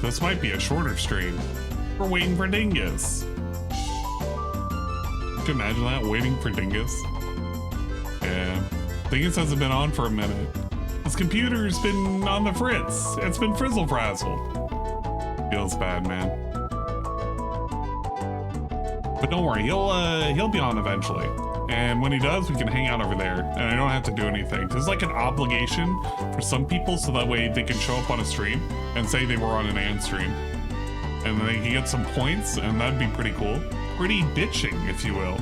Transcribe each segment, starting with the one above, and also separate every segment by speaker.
Speaker 1: This might be a shorter stream. We're waiting for Dingus. Could you imagine that? Waiting for Dingus? Yeah. Dingus hasn't been on for a minute. His computer's been on the fritz. It's been frizzle frazzle. Feels bad, man. But don't worry, he'll be on eventually. And when he does, we can hang out over there. And I don't have to do anything. There's like an obligation for some people, so that way they can show up on a stream and say they were on an AND stream. And then they can get some points, and that'd be pretty cool. Pretty bitching, if you will.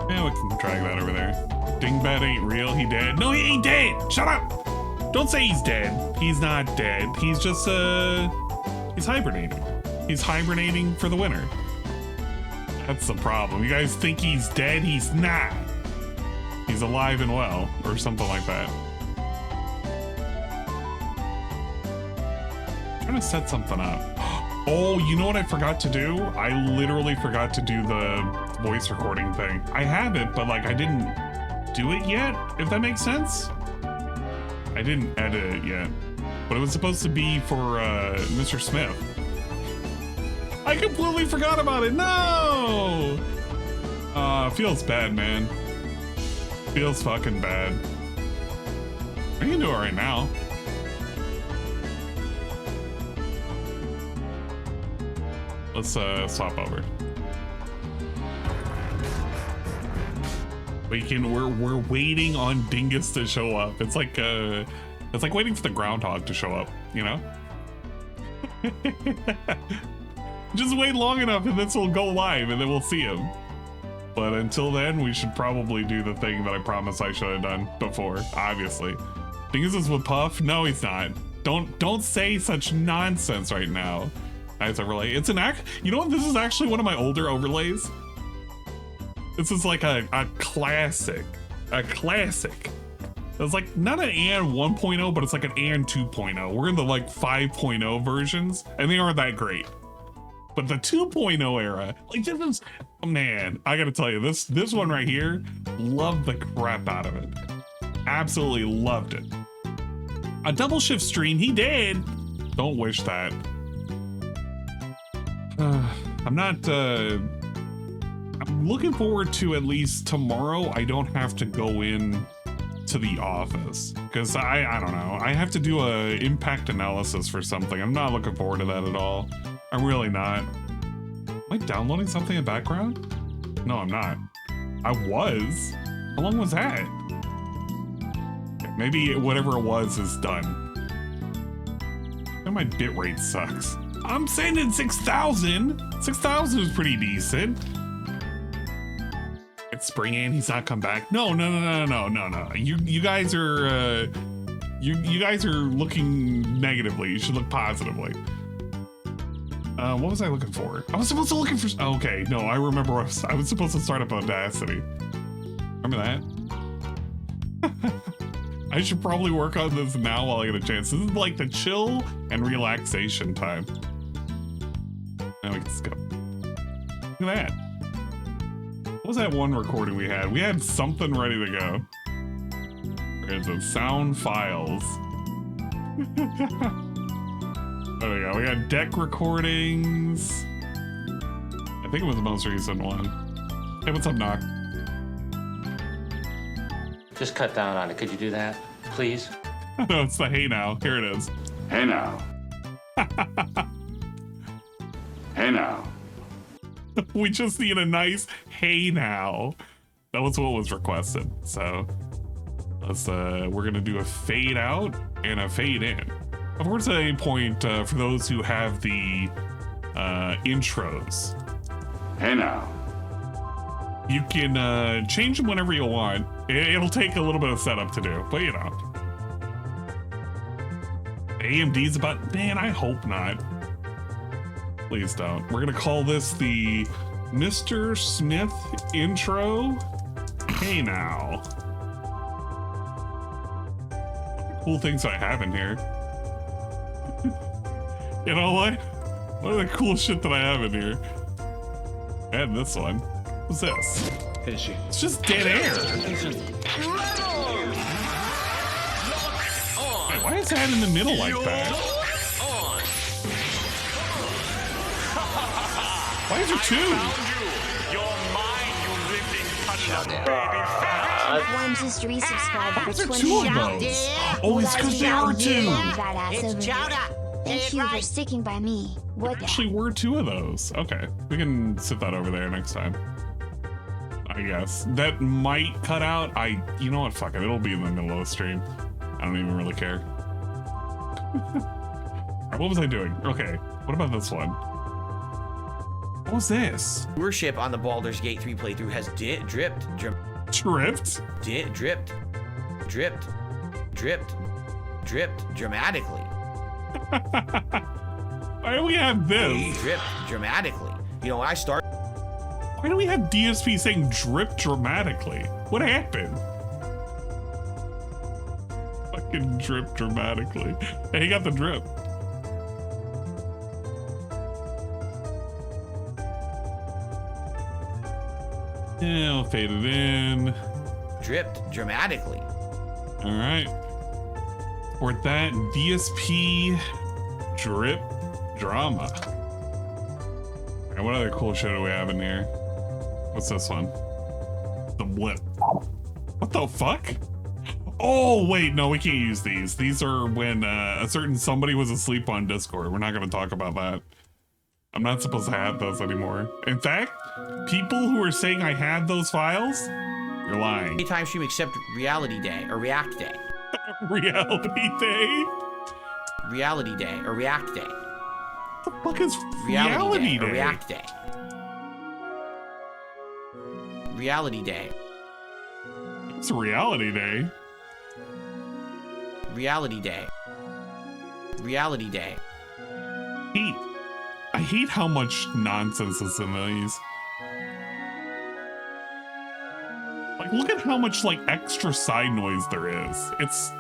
Speaker 1: Yeah, we can drag that over there. Dingbat ain't real, he dead. No, he ain't dead! Shut up! Don't say he's dead. He's not dead. He's just, he's hibernating. He's hibernating for the winter. That's the problem. You guys think he's dead? He's not. He's alive and well, or something like that. I'm trying to set something up. Oh, you know what I forgot to do? I literally forgot to do the voice recording thing. I have it, but like I didn't do it yet, if that makes sense. I didn't edit it yet, but it was supposed to be for Mr. Smith. I completely forgot about it. No! Feels bad, man. Feels fucking bad. I can do it right now. Let's swap over. We're waiting on Dingus to show up. It's like waiting for the groundhog to show up, you know? Just wait long enough and this will go live and then we'll see him. But until then, we should probably do the thing that I promised I should have done before, obviously. Dingus is with Puff? No, he's not. Don't say such nonsense right now. As overlay. It's an you know what? This is actually one of my older overlays. This is like a classic. A classic. It's like not an AND 1.0, but it's like an AND 2.0. We're in the like 5.0 versions, and they aren't that great. But the 2.0 era, like this is, man, I gotta tell you, this one right here, loved the crap out of it. Absolutely loved it. A double shift stream, he did. Don't wish that. I'm looking forward to at least tomorrow I don't have to go in to the office, because I don't know, I have to do a impact analysis for something. I'm not looking forward to that at all. I'm really not. Am I downloading something in the background? No, I'm not. I was. How long was that? Maybe whatever it was is done. And my bitrate sucks. I'm sending 6,000. 6,000 is pretty decent. It's spring and he's not come back. No. You guys are you guys are looking negatively. You should look positively. What was I looking for? I was supposed to look for. Okay, no, I remember. I was supposed to start up Audacity. Remember that? I should probably work on this now while I get a chance. This is like the chill and relaxation time. Now we can skip. Look at that. What was that one recording we had? We had something ready to go. There's a sound files. There we go. We got deck recordings. I think it was the most recent one. Hey, what's up, Knock?
Speaker 2: Just cut down on it. Could you do that, please?
Speaker 1: No, it's the hey now. Here it is.
Speaker 3: Hey now. Hey now.
Speaker 1: We just need a nice hey now. That was what was requested. So let's we're gonna do a fade out and a fade in. Of course, at any point, for those who have the intros,
Speaker 3: hey now,
Speaker 1: you can change them whenever you want. It'll take a little bit of setup to do, but you know. AMD's about, man, I hope not. Please don't. We're gonna call this the Mr. Smith intro. Hey now. Cool things I have in here. You know what? What are the cool shit that I have in here? And this one. What's this? It's just dead air. Wait, why is that in the middle like that? Why is there two?
Speaker 4: One just resubscribed for 20
Speaker 1: Two of those. Oh, it's because there are two.
Speaker 4: Thank you for sticking by me. What
Speaker 1: Actually, were two of those. Okay, we can sit that over there next time. I guess that might cut out. You know what? Fuck it. It'll be in the middle of the stream. I don't even really care. What was I doing? Okay. What about this one? What was this?
Speaker 5: Viewership on the Baldur's Gate 3 playthrough has dripped dramatically.
Speaker 1: Why do we have this?
Speaker 5: Dripped dramatically. You know, when I start.
Speaker 1: Why do we have DSP saying drip dramatically? What happened? Fucking drip dramatically. Hey, he got the drip. Yeah, I'll fade it in.
Speaker 5: Dripped dramatically.
Speaker 1: All right. For that DSP drip drama. Okay, what other cool shit do we have in here? What's this one? The blip. What the fuck? Oh, wait, no, we can't use these. These are when a certain somebody was asleep on Discord. We're not going to talk about that. I'm not supposed to have those anymore. In fact, people who are saying I had those files, you're lying.
Speaker 5: Anytime stream except Reality Day or React Day.
Speaker 1: Reality Day?
Speaker 5: Reality Day or React Day.
Speaker 1: What the fuck is
Speaker 5: Reality Day or React Day? Reality Day.
Speaker 1: It's Reality Day.
Speaker 5: Reality Day. Reality Day.
Speaker 1: I hate how much nonsense is in these. Like, look at how much, like, extra side noise there is. It's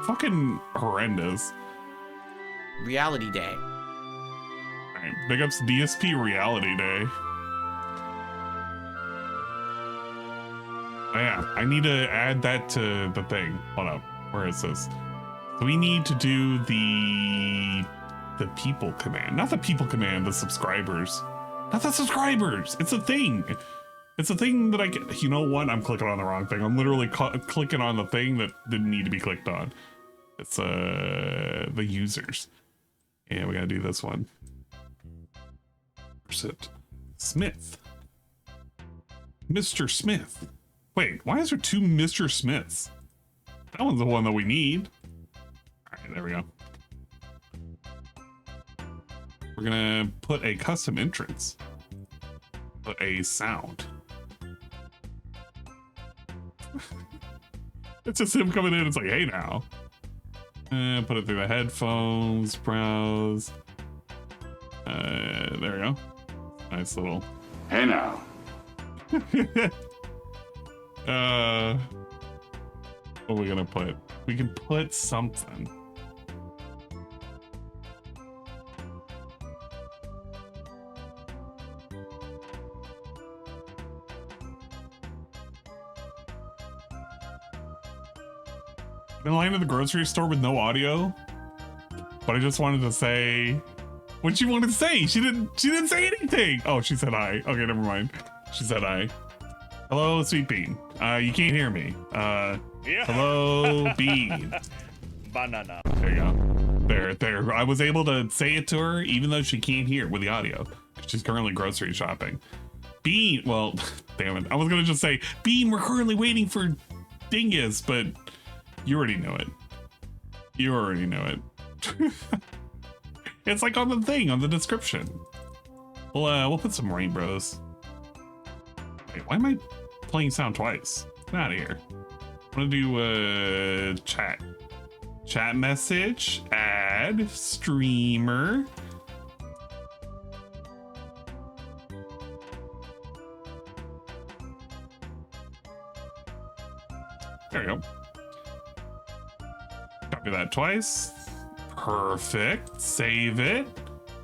Speaker 1: fucking horrendous.
Speaker 5: Reality Day.
Speaker 1: Alright, big ups DSP Reality Day. Oh, yeah, I need to add that to the thing. Hold up, where is this? So we need to do the people command. Not the people command, the subscribers. Not the subscribers! It's a thing! It's a thing that I get. You know what? I'm clicking on the wrong thing. I'm literally clicking on the thing that didn't need to be clicked on. It's the users. Yeah, we gotta do this one. Where's it? Smith. Mr. Smith. Wait, why is there two Mr. Smiths? That one's the one that we need. All right, there we go. We're gonna put a custom entrance. Put a sound. It's just him coming in. It's like, hey now. Put it through the headphones, browse. There we go. Nice little.
Speaker 3: Hey now.
Speaker 1: What are we gonna put? We can put something. In line at the grocery store with no audio, but I just wanted to say what she wanted to say. She didn't say anything. Oh, she said hi. Okay, never mind. She said hi. Hello, Sweet Bean. You can't hear me.
Speaker 6: Yeah.
Speaker 1: Hello, Bean.
Speaker 6: Banana.
Speaker 1: There you go. There. I was able to say it to her even though she can't hear with the audio. She's currently grocery shopping. Bean, well, damn it. I was gonna just say, Bean, we're currently waiting for Dingus, but you already know it. You already know it. It's like on the thing, on the description. We'll put some rainbows. Wait, why am I playing sound twice? Get out of here. I'm gonna do chat. Chat message, add, streamer. There we go. Copy that twice. Perfect. Save it.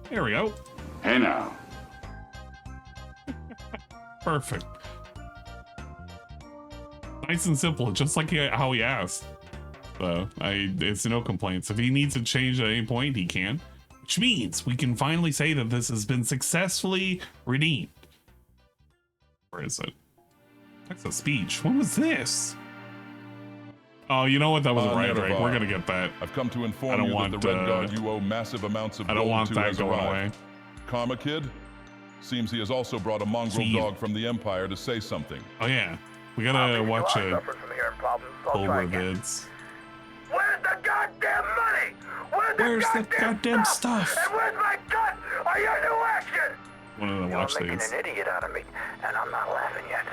Speaker 1: There we go.
Speaker 3: Hey now.
Speaker 1: Perfect. Nice and simple, just like how he asked. So it's no complaints. If he needs to change at any point, he can. Which means we can finally say that this has been successfully redeemed. Where is it? That's a speech. What was this? Oh, you know what? That was a right. We're gonna get that.
Speaker 6: I've come to inform you that the Red Guard you owe massive amounts of gold to. I don't want that going away.
Speaker 1: Karma
Speaker 6: Kid? Seems he has also brought a mongrel dog from the Empire to say something.
Speaker 1: Oh yeah. We gotta watch it. Cobra vids.
Speaker 7: Where's the goddamn money?
Speaker 1: Where's the goddamn stuff?
Speaker 7: And where's my cut? Are you new action?
Speaker 1: Wanted to watch
Speaker 7: You're making
Speaker 1: these.
Speaker 7: an idiot out of me, and I'm not laughing yet.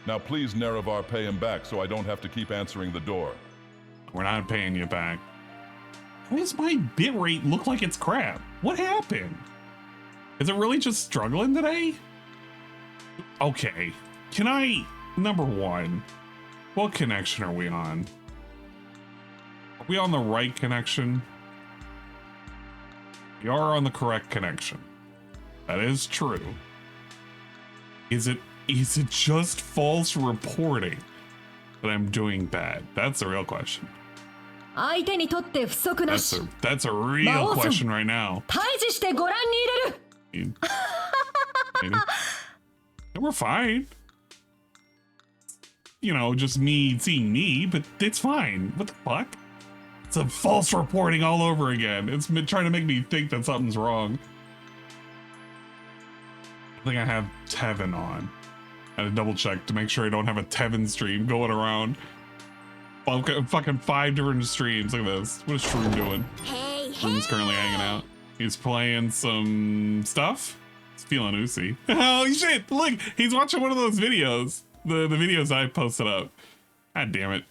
Speaker 6: Now please, Nerevar, pay him back so I don't have to keep answering the door.
Speaker 1: We're not paying you back. Why does my bitrate look like it's crap? What happened? Is it really just struggling today? Okay. Can I... Number one, what connection are we on? Are we on the right connection? We are on the correct connection. That is true. Is it just false reporting that I'm doing bad? That's the real question. That's a real question right now. Maybe. And we're fine. You know, just me seeing me, but it's fine. What the fuck? It's a false reporting all over again. It's been trying to make me think that something's wrong. I think I have Tevin on. I had to double check to make sure I don't have a Tevin stream going around. Fucking 5 different streams. Look at this. What is Shroom doing?
Speaker 4: Hey,
Speaker 1: Shroom's currently hanging out. He's playing some stuff. He's feeling oozy. Oh shit! Look, he's watching one of those videos. The videos I posted up. God damn it.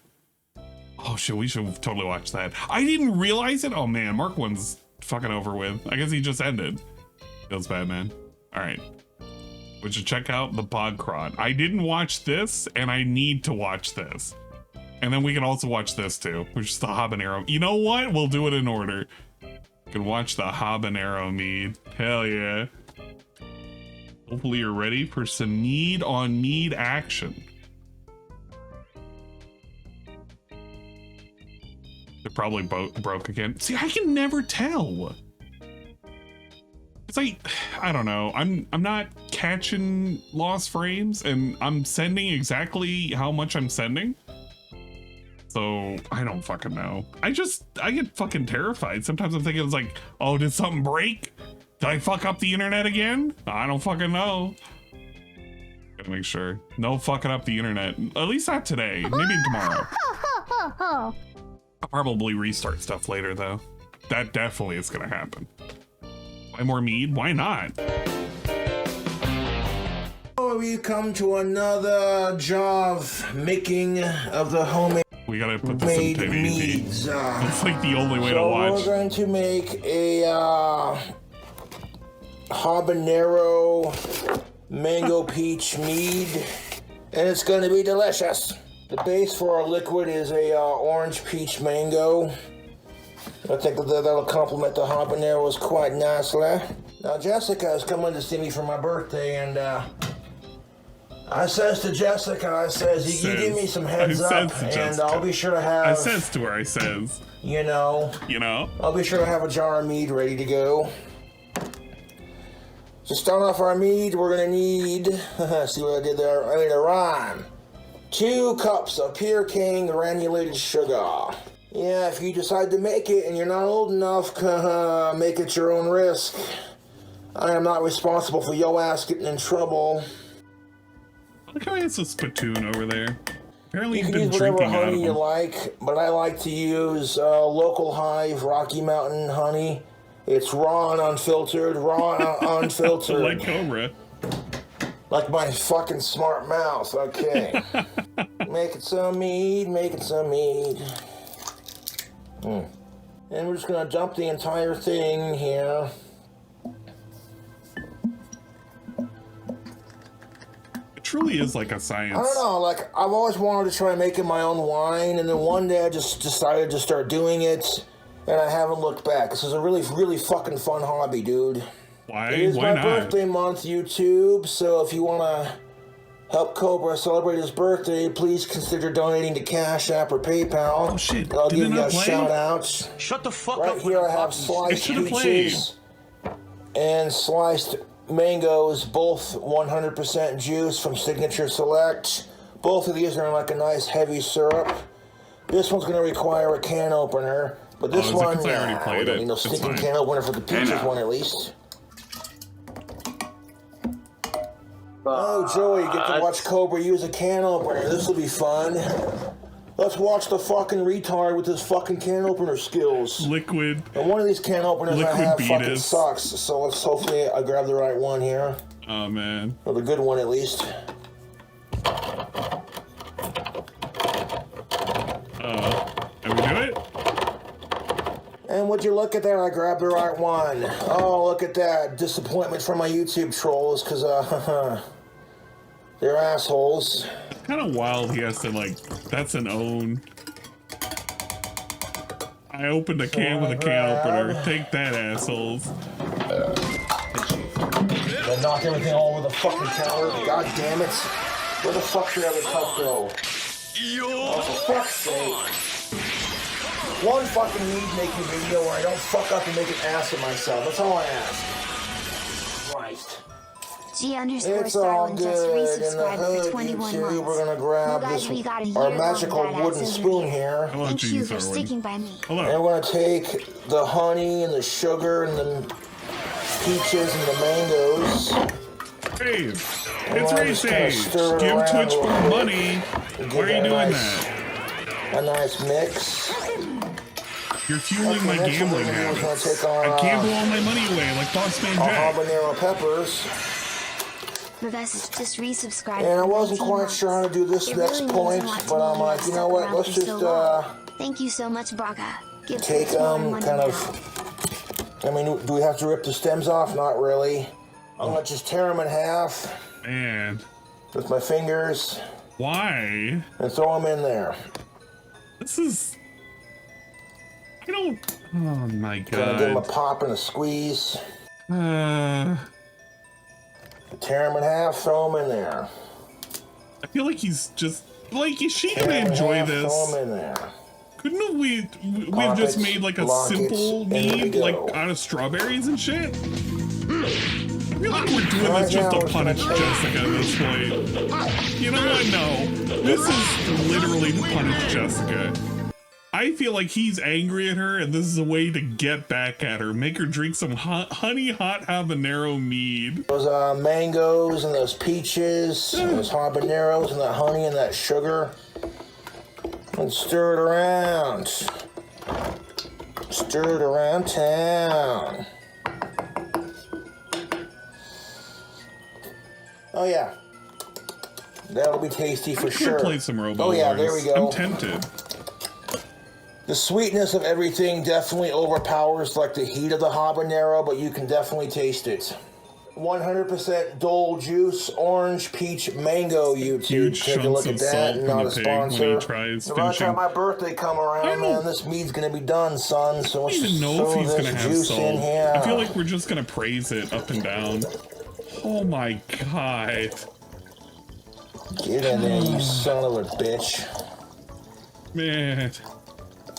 Speaker 1: Oh shit, we should totally watch that. I didn't realize it. Oh man, Mark 1's fucking over with. I guess he just ended. Feels bad, man. All right. We should check out the Podcrot. I didn't watch this, and I need to watch this. And then we can also watch this too, which is the Habanero. You know what? We'll do it in order. You can watch the Habanero mead. Hell yeah. Hopefully you're ready for some mead on mead action. They're probably broke again. See, I can never tell. It's like, I don't know. I'm not catching lost frames, and I'm sending exactly how much I'm sending. So I don't fucking know. I get fucking terrified. Sometimes I'm thinking it's like, oh, did something break? Did I fuck up the internet again? I don't fucking know. Gotta make sure. No fucking up the internet. At least not today. Maybe tomorrow. I'll probably restart stuff later though. That definitely is gonna happen. Buy more mead? Why not?
Speaker 8: We come to another job making of the homemade.
Speaker 1: We gotta put this in 1080p.
Speaker 8: Meads.
Speaker 1: It's like the only way to watch.
Speaker 8: We're going to make a habanero mango peach mead, and it's going to be delicious. The base for our liquid is a orange peach mango. I think that'll complement the habaneros quite nicely. Now Jessica has come in to see me for my birthday, and I says to Jessica, I says, you give me some heads up, and I'll be sure to have...
Speaker 1: I says to her, I says...
Speaker 8: You know? I'll be sure to have a jar of mead ready to go. To start off our mead, we're gonna need... see what I did there? I made a rhyme. 2 cups of pure cane granulated sugar. Yeah, if you decide to make it and you're not old enough, make it your own risk. I am not responsible for yo ass getting in trouble.
Speaker 1: Look how he has a spittoon over there. Apparently
Speaker 8: you
Speaker 1: he's
Speaker 8: can
Speaker 1: been
Speaker 8: use whatever
Speaker 1: drinking out of
Speaker 8: honey you
Speaker 1: them.
Speaker 8: like, but I like to use local hive Rocky Mountain honey. It's raw and unfiltered, unfiltered.
Speaker 1: Like Cobra.
Speaker 8: Like my fucking smart mouth, okay. Making some mead. And we're just gonna dump the entire thing here.
Speaker 1: It truly is like a science.
Speaker 8: I don't know, like, I've always wanted to try making my own wine, and then one day I just decided to start doing it, and I haven't looked back. This is a really, really fucking fun hobby, dude.
Speaker 1: Why?
Speaker 8: It is
Speaker 1: Why
Speaker 8: my
Speaker 1: not?
Speaker 8: birthday month, YouTube, so if you want to help Cobra celebrate his birthday, please consider donating to Cash App or PayPal.
Speaker 1: Oh shit!
Speaker 8: I'll
Speaker 1: Did
Speaker 8: give
Speaker 1: it
Speaker 8: you
Speaker 1: not
Speaker 8: guys
Speaker 1: play?
Speaker 8: shout-outs.
Speaker 2: Shut the fuck
Speaker 8: Right
Speaker 2: up.
Speaker 8: here I have sliced
Speaker 1: should've
Speaker 8: peaches and sliced mangoes, both 100% juice from Signature Select. Both of these are in like a nice heavy syrup. This one's going to require a can opener, but this one,
Speaker 1: because I already
Speaker 8: we
Speaker 1: played
Speaker 8: don't
Speaker 1: it.
Speaker 8: need no
Speaker 1: It's
Speaker 8: stinking
Speaker 1: fine.
Speaker 8: can opener for the peaches
Speaker 3: now.
Speaker 8: one at least. Oh, Joey, you get to watch Cobra use a can opener. This will be fun. Let's watch the fucking retard with his fucking can opener skills.
Speaker 1: Liquid.
Speaker 8: And one of these can openers I
Speaker 1: Liquid
Speaker 8: have fucking
Speaker 1: Beatus.
Speaker 8: sucks, so let's hopefully I grab the right one here.
Speaker 1: Oh man.
Speaker 8: Or the good one at least.
Speaker 1: Can we do it?
Speaker 8: And would you look at that, I grabbed the right one. Oh, look at that. Disappointment from my YouTube trolls, because, they're assholes.
Speaker 1: Kind of wild he has to, like, that's an own. I opened a can with a can opener. Take that, assholes.
Speaker 8: They knocked everything all over the fucking counter. God damn it. Where the fuck should other cup go? Oh, for fuck's sake. One fucking need making video where I don't fuck up and make an ass of myself. That's all I ask. Christ.
Speaker 4: G underscore
Speaker 8: It's all
Speaker 4: Starling just
Speaker 8: good in the
Speaker 4: resubscribed
Speaker 8: hood,
Speaker 4: for 21
Speaker 8: YouTube.
Speaker 4: months.
Speaker 8: We're gonna grab
Speaker 4: Well, guys,
Speaker 8: this
Speaker 4: we got a
Speaker 8: our
Speaker 4: year
Speaker 8: magical
Speaker 4: long
Speaker 8: wooden
Speaker 4: badass
Speaker 8: spoon
Speaker 4: over
Speaker 8: here.
Speaker 1: Hello,
Speaker 4: Thank you
Speaker 1: Jeans
Speaker 4: for
Speaker 1: Darwin.
Speaker 4: sticking by me.
Speaker 8: And
Speaker 1: Hello.
Speaker 8: we're gonna take the honey and the sugar and the peaches and the mangoes.
Speaker 1: Hey, it's
Speaker 8: Well, I
Speaker 1: race
Speaker 8: just kinda
Speaker 1: age.
Speaker 8: stir it
Speaker 1: Give
Speaker 8: around
Speaker 1: Twitch
Speaker 8: a little
Speaker 1: more
Speaker 8: bit.
Speaker 1: money.
Speaker 8: Give
Speaker 1: Why are you
Speaker 8: that
Speaker 1: doing
Speaker 8: nice-
Speaker 1: that?
Speaker 8: A nice mix.
Speaker 1: You're fueling my
Speaker 8: next
Speaker 1: gambling
Speaker 8: one we're gonna
Speaker 1: habits.
Speaker 8: take our,
Speaker 1: I gamble all my money away like Boss Man
Speaker 8: Our
Speaker 1: Jack.
Speaker 8: habanero peppers.
Speaker 4: Vivess just resubscribed.
Speaker 8: And I
Speaker 4: for
Speaker 8: wasn't
Speaker 4: 19
Speaker 8: quite sure how to do this
Speaker 4: It
Speaker 8: next
Speaker 4: really means a
Speaker 8: point,
Speaker 4: lot to
Speaker 8: but
Speaker 4: me
Speaker 8: I'm
Speaker 4: you
Speaker 8: like,
Speaker 4: have
Speaker 8: you know
Speaker 4: stuck
Speaker 8: what,
Speaker 4: around
Speaker 8: let's
Speaker 4: for
Speaker 8: just,
Speaker 4: so long. Thank you so much, Braga. Give
Speaker 8: take
Speaker 4: Twitch more
Speaker 8: them
Speaker 4: money
Speaker 8: kind
Speaker 4: now.
Speaker 8: of, I mean, do we have to rip the stems off? Not really. I'm gonna just tear them in half
Speaker 1: Man,
Speaker 8: with my fingers
Speaker 1: why?
Speaker 8: and throw them in there.
Speaker 1: This is. I don't. Oh my
Speaker 8: Gonna give them a
Speaker 1: god.
Speaker 8: pop and a squeeze.
Speaker 1: I
Speaker 8: Tear them in half, throw them in there.
Speaker 1: feel like he's just. Like, is she
Speaker 8: Tear
Speaker 1: gonna
Speaker 8: 'em in
Speaker 1: enjoy
Speaker 8: half,
Speaker 1: this?
Speaker 8: Throw them in there.
Speaker 1: Couldn't have we've
Speaker 8: Pop
Speaker 1: just
Speaker 8: it,
Speaker 1: made like a
Speaker 8: lock it,
Speaker 1: simple
Speaker 8: and here we
Speaker 1: mead,
Speaker 8: go.
Speaker 1: like out of strawberries and shit? I feel like we're doing
Speaker 8: Right
Speaker 1: this just
Speaker 8: now,
Speaker 1: to
Speaker 8: we're
Speaker 1: punish
Speaker 8: gonna-
Speaker 1: Jessica at this point. You know what? No. This is literally to punish Jessica. I feel like he's angry at her, and this is a way to get back at her. Make her drink some honey hot habanero mead.
Speaker 8: Those mangoes and those peaches, and those habaneros and that honey and that sugar. And stir it around. Stir it around town. Oh yeah. That'll be tasty for
Speaker 1: I could
Speaker 8: sure.
Speaker 1: play some Robo
Speaker 8: Oh yeah,
Speaker 1: Wars.
Speaker 8: there we go.
Speaker 1: I'm tempted.
Speaker 8: The sweetness of everything definitely overpowers like the heat of the habanero, but you can definitely taste it. 100% Dole juice, orange, peach, mango. YouTube,
Speaker 1: Huge
Speaker 8: take a look
Speaker 1: chunks
Speaker 8: at
Speaker 1: of
Speaker 8: that.
Speaker 1: salt
Speaker 8: Not
Speaker 1: from
Speaker 8: a
Speaker 1: the pig when
Speaker 8: sponsor.
Speaker 1: he tries
Speaker 8: By the time
Speaker 1: finishing.
Speaker 8: my birthday come
Speaker 1: I
Speaker 8: around,
Speaker 1: don't-
Speaker 8: man, this meat's gonna be done, son. So
Speaker 1: I
Speaker 8: let's
Speaker 1: don't
Speaker 8: just
Speaker 1: even know if
Speaker 8: throw
Speaker 1: he's
Speaker 8: this
Speaker 1: gonna have
Speaker 8: juice in
Speaker 1: salt.
Speaker 8: here.
Speaker 1: I feel like we're just gonna praise it up and down. Oh my god.
Speaker 8: Get in there, you son of a bitch.
Speaker 1: Man.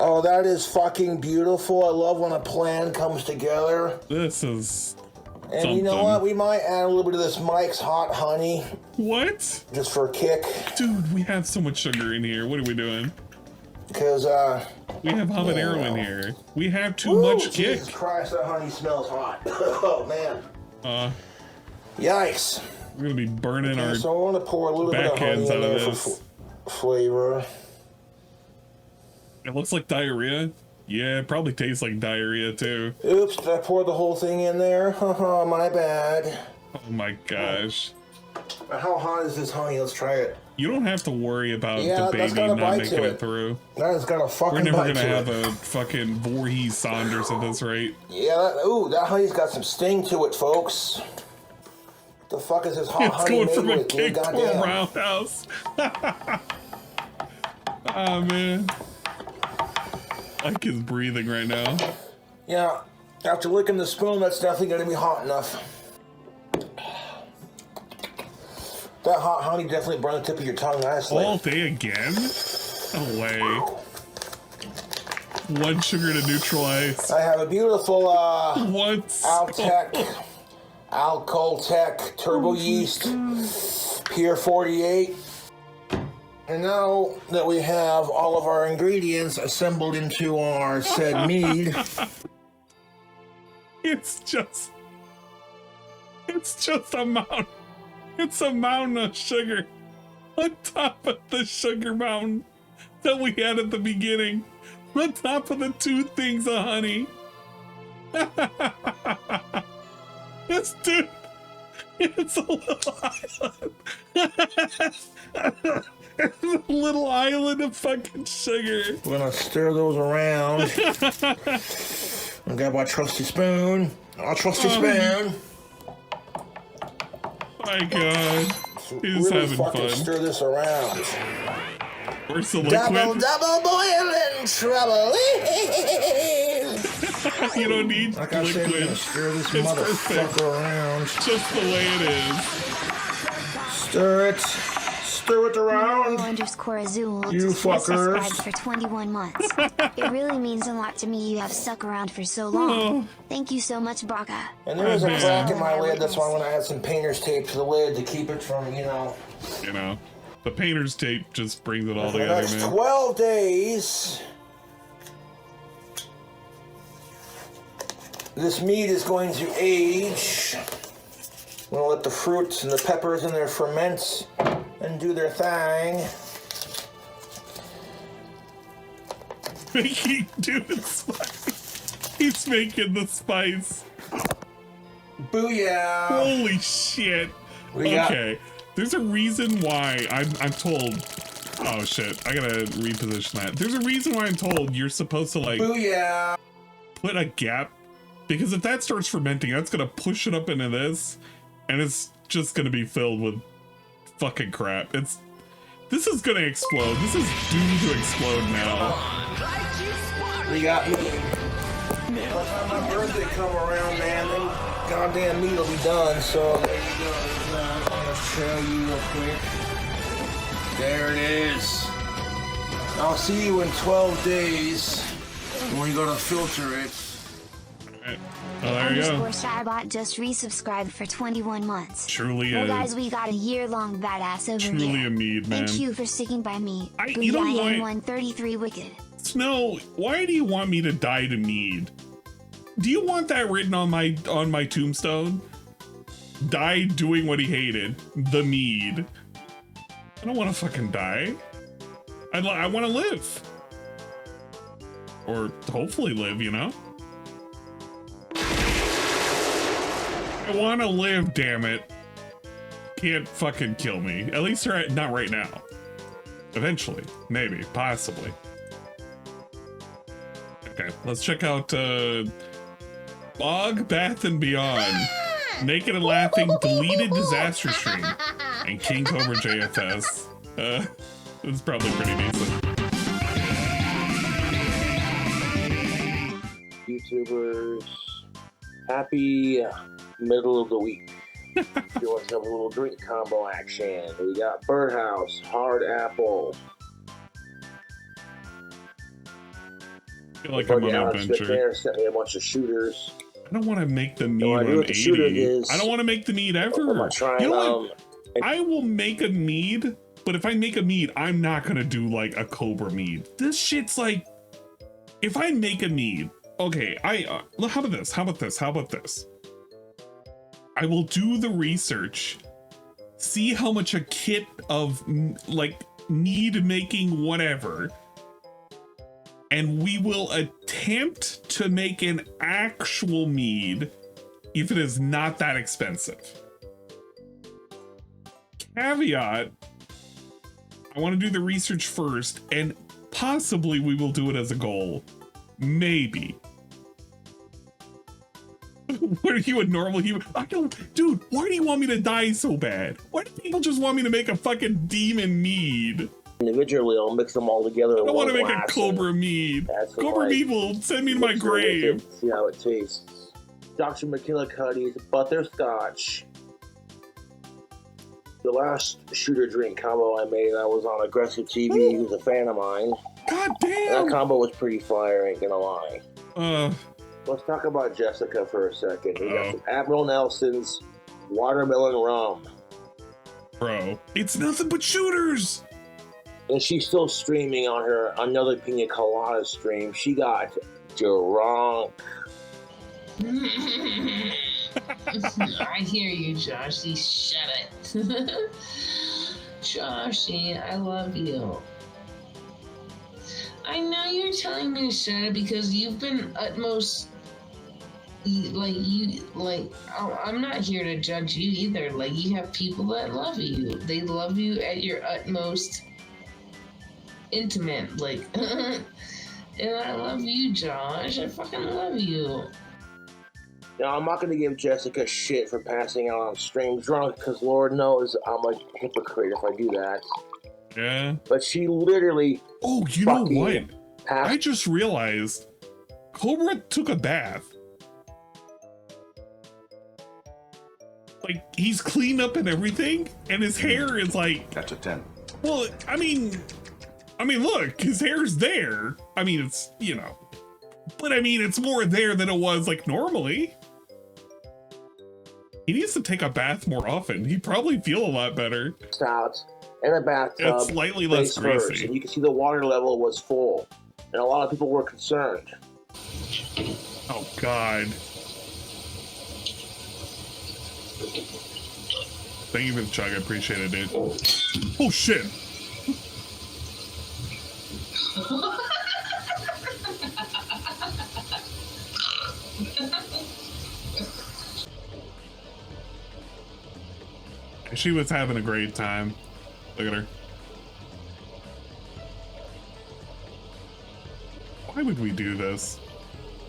Speaker 8: Oh, that is fucking beautiful. I love when a plan comes together.
Speaker 1: This is
Speaker 8: And
Speaker 1: something.
Speaker 8: you know what? We might add a little bit of this Mike's Hot Honey
Speaker 1: What?
Speaker 8: just for a kick.
Speaker 1: Dude, we have so much sugar in here. What are we doing?
Speaker 8: Because,
Speaker 1: We have habanero in here. We have too
Speaker 8: Woo,
Speaker 1: much kick.
Speaker 8: Jesus Christ, that honey smells hot. Oh, man. Yikes.
Speaker 1: We're gonna be burning
Speaker 8: Okay,
Speaker 1: our
Speaker 8: so I want to pour a little bit of
Speaker 1: backhands
Speaker 8: honey in
Speaker 1: out of
Speaker 8: there for
Speaker 1: this.
Speaker 8: flavor.
Speaker 1: It looks like diarrhea. Yeah, it probably tastes like diarrhea too.
Speaker 8: Oops, did I pour the whole thing in there? Haha, my bad.
Speaker 1: Oh my gosh.
Speaker 8: How hot is this honey? Let's try it.
Speaker 1: You don't have to worry about
Speaker 8: Yeah,
Speaker 1: the
Speaker 8: that's
Speaker 1: baby
Speaker 8: got a
Speaker 1: not
Speaker 8: bite
Speaker 1: making
Speaker 8: to
Speaker 1: it
Speaker 8: it.
Speaker 1: through.
Speaker 8: That has got a fucking
Speaker 1: We're never
Speaker 8: bite
Speaker 1: gonna
Speaker 8: to
Speaker 1: have
Speaker 8: it.
Speaker 1: a fucking Voorhees Saunders at this rate.
Speaker 8: Yeah, that honey's got some sting to it, folks. The fuck is this hot
Speaker 1: It's
Speaker 8: honey
Speaker 1: going
Speaker 8: made
Speaker 1: from a
Speaker 8: with, dude?
Speaker 1: kick to a
Speaker 8: Goddamn.
Speaker 1: roundhouse. Oh man. Ike is breathing right now.
Speaker 8: Yeah, After licking the spoon, that's definitely going to be hot enough. That hot honey definitely burned the tip of your tongue nicely.
Speaker 1: All day again? No way. One sugar to neutralize.
Speaker 8: I have a beautiful
Speaker 1: Once.
Speaker 8: Alcoholtech Turbo Yeast Pier 48. And now that we have all of our ingredients assembled into our said mead,
Speaker 1: It's just a mountain. It's a mountain of sugar on top of the sugar mountain that we had at the beginning. On top of the 2 things of honey. This dude, it's a little island. It's a little island of fucking sugar.
Speaker 8: we're gonna stir those around. I got my trusty spoon. Our trusty spoon.
Speaker 1: My God, he's
Speaker 8: Really
Speaker 1: having
Speaker 8: fucking
Speaker 1: fun.
Speaker 8: stir this around.
Speaker 1: Where's the liquid?
Speaker 8: Double boiling trouble.
Speaker 1: You don't need
Speaker 8: Like I said, we're
Speaker 1: liquid.
Speaker 8: gonna stir this
Speaker 1: It's
Speaker 8: motherfucker
Speaker 1: perfect.
Speaker 8: around.
Speaker 1: Just the way it is.
Speaker 8: Stir it. Stir it around.
Speaker 4: _Azul
Speaker 8: You
Speaker 4: just
Speaker 8: fuckers.
Speaker 4: subscribed for 21 months. It really means a lot to me you have stuck around for so long. Thank you so much, Braca.
Speaker 8: And there is a
Speaker 1: man.
Speaker 8: crack in my lid, that's why I'm gonna add some painter's tape to the lid to keep it from,
Speaker 1: You know, the painter's tape just brings it all
Speaker 8: for the
Speaker 1: together,
Speaker 8: next
Speaker 1: man.
Speaker 8: 12 days. This meat is going to age. I'm gonna let the fruits and the peppers and their ferments and do their thing.
Speaker 1: Dude, spice. He's making the spice.
Speaker 8: Booyah!
Speaker 1: Holy shit.
Speaker 8: We got-
Speaker 1: Okay, there's a reason why I'm told. Oh shit, I gotta reposition that. There's a reason why I'm told you're supposed to like
Speaker 8: Booyah!
Speaker 1: put a gap, because if that starts fermenting, that's gonna push it up into this, and it's just gonna be filled with fucking crap. This is gonna explode. This is doomed to explode now.
Speaker 8: We got meat. By the time my birthday come around, man, then goddamn meat will be done. So there you go. I'm gonna show you real quick. There it is. I'll see you in 12 days when we go to filter it.
Speaker 1: Alright. Oh, there you go.
Speaker 4: _Starbot just resubscribed for 21 months.
Speaker 1: Truly
Speaker 4: Well,
Speaker 1: a
Speaker 4: guys, we got a year-long badass over
Speaker 1: truly
Speaker 4: here.
Speaker 1: a mead, man.
Speaker 4: Thank you for sticking by me.
Speaker 1: You know what?
Speaker 4: 133 Wicked.
Speaker 1: Snow, why do you want me to die to mead? Do you want that written on my tombstone? Died doing what he hated. The mead. I don't want to fucking die. I want to live. Or hopefully live, you know? I want to live, damn it. Can't fucking kill me. At least not right now. Eventually. Maybe. Possibly. Okay, let's check out Bog, Bath, and Beyond. Naked and Laughing, Deleted Disaster Stream, and King Cobra JFS. It's probably pretty decent.
Speaker 9: YouTubers, happy middle of the week. If you want to have a little drink combo action, we got Birdhouse, Hard Apple.
Speaker 1: I feel like I'm on an adventure.
Speaker 9: There sent me a bunch of shooters.
Speaker 1: I don't want to make the mead
Speaker 9: No idea what the shooter
Speaker 1: 180.
Speaker 9: is.
Speaker 1: I don't want to make the mead ever.
Speaker 9: I'm gonna try
Speaker 1: You know what? I will make a mead, but if I make a mead, I'm not gonna do like a Cobra mead. This shit's like, if I make a mead, okay, how about this? How about this? How about this? I will do the research, see how much a kit of like mead making whatever, and we will attempt to make an actual mead if it is not that expensive. Caveat, I want to do the research first, and possibly we will do it as a goal. Maybe. What are you, a normal human? I don't, dude, why do you want me to die so bad? Why do people just want me to make a fucking demon mead?
Speaker 9: individually. I'll mix them all together.
Speaker 1: I want to make a Cobra mead. Cobra mead will send me to my grave.
Speaker 9: See how it tastes. Dr. McKillicuddy's butterscotch. The last shooter drink combo I made, I was on Aggressive TV, who's a fan of mine.
Speaker 1: God damn!
Speaker 9: That combo was pretty fire, ain't gonna lie.
Speaker 1: Let's
Speaker 9: talk about Jessica for a second. We got some Admiral Nelson's watermelon rum.
Speaker 1: Bro, it's nothing but shooters!
Speaker 9: And she's still streaming on her another Pina Colada stream. She got drunk.
Speaker 10: I hear you, Joshy. Shut it. Joshy, I love you. I know you're telling me to shut it because you've been utmost... I'm not here to judge you either. Like, you have people that love you. They love you at your utmost intimate. Like, and I love you, Josh. I fucking love you.
Speaker 9: Now, I'm not going to give Jessica shit for passing out on stream drunk, because Lord knows I'm a hypocrite if I do that.
Speaker 1: Yeah.
Speaker 9: But she literally...
Speaker 1: Oh, you know what? I just realized Cobra took a bath. Like, he's cleaned up and everything, and his hair is like...
Speaker 3: That's a 10.
Speaker 1: Well, I mean, look, his hair's there. I mean, it's, you know... But I mean, it's more there than it was, like, normally. He needs to take a bath more often. He'd probably feel a lot better.
Speaker 9: Out in a bathtub.
Speaker 1: It's slightly less greasy.
Speaker 9: And you can see the water level was full. And a lot of people were concerned.
Speaker 1: Oh, God. Thank you for the chug. I appreciate it, dude. Oh, shit. She was having a great time. Look at her. Why would we do this?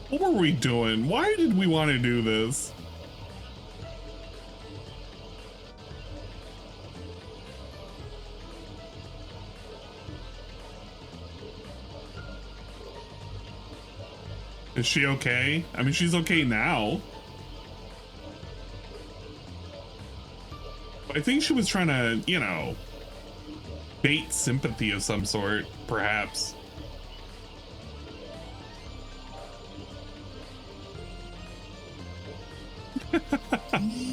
Speaker 1: What were we doing? Why did we want to do this? Is she okay? I mean, she's okay now. I think she was trying to, you know, bait sympathy of some sort, perhaps.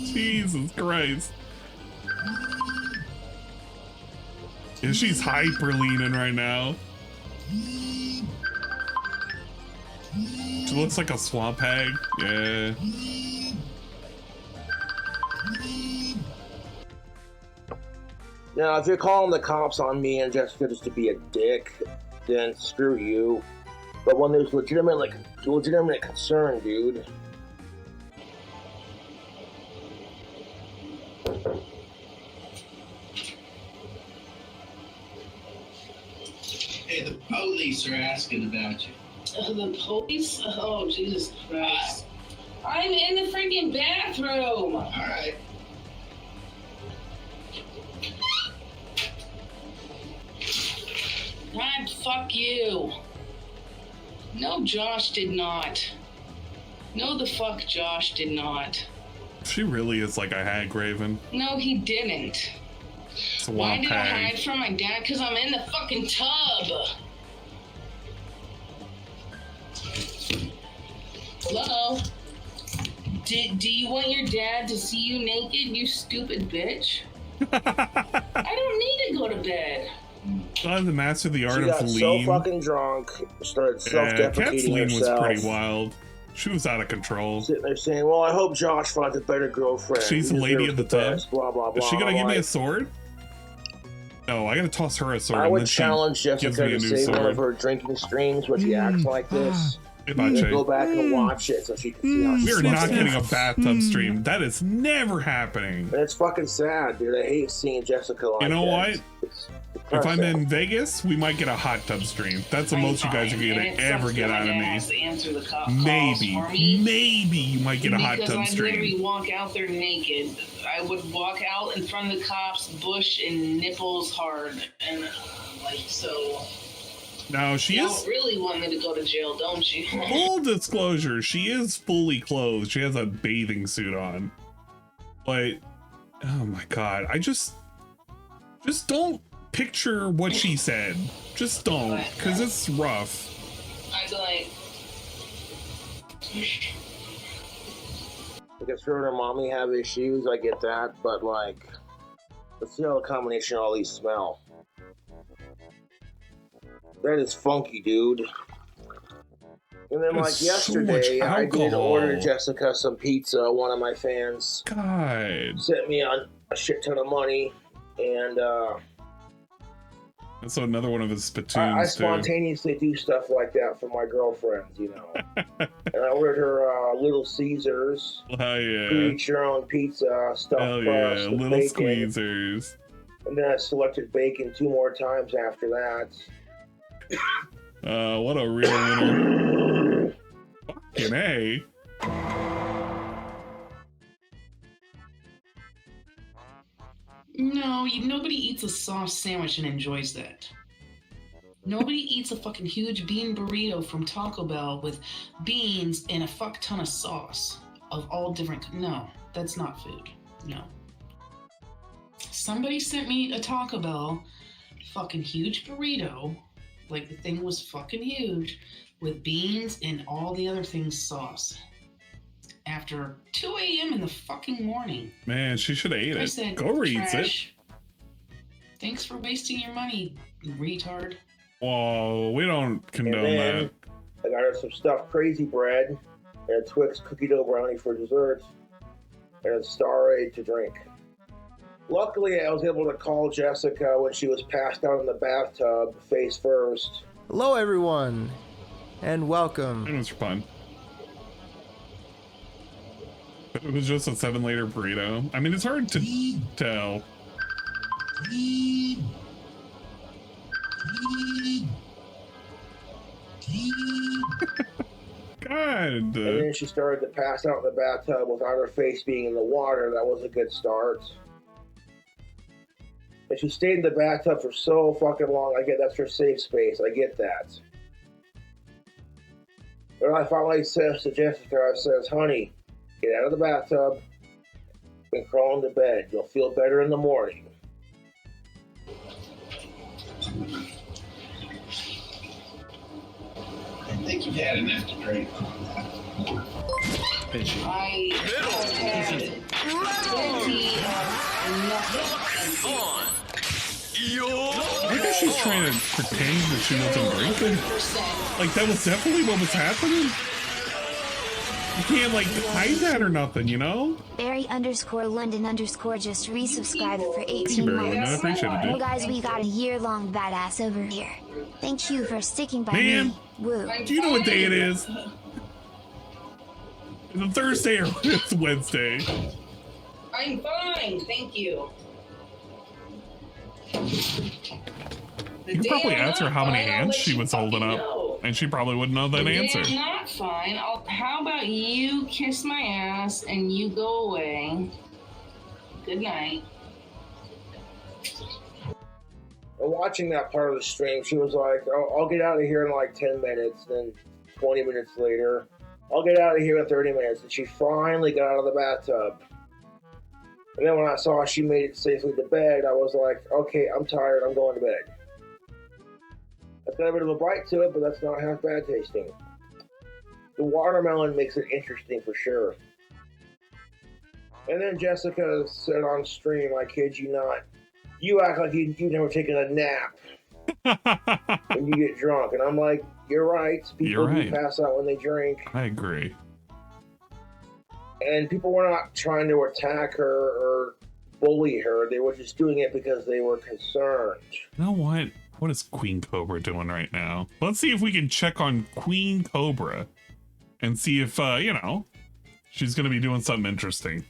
Speaker 1: Jesus Christ. Yeah, she's hyper leaning right now. She looks like a swamp hag. Yeah.
Speaker 9: Now, if you're calling the cops on me and Jessica just to be a dick, then screw you. But when there's legitimate concern, dude.
Speaker 11: Hey, the police are asking about you.
Speaker 10: The police? Oh, Jesus Christ. I'm in the freaking bathroom.
Speaker 11: All right.
Speaker 10: God, fuck you. No, Josh did not. No, the fuck Josh did not.
Speaker 1: She really is like a hag, Raven.
Speaker 10: No, he didn't. Why did I hide from my dad? Because I'm in the fucking tub. Hello? Do you want your dad to see you naked, you stupid bitch? I don't need to go to bed.
Speaker 1: The master of the art
Speaker 9: She
Speaker 1: of
Speaker 9: got
Speaker 1: lean.
Speaker 9: so fucking drunk, started self-deprecating
Speaker 1: lean
Speaker 9: herself.
Speaker 1: was pretty wild. She was out of control.
Speaker 9: Sitting there saying, well, I hope Josh finds a better girlfriend.
Speaker 1: She's the lady of the tub.
Speaker 9: Best, blah, blah, blah.
Speaker 1: Is she gonna give me a sword? No, I gotta toss her a sword.
Speaker 9: I would challenge Jessica to say one of her drinking streams when she acts like this. Go back and watch it so she can see how
Speaker 1: We're not getting a bathtub stream. That is never happening.
Speaker 9: And it's fucking sad, dude. I hate seeing Jessica like that.
Speaker 1: You know what? If I'm in Vegas, we might get a hot tub stream. That's the most you guys are gonna ever get out of me. Maybe you might get a hot tub
Speaker 10: I'd
Speaker 1: stream.
Speaker 10: literally walk out there naked. I would walk out in front of the cops, bush and nipples hard, and like so.
Speaker 1: Now she
Speaker 10: You
Speaker 1: is
Speaker 10: don't really want me to go to jail, don't you?
Speaker 1: full disclosure. She is fully clothed. She has a bathing suit on. But oh my god, I just don't picture what she said. Just don't, because it's rough.
Speaker 10: I'd be like,
Speaker 9: Because her and her mommy have issues, I get that, but like, let's see how the combination of all these smell. That is funky, dude. And then, like, yesterday, I did order Jessica some pizza. One of my fans sent me on a shit ton of money, and
Speaker 1: that's another one of his spittoons.
Speaker 9: I spontaneously do stuff like that for my girlfriends, you know. And I ordered her Little Caesars.
Speaker 1: Oh yeah.
Speaker 9: You eat your own pizza, stuffed
Speaker 1: Hell
Speaker 9: crust,
Speaker 1: yeah,
Speaker 9: with
Speaker 1: Little
Speaker 9: bacon.
Speaker 1: Squeezers.
Speaker 9: And then I selected bacon 2 more times after that.
Speaker 1: What a real winner. Fucking A.
Speaker 10: no, nobody eats a soft sandwich and enjoys that. Nobody eats a fucking huge bean burrito from Taco Bell with beans and a fuck ton of sauce of all different. No, that's not food. No. Somebody sent me a Taco Bell fucking huge burrito, like the thing was fucking huge, with beans and all the other things sauce. After 2 a.m. in the fucking morning.
Speaker 1: Man, she should have ate
Speaker 10: I
Speaker 1: it.
Speaker 10: said,
Speaker 1: Go eat it.
Speaker 10: "Trash. Thanks for wasting your money, retard."
Speaker 1: Whoa, we don't condone
Speaker 9: And then
Speaker 1: that.
Speaker 9: I got her some stuffed crazy bread and a Twix cookie dough brownie for dessert and a Starade to drink. Luckily, I was able to call Jessica when she was passed out in the bathtub, face first.
Speaker 12: Hello, everyone, and welcome.
Speaker 1: It was fun. It was just a 7-layer burrito. I mean, it's hard to tell. God.
Speaker 9: And then she started to pass out in the bathtub without her face being in the water. That was a good start. And she stayed in the bathtub for so fucking long. I get that's her safe space. I get that. But I finally says to Jessica, I says, honey, get out of the bathtub and crawl into bed. You'll feel better in the morning.
Speaker 11: I think you've had enough to drink.
Speaker 10: I have had plenty of nothing.
Speaker 1: Maybe she's trying to pretend that she wasn't drinking. Like, that was definitely what was happening. You can't, like, hide that or nothing, you know?
Speaker 4: Barry_London_ just resubscribed for 18
Speaker 1: Barry,
Speaker 4: months.
Speaker 1: I appreciate it, dude.
Speaker 4: Well, guys, we got a year-long badass over here. Thank you for sticking by
Speaker 1: Man,
Speaker 4: me. Woo.
Speaker 1: do you know what day it is? Is it Thursday or it's Wednesday?
Speaker 10: I'm fine, thank you.
Speaker 1: You could probably ask her how many hands she was holding up, and she probably wouldn't know that answer.
Speaker 10: I'm not fine. How about you kiss my ass and you go away? Good night.
Speaker 9: Watching that part of the stream, she was like, I'll get out of here in like 10 minutes. Then 20 minutes later, I'll get out of here in 30 minutes. And she finally got out of the bathtub. And then when I saw she made it safely to bed, I was like, okay, I'm tired. I'm going to bed. That's got a bit of a bite to it, but that's not half bad tasting. The watermelon makes it interesting for sure. And then Jessica said on stream, I kid you not, you act like you've never taken a nap when you get drunk. And I'm like, you're right. People do pass out when they drink.
Speaker 1: I agree.
Speaker 9: And people were not trying to attack her or bully her. They were just doing it because they were concerned.
Speaker 1: You know what? What is Queen Cobra doing right now? Let's see if we can check on Queen Cobra and see if, you know, she's going to be doing something interesting.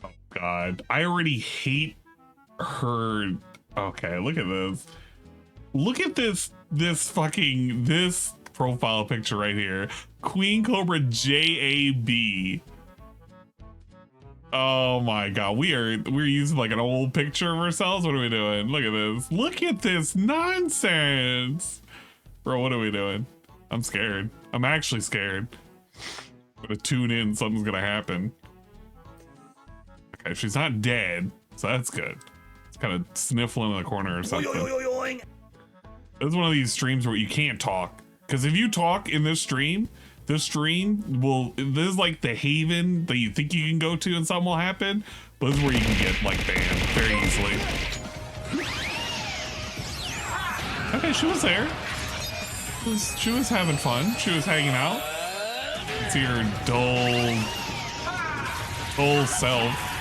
Speaker 1: Oh, God. I already hate her. Okay, look at this. Look at this profile picture right here. Queen Cobra JAB. Oh my God. We're using like an old picture of ourselves. What are we doing? Look at this. Look at this nonsense. Bro, what are we doing? I'm scared. I'm actually scared. I'm gonna tune in. Something's gonna happen. Okay, she's not dead, so that's good. It's kind of sniffling in the corner or something. This is one of these streams where you can't talk. Because if you talk in this stream will, this is like the haven that you think you can go to and something will happen. But this is where you can get like banned very easily. Okay, she was there. She was having fun. She was hanging out. See her dull self.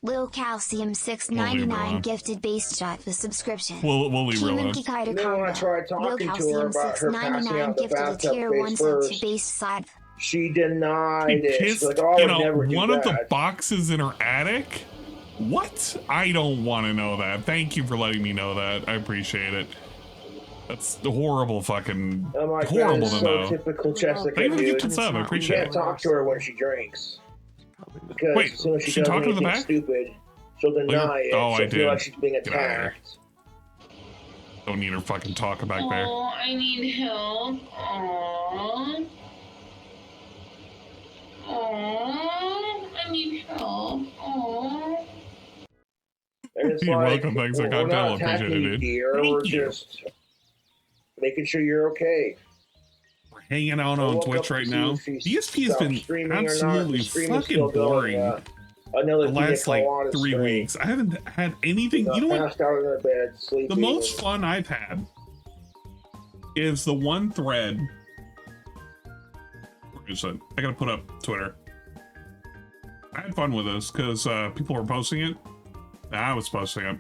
Speaker 4: Lil Calcium 699 gifted base shot for subscription.
Speaker 1: We'll leave her alone.
Speaker 9: Then when I tried talking to her about her passing out the bathtub face first,
Speaker 4: base side.
Speaker 9: she denied
Speaker 1: She
Speaker 9: it.
Speaker 1: pissed
Speaker 9: She's like, oh, I would never do
Speaker 1: one
Speaker 9: that.
Speaker 1: of the boxes in her attic? What? I don't want to know that. Thank you for letting me know that. I appreciate it. That's horrible fucking
Speaker 9: I'm like,
Speaker 1: horrible
Speaker 9: that is
Speaker 1: to
Speaker 9: so
Speaker 1: know.
Speaker 9: typical Jessica,
Speaker 1: Thank you for
Speaker 9: dude.
Speaker 1: the sub. I
Speaker 9: You
Speaker 1: appreciate
Speaker 9: can't
Speaker 1: it.
Speaker 9: talk to her when she drinks. Because
Speaker 1: Wait,
Speaker 9: as soon as she
Speaker 1: she
Speaker 9: does
Speaker 1: talked in the
Speaker 9: anything
Speaker 1: back?
Speaker 9: stupid, she'll deny it.
Speaker 1: Oh, I
Speaker 9: She'll feel
Speaker 1: did.
Speaker 9: like she's being
Speaker 1: Get out of here.
Speaker 9: attacked.
Speaker 1: Don't need her fucking talking back there.
Speaker 10: Oh, I need help. Aww. Aww. I need help. Aww.
Speaker 9: And it's
Speaker 1: You're
Speaker 9: like,
Speaker 1: welcome. Thanks for
Speaker 9: we're
Speaker 1: content.
Speaker 9: not
Speaker 1: I appreciate
Speaker 9: attacking
Speaker 1: it,
Speaker 9: you,
Speaker 1: dude.
Speaker 9: dear.
Speaker 1: Thank
Speaker 9: We're
Speaker 1: you.
Speaker 9: just making sure you're okay.
Speaker 1: We're hanging out
Speaker 9: I
Speaker 1: on
Speaker 9: woke
Speaker 1: Twitch
Speaker 9: up to
Speaker 1: right
Speaker 9: see
Speaker 1: now.
Speaker 9: if she
Speaker 1: DSP has
Speaker 9: stopped
Speaker 1: been
Speaker 9: streaming or not.
Speaker 1: absolutely
Speaker 9: The stream is
Speaker 1: fucking
Speaker 9: still going,
Speaker 1: boring.
Speaker 9: Another
Speaker 1: The last like
Speaker 9: colada
Speaker 1: 3
Speaker 9: stream.
Speaker 1: weeks. I haven't had anything. You know what?
Speaker 9: Passed out in their bed, sleeping.
Speaker 1: The most fun I've had is the one thread. Where is it? I gotta put up Twitter. I had fun with this because people were posting it. I was posting it.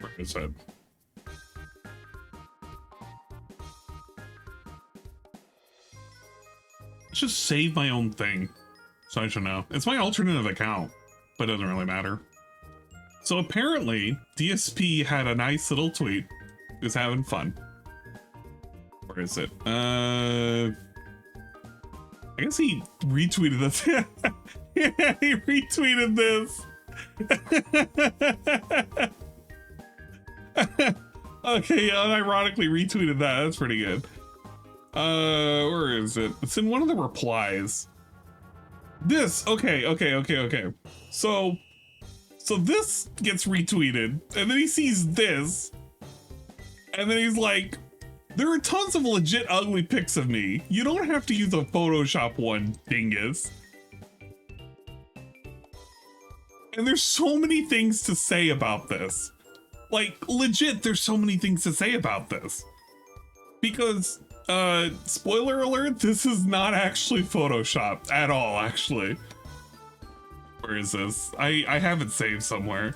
Speaker 1: Where is it? Just save my own thing, so I should know. It's my alternative account, but it doesn't really matter. So apparently, DSP had a nice little tweet. He was having fun. Where is it? I guess he retweeted this. Yeah, he retweeted this. Okay, yeah, unironically retweeted that. That's pretty good. Where is it? It's in one of the replies. This, okay. So this gets retweeted, and then he sees this, and then he's like, there are tons of legit ugly pics of me. You don't have to use a Photoshop one, dingus. And there's so many things to say about this. Like, legit, there's so many things to say about this. Because, spoiler alert, this is not actually Photoshopped at all, actually. Where is this? I have it saved somewhere.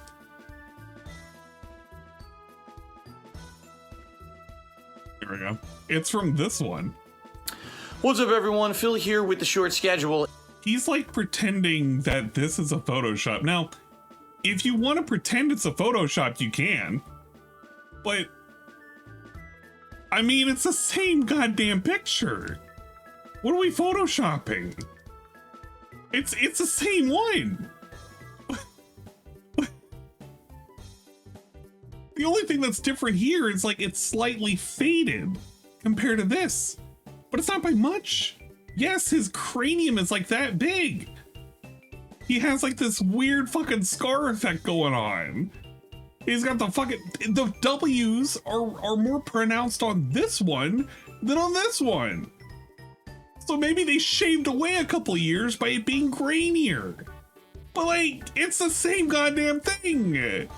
Speaker 1: Here we go. It's from this one.
Speaker 5: What's up, everyone? Phil here with the short schedule.
Speaker 1: He's like pretending that this is a Photoshop. Now, if you want to pretend it's a Photoshop, you can. But, I mean, it's the same goddamn picture. What are we Photoshopping? It's the same one. The only thing that's different here is like it's slightly faded compared to this, but it's not by much. Yes, his cranium is like that big. He has like this weird fucking scar effect going on. He's got the W's are more pronounced on this one than on this one. So maybe they shaved away a couple years by it being grainier. But like, it's the same goddamn thing.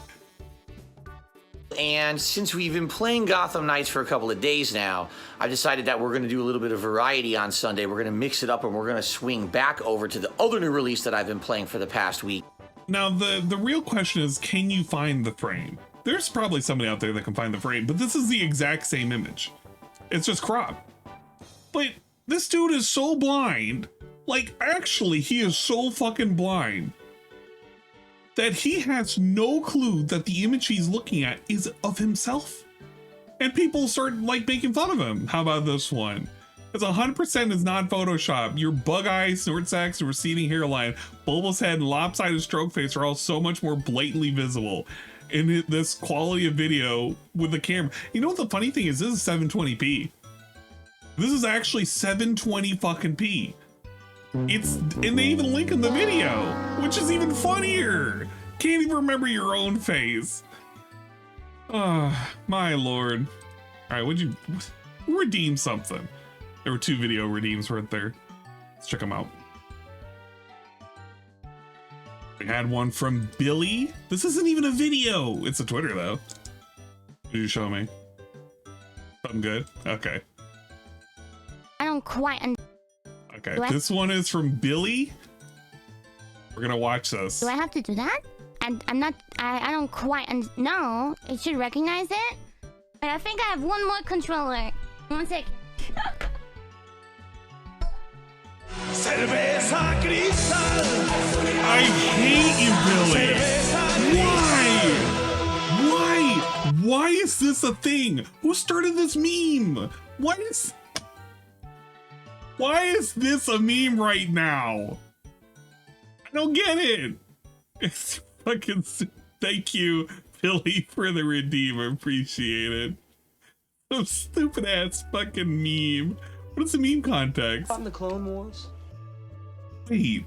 Speaker 5: And since we've been playing Gotham Knights for a couple of days now, I've decided that we're going to do a little bit of variety on Sunday. We're going to mix it up and we're going to swing back over to the other new release that I've been playing for the past week.
Speaker 1: Now, the real question is, can you find the frame? There's probably somebody out there that can find the frame, but this is the exact same image. It's just cropped. But this dude is so blind. Like, actually, he is so fucking blind that he has no clue that the image he's looking at is of himself. And people start, like, making fun of him. How about this one? It's 100% is not Photoshop. Your bug eyes, snort sacks, receding hairline, bulbous head, and lopsided stroke face are all so much more blatantly visible in this quality of video with the camera. You know what the funny thing is? This is 720p. This is actually 720 fucking p. And they even link in the video, which is even funnier. Can't even remember your own face. Oh, my lord. All right, would you redeem something? There were 2 video redeems right there. Let's check them out. We had one from Billy. This isn't even a video. It's a Twitter though. What did you show me? Something good? Okay.
Speaker 13: I don't quite
Speaker 1: Okay, this one is from Billy. We're gonna watch this.
Speaker 13: Do I have to do that? I don't quite no, it should recognize it. But I think I have one more controller. One sec.
Speaker 1: I hate you, Billy. Why is this a thing? Who started this meme? Why is this a meme right now? I don't get it. It's fucking. Thank you, Billy, for the redeem. I appreciate it. So stupid ass fucking meme. What is the meme context?
Speaker 14: From the Clone Wars.
Speaker 1: Wait.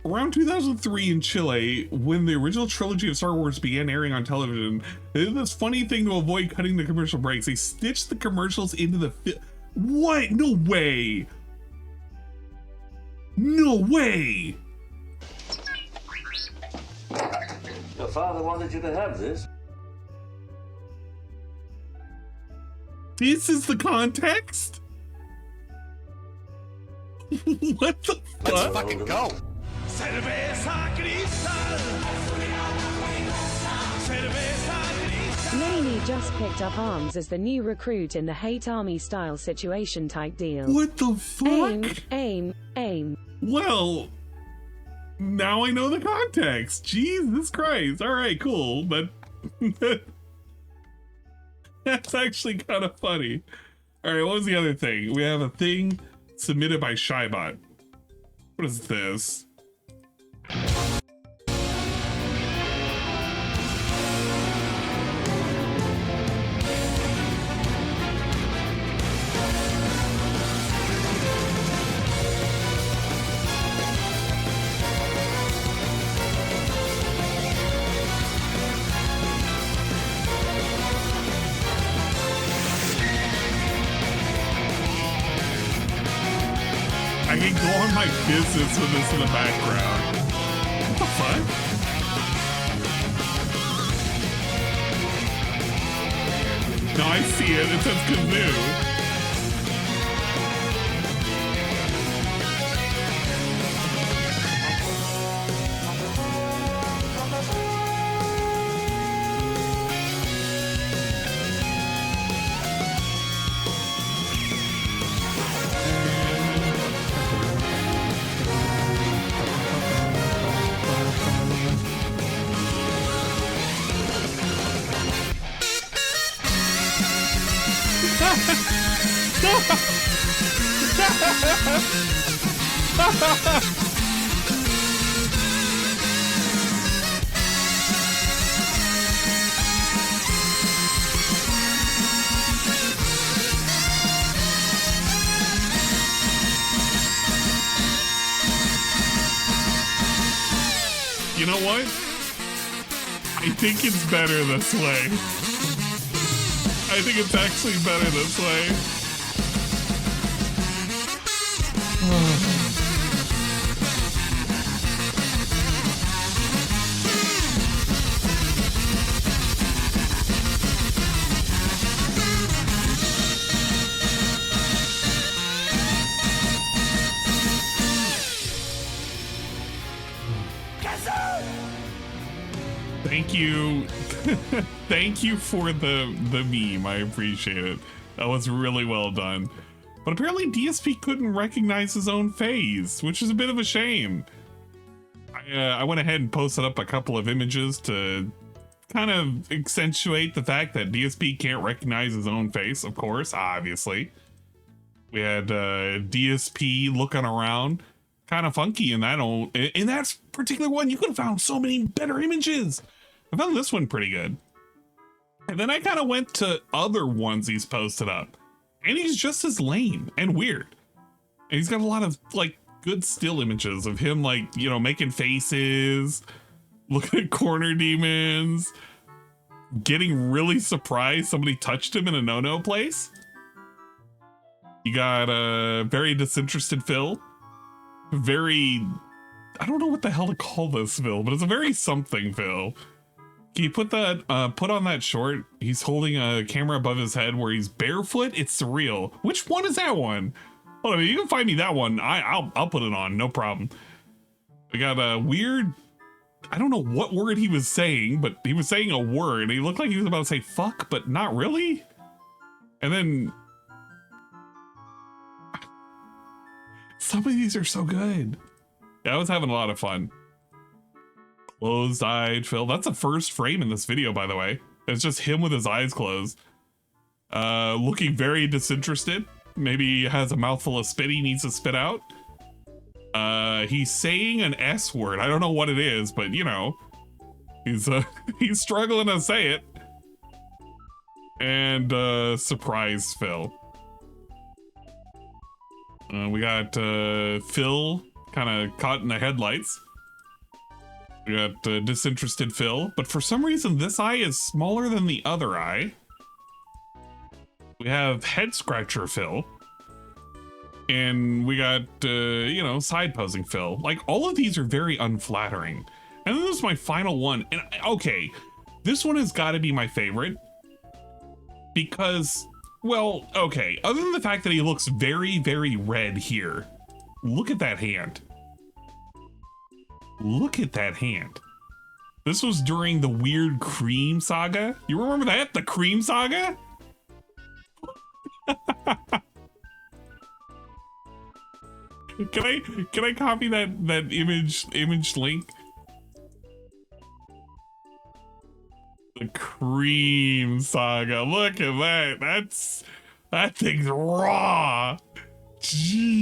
Speaker 1: Around 2003 in Chile, when the original trilogy of Star Wars began airing on television, they did this funny thing to avoid cutting the commercial breaks. They stitched the commercials into the What? No way. No way.
Speaker 15: Your father wanted you to have this.
Speaker 1: This is the context? What the fuck?
Speaker 15: Let's fucking go.
Speaker 16: Laney just picked up arms as the new recruit in the hate army style situation type deal.
Speaker 1: What the fuck?
Speaker 16: Aim.
Speaker 1: Well, now I know the context. Jesus Christ. All right, cool. But that's actually kind of funny. All right, what was the other thing? We have a thing submitted by Shybot. What is this? I can go on my business with this in the background. What the fuck? No, I see it. It says Kazoo. You know what? I think it's better this way. I think it's actually better this way. Thank you. Thank you for the meme. I appreciate it. That was really well done. But apparently DSP couldn't recognize his own face, which is a bit of a shame. I went ahead and posted up a couple of images to kind of accentuate the fact that DSP can't recognize his own face, of course, obviously. We had DSP looking around, kind of funky in that particular one. You could have found so many better images. I found this one pretty good. And then I kind of went to other ones he's posted up, and he's just as lame and weird. And he's got a lot of like good still images of him, like, you know, making faces, looking at corner demons, getting really surprised somebody touched him in a no-no place. You got a very disinterested Phil. Very, I don't know what the hell to call this Phil, but it's a very something Phil. Can you put that, put on that short? He's holding a camera above his head where he's barefoot. It's surreal. Which one is that one? Hold on, you can find me that one. I'll put it on, no problem. We got a weird, I don't know what word he was saying, but he was saying a word. He looked like he was about to say fuck, but not really. And then some of these are so good. Yeah, I was having a lot of fun. Closed-eyed Phil. That's the first frame in this video, by the way. It's just him with his eyes closed. Looking very disinterested. Maybe he has a mouthful of spit he needs to spit out. He's saying an S word. I don't know what it is, but you know, he's struggling to say it. And surprise Phil. We got Phil kind of caught in the headlights. We got disinterested Phil, but for some reason this eye is smaller than the other eye. We have head scratcher Phil. And we got, you know, side posing Phil. Like, all of these are very unflattering. And then this is my final one. And okay, this one has got to be my favorite. Because, well, okay, other than the fact that he looks very, very red here. Look at that hand. Look at that hand. This was during the weird cream saga. You remember that? The cream saga? Can I copy that image link? The cream saga. Look at that. That thing's raw. Jeez.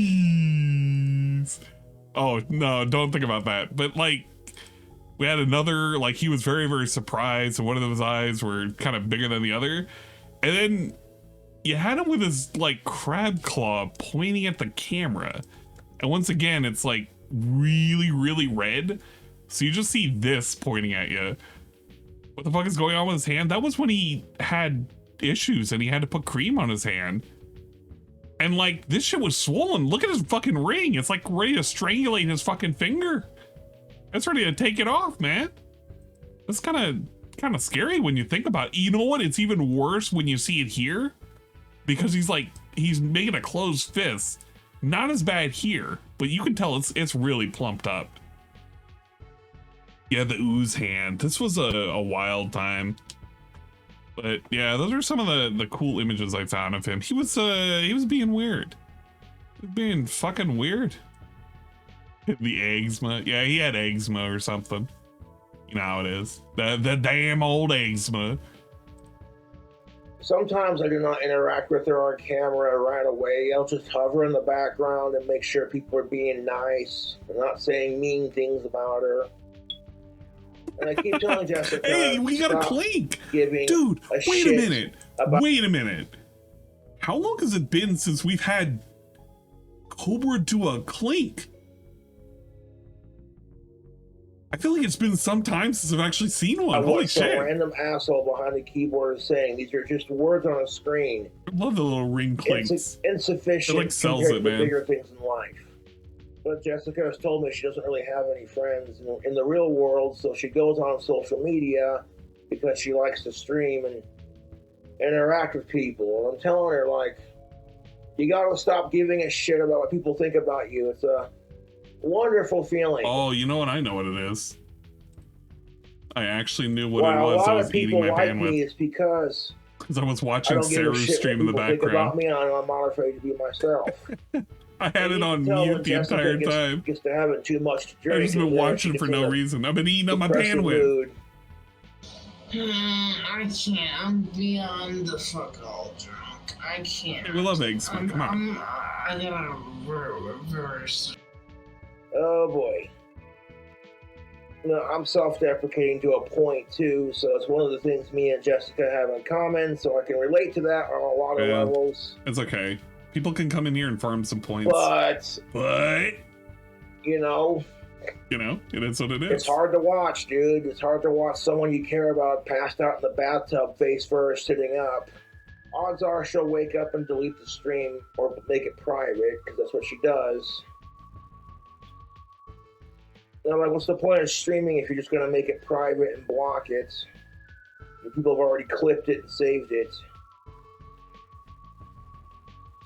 Speaker 1: Oh no, don't think about that. But like, we had another, like, he was very, very surprised, and one of those eyes were kind of bigger than the other. And then you had him with his like crab claw pointing at the camera. And once again, it's like really, really red. So you just see this pointing at you. What the fuck is going on with his hand? That was when he had issues and he had to put cream on his hand. And like, this shit was swollen. Look at his fucking ring. It's like ready to strangulate his fucking finger. It's ready to take it off, man. That's kind of scary when you think about it. You know what? It's even worse when you see it here. Because he's making a closed fist. Not as bad here, but you can tell it's really plumped up. Yeah, the ooze hand. This was a wild time. But yeah, those are some of the cool images I found of him. He was being weird. He was being fucking weird. The eczema. Yeah, he had eczema or something. You know how it is. The damn old eczema.
Speaker 9: Sometimes I do not interact with her on camera right away. I'll just hover in the background and make sure people are being nice and not saying mean things about her. And I keep telling Jessica,
Speaker 1: hey, we got a clink! Dude, wait a minute. How long has it been since we've had Cobra do a clink? I feel like it's been some time since I've actually seen one. Holy shit.
Speaker 9: Some random asshole behind the keyboard is saying these are just words on a screen.
Speaker 1: I love the little ring clinks.
Speaker 9: It's insufficient
Speaker 1: it like sells
Speaker 9: compared
Speaker 1: it,
Speaker 9: to
Speaker 1: man.
Speaker 9: bigger things in life. But Jessica has told me she doesn't really have any friends in the real world, so she goes on social media because she likes to stream and interact with people. And I'm telling her, like, you gotta stop giving a shit about what people think about you. It's a wonderful feeling.
Speaker 1: Oh, you know what? I know what it is. I actually knew what
Speaker 9: Why
Speaker 1: it
Speaker 9: a
Speaker 1: was.
Speaker 9: lot
Speaker 1: I
Speaker 9: of
Speaker 1: was eating
Speaker 9: people
Speaker 1: my
Speaker 9: like me
Speaker 1: bandwidth
Speaker 9: is because
Speaker 1: because I was
Speaker 9: I
Speaker 1: watching
Speaker 9: don't give a
Speaker 1: Saru's
Speaker 9: shit
Speaker 1: stream in
Speaker 9: what
Speaker 1: the
Speaker 9: people think about
Speaker 1: background.
Speaker 9: me, and I'm not afraid to be myself.
Speaker 1: I had it on
Speaker 9: Tell when
Speaker 1: mute the
Speaker 9: Jessica
Speaker 1: entire
Speaker 9: gets,
Speaker 1: time.
Speaker 9: gets to having too much to drink.
Speaker 1: I've just been
Speaker 9: and then
Speaker 1: watching
Speaker 9: she
Speaker 1: for
Speaker 9: gets
Speaker 1: no
Speaker 9: in a
Speaker 1: reason. I've been eating up my
Speaker 9: depressive
Speaker 1: bandwidth.
Speaker 9: mood.
Speaker 10: I can't. I'm beyond the fuck all drunk. I can't.
Speaker 1: Hey, we love eggs, man. Come on.
Speaker 10: I gotta reverse.
Speaker 9: Oh boy. No, I'm self-deprecating to a point too, so it's one of the things me and Jessica have in common, so I can relate to that on a lot of
Speaker 1: Yeah.
Speaker 9: levels.
Speaker 1: It's okay. People can come in here and farm some points.
Speaker 9: But you know,
Speaker 1: it is what it is.
Speaker 9: it's hard to watch, dude. It's hard to watch someone you care about passed out in the bathtub face first, sitting up. Odds are she'll wake up and delete the stream or make it private, because that's what she does. And I'm like, what's the point of streaming if you're just going to make it private and block it? And people have already clipped it and saved it.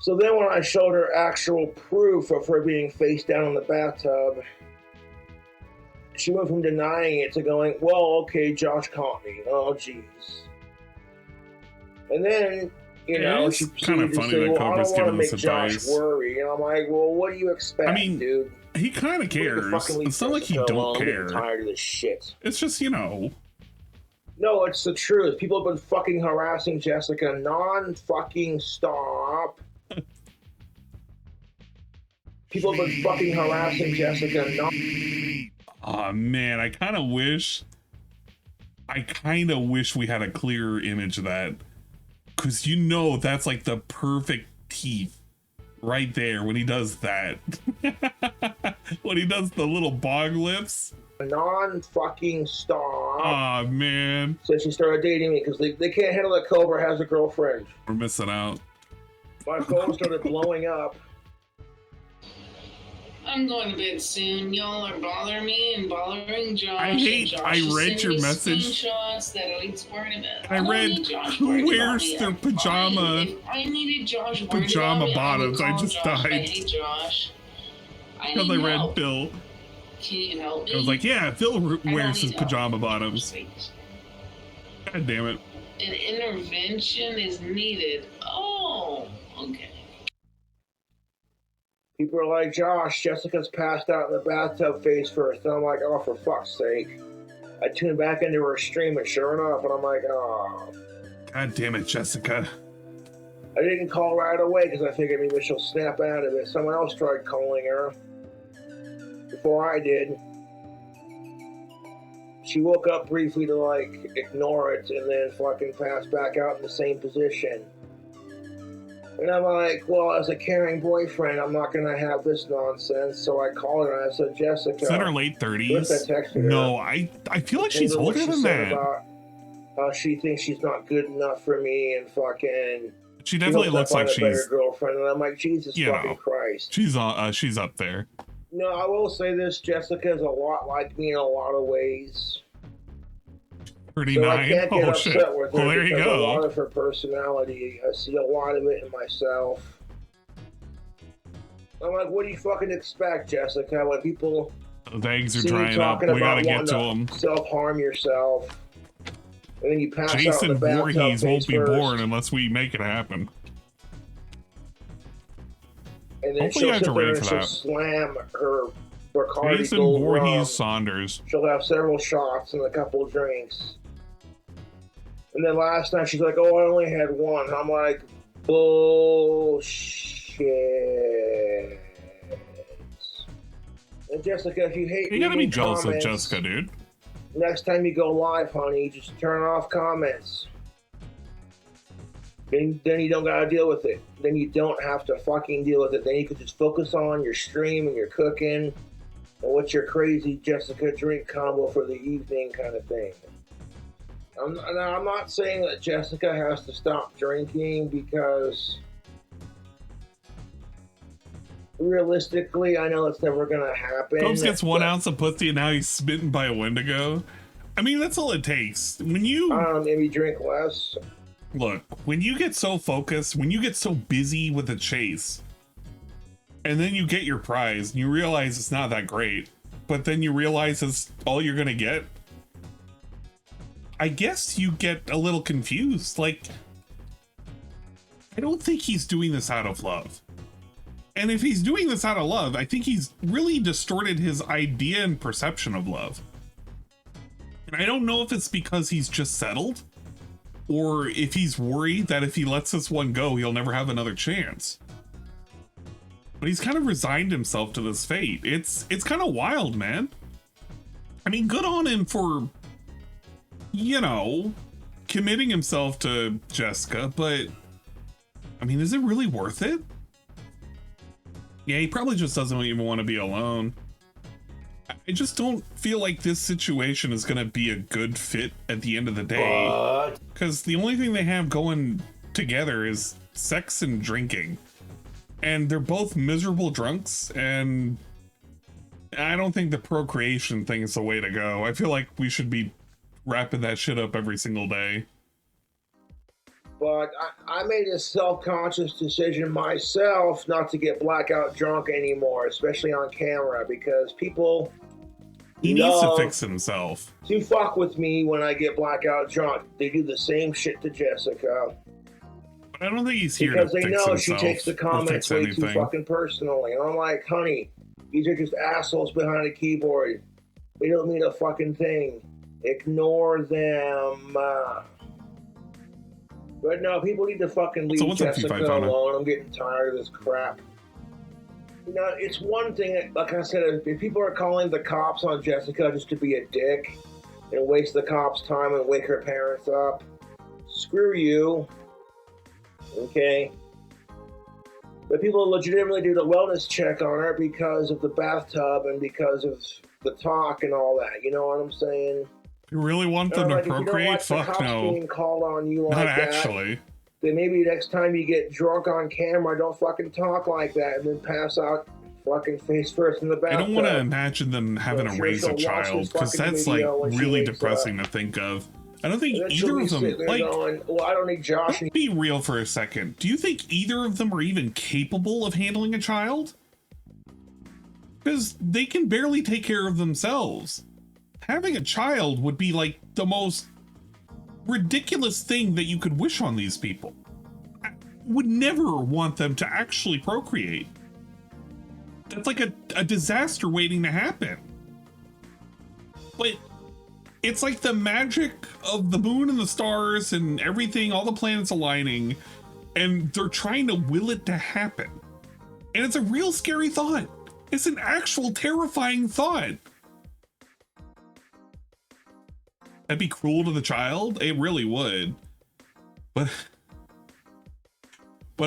Speaker 9: So then when I showed her actual proof of her being face down in the bathtub, she went from denying it to going, well, okay, Josh caught me. Oh, jeez. And then, you know,
Speaker 1: it's
Speaker 9: she
Speaker 1: kind of
Speaker 9: proceeded to
Speaker 1: funny
Speaker 9: say,
Speaker 1: that
Speaker 9: well, I
Speaker 1: Cobra's
Speaker 9: don't want to
Speaker 1: giving
Speaker 9: make
Speaker 1: this
Speaker 9: Josh
Speaker 1: advice.
Speaker 9: worry. And I'm like, well, what do you expect,
Speaker 1: I mean,
Speaker 9: dude?
Speaker 1: he kind of cares. It's not like he don't care.
Speaker 9: I'm tired of this shit.
Speaker 1: It's just,
Speaker 9: No, it's the truth. People have been fucking harassing Jessica non-fucking stop. People have been fucking harassing Jessica non.
Speaker 1: Oh man, I kind of wish we had a clearer image of that, because that's like the perfect teeth right there when he does that. When he does the little bog lips.
Speaker 9: Non-fucking stop.
Speaker 1: Oh man.
Speaker 9: Since she started dating me, because they can't handle that Cobra has a girlfriend.
Speaker 1: We're missing out.
Speaker 9: My phone started blowing up.
Speaker 10: I'm going to bed soon. Y'all are bothering me and bothering Josh.
Speaker 1: I read your message.
Speaker 10: Screenshots that Elite's worried about.
Speaker 1: I read who wears their pajama
Speaker 10: If I needed Josh
Speaker 1: pajama bottoms. I just died.
Speaker 10: I hate Josh.
Speaker 1: Because I read Phil.
Speaker 10: Can you help me?
Speaker 1: I was like, yeah, Phil wears his pajama bottoms. God damn it.
Speaker 10: An intervention is needed. Oh, okay.
Speaker 9: People are like, Josh, Jessica's passed out in the bathtub face first. And I'm like, oh, for fuck's sake. I tuned back into her stream, and sure enough, and I'm like, oh.
Speaker 1: God damn it, Jessica.
Speaker 9: I didn't call right away because I figured maybe she'll snap out of it. Someone else tried calling her before I did. She woke up briefly to, like, ignore it and then fucking pass back out in the same position. And I'm like, well, as a caring boyfriend, I'm not going to have this nonsense. So I called her and I said, Jessica.
Speaker 1: Is that her late 30s?
Speaker 9: I texted her.
Speaker 1: No, I feel like she's older than that.
Speaker 9: About how she thinks she's not good enough for me and fucking...
Speaker 1: She definitely looks like she's...
Speaker 9: better girlfriend. And I'm like, Jesus fucking Christ.
Speaker 1: She's up there.
Speaker 9: No, I will say this. Jessica is a lot like me in a lot of ways.
Speaker 1: 39?
Speaker 9: So I can't get upset
Speaker 1: shit.
Speaker 9: with her
Speaker 1: Well, there you
Speaker 9: because
Speaker 1: go.
Speaker 9: a lot of her personality, I see a lot of it in myself. I'm like, what do you fucking expect, Jessica? When people
Speaker 1: The eggs are
Speaker 9: see you
Speaker 1: drying up.
Speaker 9: talking
Speaker 1: We gotta
Speaker 9: about
Speaker 1: get to
Speaker 9: wanting
Speaker 1: them.
Speaker 9: self-harm yourself, and then you pass out in
Speaker 1: Jason
Speaker 9: the bathtub
Speaker 1: Voorhees won't
Speaker 9: face
Speaker 1: be
Speaker 9: first,
Speaker 1: born unless we make it happen.
Speaker 9: and then
Speaker 1: Hopefully
Speaker 9: she'll
Speaker 1: I have
Speaker 9: sit
Speaker 1: to
Speaker 9: there
Speaker 1: ready
Speaker 9: and
Speaker 1: for
Speaker 9: she'll
Speaker 1: that.
Speaker 9: slam her Bacardi
Speaker 1: Jason
Speaker 9: Gold
Speaker 1: Voorhees
Speaker 9: rum.
Speaker 1: Saunders.
Speaker 9: She'll have several shots and a couple of drinks. And then last night she's like, oh, I only had one. And I'm like, bullshit. And Jessica, if you hate
Speaker 1: You gotta be
Speaker 9: reading
Speaker 1: jealous of
Speaker 9: comments,
Speaker 1: Jessica, dude.
Speaker 9: next time you go live, honey, just turn off comments. Then you don't gotta deal with it. Then you don't have to fucking deal with it. Then you can just focus on your stream and your cooking and what's your crazy Jessica drink combo for the evening kind of thing. I'm not saying that Jessica has to stop drinking because realistically, I know it's never gonna happen.
Speaker 1: Combs gets 1
Speaker 9: but-
Speaker 1: ounce of pussy and now he's smitten by a Wendigo. I mean, that's all it takes. When you
Speaker 9: maybe drink less.
Speaker 1: Look, when you get so focused, when you get so busy with the chase, and then you get your prize and you realize it's not that great, but then you realize it's all you're gonna get, I guess you get a little confused. Like, I don't think he's doing this out of love. And if he's doing this out of love, I think he's really distorted his idea and perception of love. And I don't know if it's because he's just settled, or if he's worried that if he lets this one go, he'll never have another chance. But he's kind of resigned himself to this fate. It's kind of wild, man. I mean, good on him for, you know, committing himself to Jessica, but I mean, is it really worth it? Yeah, he probably just doesn't even want to be alone. I just don't feel like this situation is going to be a good fit at the end of the day. Because the only thing they have going together is sex and drinking. And they're both miserable drunks, and I don't think the procreation thing is the way to go. I feel like we should be wrapping that shit up every single day.
Speaker 9: But I made a self-conscious decision myself not to get blackout drunk anymore, especially on camera, because people
Speaker 1: he needs to fix himself.
Speaker 9: To fuck with me when I get blackout drunk. They do the same shit to Jessica.
Speaker 1: But I don't think he's here
Speaker 9: because
Speaker 1: to
Speaker 9: they
Speaker 1: fix
Speaker 9: know
Speaker 1: himself
Speaker 9: she takes the comments way too fucking personally. And I'm like, honey, these are just assholes behind a keyboard. They don't mean a fucking thing. Ignore them. But no, people need to fucking leave Jessica alone. I'm getting tired of this crap. You know, it's one thing, like I said, if people are calling the cops on Jessica just to be a dick and waste the cops' time and wake her parents up, screw you. Okay? But people legitimately do the wellness check on her because of the bathtub and because of the talk and all that. You know what I'm saying?
Speaker 1: You really want them to procreate? Fuck no.
Speaker 9: Being called on you like
Speaker 1: Not
Speaker 9: that,
Speaker 1: actually.
Speaker 9: Then maybe next time you get drunk on camera, don't fucking talk like that and then pass out fucking face first in the bathtub.
Speaker 1: I don't want to imagine them having to raise a child, because that's like really depressing to think of. I don't think either of them, like,
Speaker 9: well, I don't need Josh.
Speaker 1: Be real for a second. Do you think either of them are even capable of handling a child? Because they can barely take care of themselves. Having a child would be like the most ridiculous thing that you could wish on these people. I would never want them to actually procreate. That's like a disaster waiting to happen. But it's like the magic of the moon and the stars and everything, all the planets aligning, and they're trying to will it to happen. And it's a real scary thought. It's an actual terrifying thought. That'd be cruel to the child. It really would. But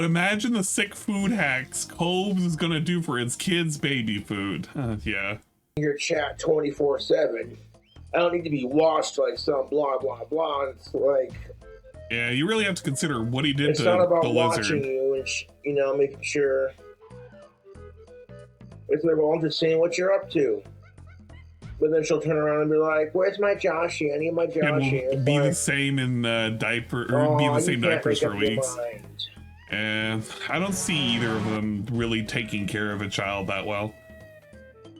Speaker 1: imagine the sick food hacks Cobes is gonna do for his kids' baby food. Yeah.
Speaker 9: Your chat 24/7. I don't need to be watched like some blah blah blah. It's like,
Speaker 1: yeah, you really have to consider what he did to
Speaker 9: not about
Speaker 1: the
Speaker 9: watching
Speaker 1: lizard.
Speaker 9: you and you know, making sure. It's like, well, I'm just saying what you're up to. But then she'll turn around and be like, "Where's my Joshie? I need my Joshie."
Speaker 1: It will be the same in diaper, or be the same diapers for weeks. And I don't see either of them really taking care of a child that well.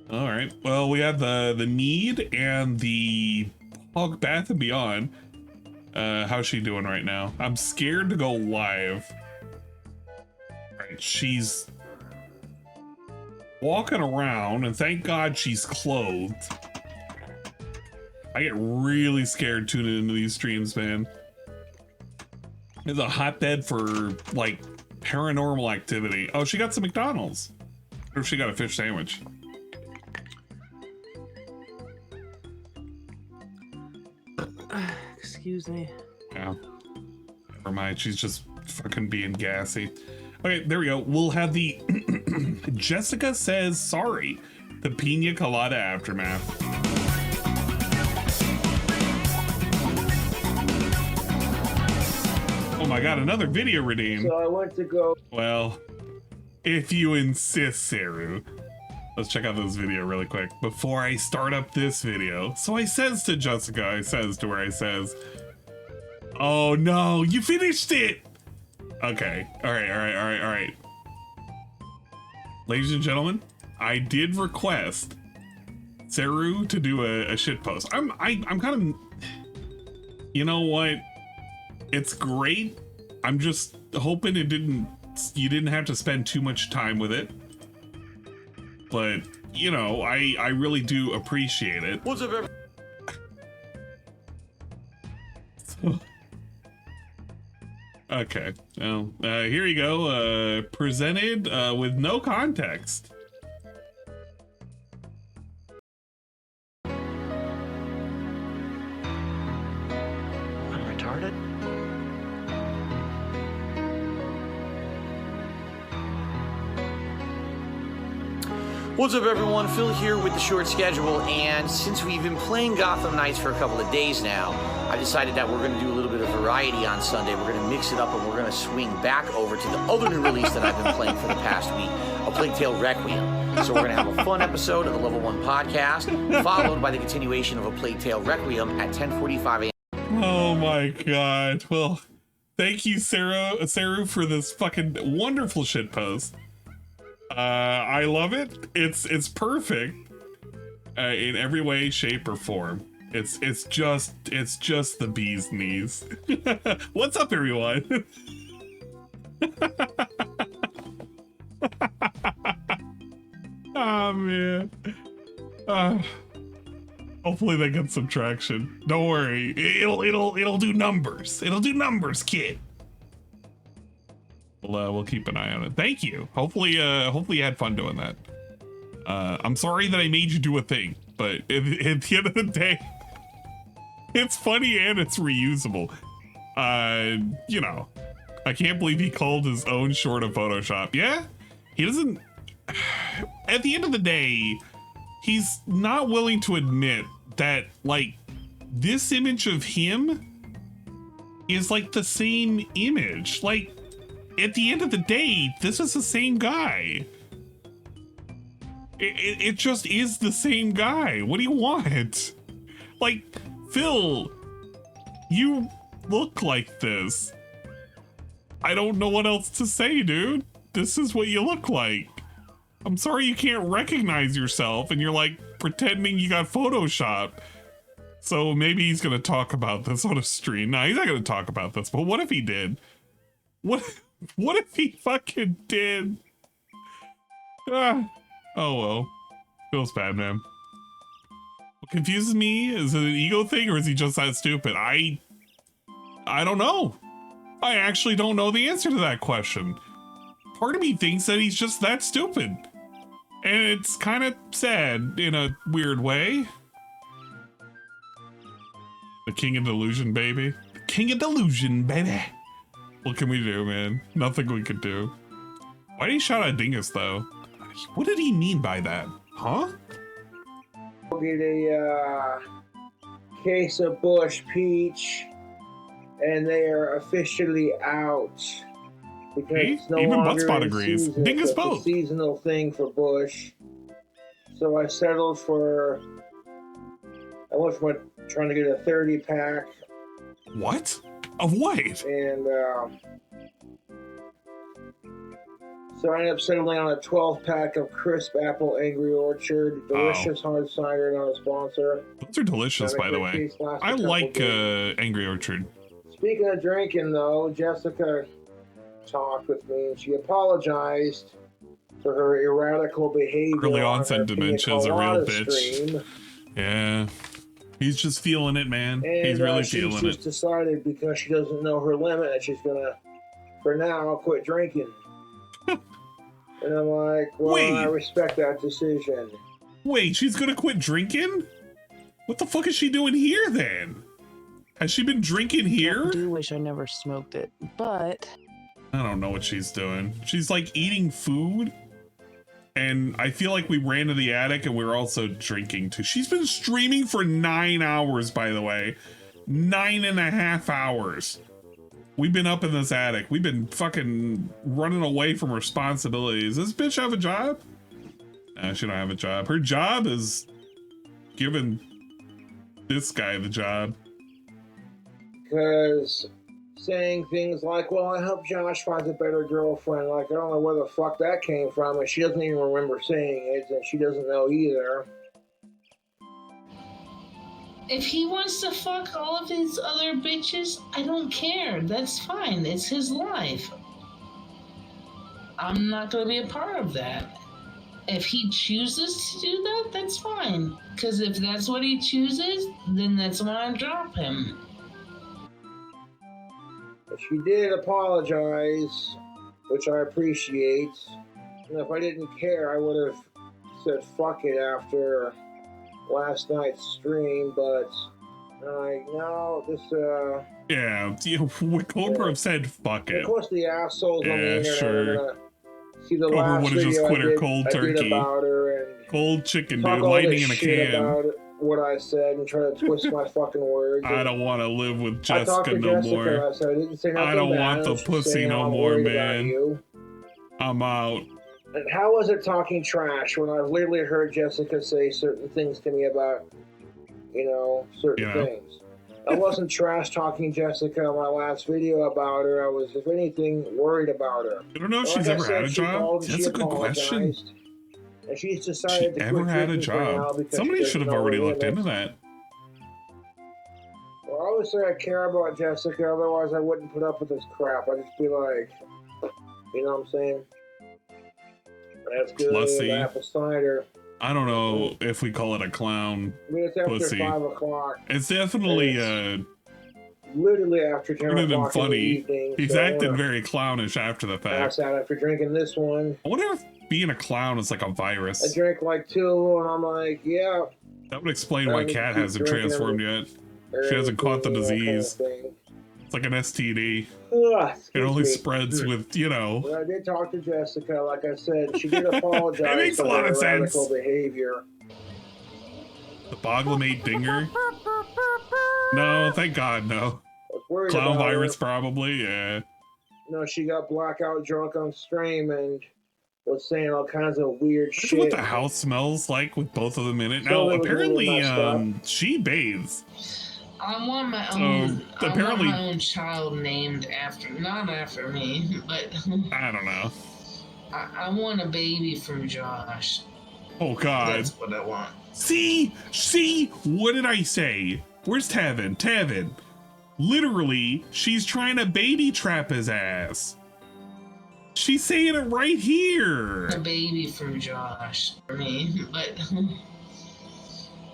Speaker 1: All right. Well, we have the need and the Hog Bath and Beyond. How's she doing right now? I'm scared to go live. All right, she's walking around, and thank God she's clothed. I get really scared tuning into these streams, man. It's a hotbed for, like, paranormal activity. Oh, she got some McDonald's. Or she got a fish sandwich.
Speaker 14: Excuse me.
Speaker 1: Yeah. Never mind. She's just fucking being gassy. Okay, there we go. We'll have the Jessica Says Sorry, the Pina Colada Aftermath. Oh my god, another video redeem.
Speaker 9: So I went to go.
Speaker 1: Well, if you insist, Saru. Let's check out this video really quick before I start up this video. So I says to Jessica, I says to her, I says, "Oh no, you finished it!" Okay, all right. Ladies and gentlemen, I did request Saru to do a shit post. I'm kind of, You know what? It's great. I'm just hoping you didn't have to spend too much time with it. But, you know, I really do appreciate it.
Speaker 5: What's up, everyone?
Speaker 1: Okay, well, here you go, presented with no context.
Speaker 14: I'm retarded?
Speaker 5: What's up, everyone? Phil here with the short schedule, and since we've been playing Gotham Knights for a couple of days now, I decided that we're going to do a little bit of variety on Sunday. We're going to mix it up, and we're going to swing back over to the other new release that I've been playing for the past week, A Plague Tale Requiem. So we're going to have a fun episode of the Level 1 podcast, followed by the continuation of A Plague Tale Requiem at 10:45 a.m.
Speaker 1: Oh my god. Well, thank you, Saru, for this fucking wonderful shit post. I love it. It's perfect in every way, shape, or form. It's just the bee's knees. What's up, everyone? Oh man. Hopefully they get some traction. Don't worry. It'll do numbers. It'll do numbers, kid. We'll keep an eye on it. Thank you. Hopefully you had fun doing that. I'm sorry that I made you do a thing, but at the end of the day, it's funny and it's reusable. You know, I can't believe he called his own short a Photoshop. Yeah, he doesn't. At the end of the day, he's not willing to admit that, like, this image of him is like the same image. Like, at the end of the day, this is the same guy. It just is the same guy. What do you want? Like, Phil, you look like this. I don't know what else to say, dude. This is what you look like. I'm sorry you can't recognize yourself and you're like pretending you got Photoshop. So maybe he's gonna talk about this on a stream. No, he's not gonna talk about this, but what if he did? What if he fucking did? Oh well. Feels bad, man. What confuses me, is it an ego thing or is he just that stupid? I don't know. I actually don't know the answer to that question. Part of me thinks that he's just that stupid. And it's kind of sad in a weird way. The King of Delusion, baby. The King of Delusion, baby. What can we do, man? Nothing we could do. Why did he shout out Dingus, though? What did he mean by that? Huh?
Speaker 9: We'll get a case of Bush Peach, and they are officially out. Because it's no
Speaker 1: even
Speaker 9: longer
Speaker 1: Buttspot
Speaker 9: in
Speaker 1: agrees.
Speaker 9: season.
Speaker 1: Dingus
Speaker 9: It's
Speaker 1: both.
Speaker 9: a seasonal thing for Bush. So I settled for, I went for trying to get a 30-pack.
Speaker 1: What? Of what?
Speaker 9: And so I ended up settling on a 12-pack of Crisp Apple Angry Orchard. Delicious hard cider, not a sponsor.
Speaker 1: Those are delicious, by the way. I like Angry Orchard.
Speaker 9: Speaking of drinking, though, Jessica talked with me and she apologized for her erratical behavior.
Speaker 1: Early onset
Speaker 9: her
Speaker 1: dementia is a real
Speaker 9: Pina Colada
Speaker 1: bitch.
Speaker 9: stream.
Speaker 1: Yeah. He's just feeling it, man.
Speaker 9: And
Speaker 1: He's really
Speaker 9: she's
Speaker 1: feeling
Speaker 9: just
Speaker 1: it.
Speaker 9: decided because she doesn't know her limit that she's gonna, for now, quit drinking. And I'm like, well,
Speaker 1: Wait.
Speaker 9: I respect that decision.
Speaker 1: Wait, she's gonna quit drinking? What the fuck is she doing here then? Has she been drinking here?
Speaker 17: I do wish I never smoked it, but
Speaker 1: I don't know what she's doing. She's like eating food. And I feel like we ran to the attic and we were also drinking too. She's been streaming for 9 hours, by the way. 9.5 hours. We've been up in this attic. We've been fucking running away from responsibilities. Does this bitch have a job? Nah, she don't have a job. Her job is giving this guy the job.
Speaker 9: Because saying things like, well, I hope Josh finds a better girlfriend. Like, I don't know where the fuck that came from. And she doesn't even remember saying it, and she doesn't know either.
Speaker 10: If he wants to fuck all of his other bitches, I don't care. That's fine. It's his life. I'm not going to be a part of that. If he chooses to do that, that's fine. Because if that's what he chooses, then that's when I drop him.
Speaker 9: She did apologize, which I appreciate. And if I didn't care, I would have said fuck it after last night's stream, but no, this
Speaker 1: Yeah, Goldberg said fuck it.
Speaker 9: Of course, the assholes on the internet
Speaker 1: sure.
Speaker 9: are gonna see the
Speaker 1: Goldberg
Speaker 9: last
Speaker 1: would have just
Speaker 9: video
Speaker 1: quit her
Speaker 9: I
Speaker 1: cold
Speaker 9: did
Speaker 1: turkey.
Speaker 9: about her and
Speaker 1: Cold chicken,
Speaker 9: talk
Speaker 1: dude.
Speaker 9: all
Speaker 1: Lightning
Speaker 9: this
Speaker 1: in a
Speaker 9: shit
Speaker 1: can.
Speaker 9: about what I said and try to twist my fucking words.
Speaker 1: I don't want to live with
Speaker 9: I talked
Speaker 1: Jessica
Speaker 9: to
Speaker 1: no
Speaker 9: Jessica,
Speaker 1: more.
Speaker 9: so I didn't say nothing
Speaker 1: I don't
Speaker 9: bad.
Speaker 1: want the
Speaker 9: She's
Speaker 1: pussy
Speaker 9: saying
Speaker 1: no
Speaker 9: I'm
Speaker 1: more,
Speaker 9: worried about
Speaker 1: man.
Speaker 9: you.
Speaker 1: I'm out.
Speaker 9: And how was it talking trash when I've literally heard Jessica say certain things to me about, certain things? I wasn't trash talking Jessica in my last video about her. I was, if anything, worried about her.
Speaker 1: I don't know if she's ever had a job. That's a good question.
Speaker 9: And she's decided to
Speaker 1: Ever
Speaker 9: quit
Speaker 1: had a
Speaker 9: drinking for now
Speaker 1: job?
Speaker 9: because
Speaker 1: Somebody
Speaker 9: she
Speaker 1: should have
Speaker 9: doesn't know
Speaker 1: already
Speaker 9: her
Speaker 1: looked into
Speaker 9: limits.
Speaker 1: that.
Speaker 9: Well, obviously I care about Jessica, otherwise I wouldn't put up with this crap. I'd just be like, you know what I'm saying? That's good.
Speaker 1: Pussy.
Speaker 9: Apple cider.
Speaker 1: I don't know if we call it a clown
Speaker 9: I mean, it's after
Speaker 1: pussy.
Speaker 9: 5 o'clock.
Speaker 1: It's definitely
Speaker 9: Literally after 10
Speaker 1: other than
Speaker 9: o'clock in the
Speaker 1: funny.
Speaker 9: evening.
Speaker 1: He's
Speaker 9: so I
Speaker 1: acting
Speaker 9: wanna
Speaker 1: very clownish after the
Speaker 9: pass
Speaker 1: fact.
Speaker 9: out after drinking this one.
Speaker 1: I wonder if being a clown is like a
Speaker 9: I
Speaker 1: virus.
Speaker 9: drank like 2, and I'm like, yeah.
Speaker 1: That would explain why
Speaker 9: I need to
Speaker 1: Kat
Speaker 9: keep
Speaker 1: hasn't
Speaker 9: drinking
Speaker 1: transformed yet. She hasn't caught the disease. It's like an STD. It only spreads with,
Speaker 9: But I did talk to Jessica, like I said. She did apologize
Speaker 1: It makes
Speaker 9: for
Speaker 1: a lot
Speaker 9: her
Speaker 1: of sense.
Speaker 9: radical behavior.
Speaker 1: The Boglamate Dinger? No, thank God, no.
Speaker 9: Worried
Speaker 1: Clown
Speaker 9: about
Speaker 1: virus,
Speaker 9: her.
Speaker 1: probably, yeah.
Speaker 9: No, she got blackout drunk on stream and was saying all kinds of weird
Speaker 1: That's
Speaker 9: shit.
Speaker 1: what the house smells like with both of them in it.
Speaker 9: So
Speaker 1: Now,
Speaker 9: it was a little
Speaker 1: apparently,
Speaker 9: messed up.
Speaker 1: she bathes.
Speaker 10: I want my
Speaker 1: So,
Speaker 10: own.
Speaker 1: apparently-
Speaker 10: I want my own child named after, not after me, but
Speaker 1: I don't know.
Speaker 10: I want a baby from Josh.
Speaker 1: Oh, God.
Speaker 10: That's what I want.
Speaker 1: See, what did I say? Where's Tevin? Tevin. Literally, she's trying to baby trap his ass. She's saying it right here.
Speaker 10: A baby from Josh for me, but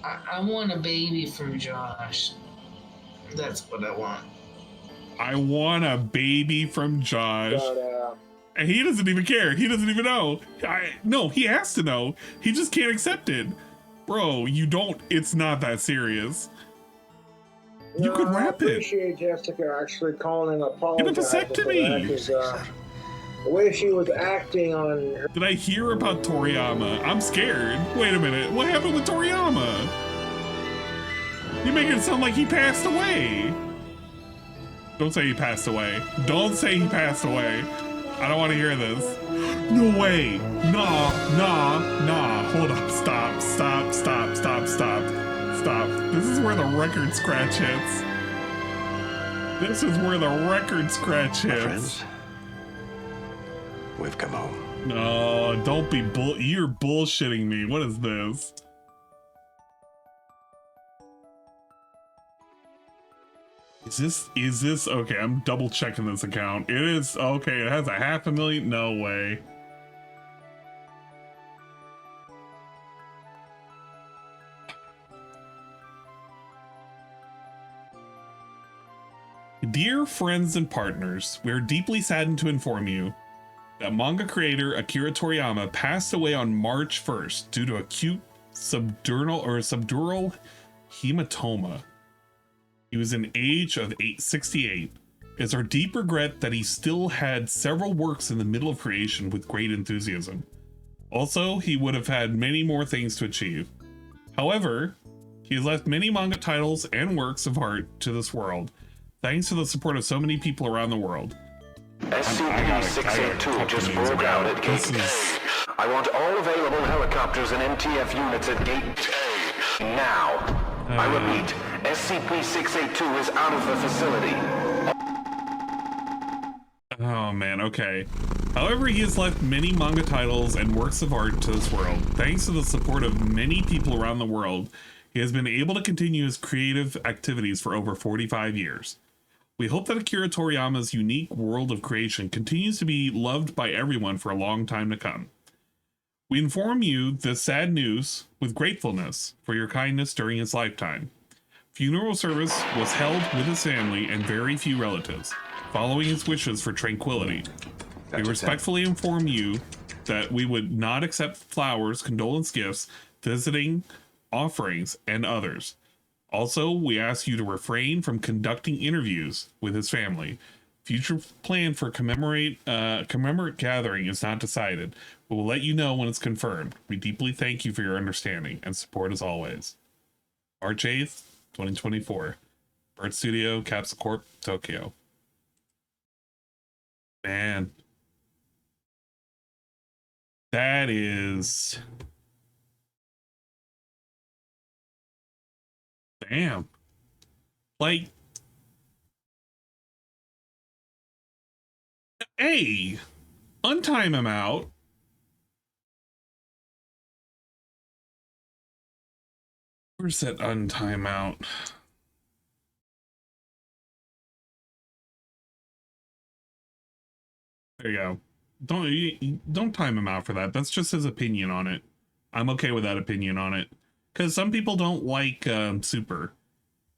Speaker 10: I want a baby from Josh. That's what I want.
Speaker 1: I want a baby from Josh.
Speaker 9: But,
Speaker 1: And he doesn't even care. He doesn't even know. No, he has to know. He just can't accept it. Bro, you don't, it's not that serious. You could wrap
Speaker 9: I
Speaker 1: it.
Speaker 9: appreciate Jessica actually calling and apologizing.
Speaker 1: Get a vasectomy.
Speaker 9: For that, 'cause, the way she was acting on her.
Speaker 1: Did I hear about Toriyama? I'm scared. Wait a minute. What happened with Toriyama? You make it sound like he passed away. Don't say he passed away. Don't say he passed away. I don't want to hear this. No way. Nah. Hold up. Stop. This is where the record scratch hits. This is where the record scratch hits.
Speaker 18: Friends, we've come home.
Speaker 1: No, don't be you're bullshitting me. What is this? Is this okay? I'm double checking this account. It is okay. It has 500,000. No way. Dear friends and partners, we are deeply saddened to inform you that manga creator Akira Toriyama passed away on March 1st due to acute subdural hematoma. He was an age of 68. It's our deep regret that he still had several works in the middle of creation with great enthusiasm. Also, he would have had many more things to achieve. However, he has left many manga titles and works of art to this world, thanks to the support of so many people around the world.
Speaker 19: SCP-682 just broke out at Gate A. I want all available helicopters and MTF units at Gate A now. I repeat, SCP-682 is out of the facility.
Speaker 1: Oh man, okay. However, he has left many manga titles and works of art to this world. Thanks to the support of many people around the world, He has been able to continue his creative activities for over 45 years. We hope that Akira Toriyama's unique world of creation continues to be loved by everyone for a long time to come. We inform you this sad news with gratefulness for your kindness during his lifetime. Funeral service was held with his family and very few relatives, following his wishes for tranquility. We respectfully inform you that we would not accept flowers, condolence gifts, visiting offerings, and others. Also, we ask you to refrain from conducting interviews with his family. Future plan for commemorate gathering is not decided. We will let you know when it's confirmed. We deeply thank you for your understanding and support as always. March 8th, 2024. Bird Studio, Capsule Corp, Tokyo. Man. That is... Damn. Like, hey, untime him out. Where's that untime out? There you go. Don't time him out for that. That's just his opinion on it. I'm okay with that opinion on it. Because some people don't like Super.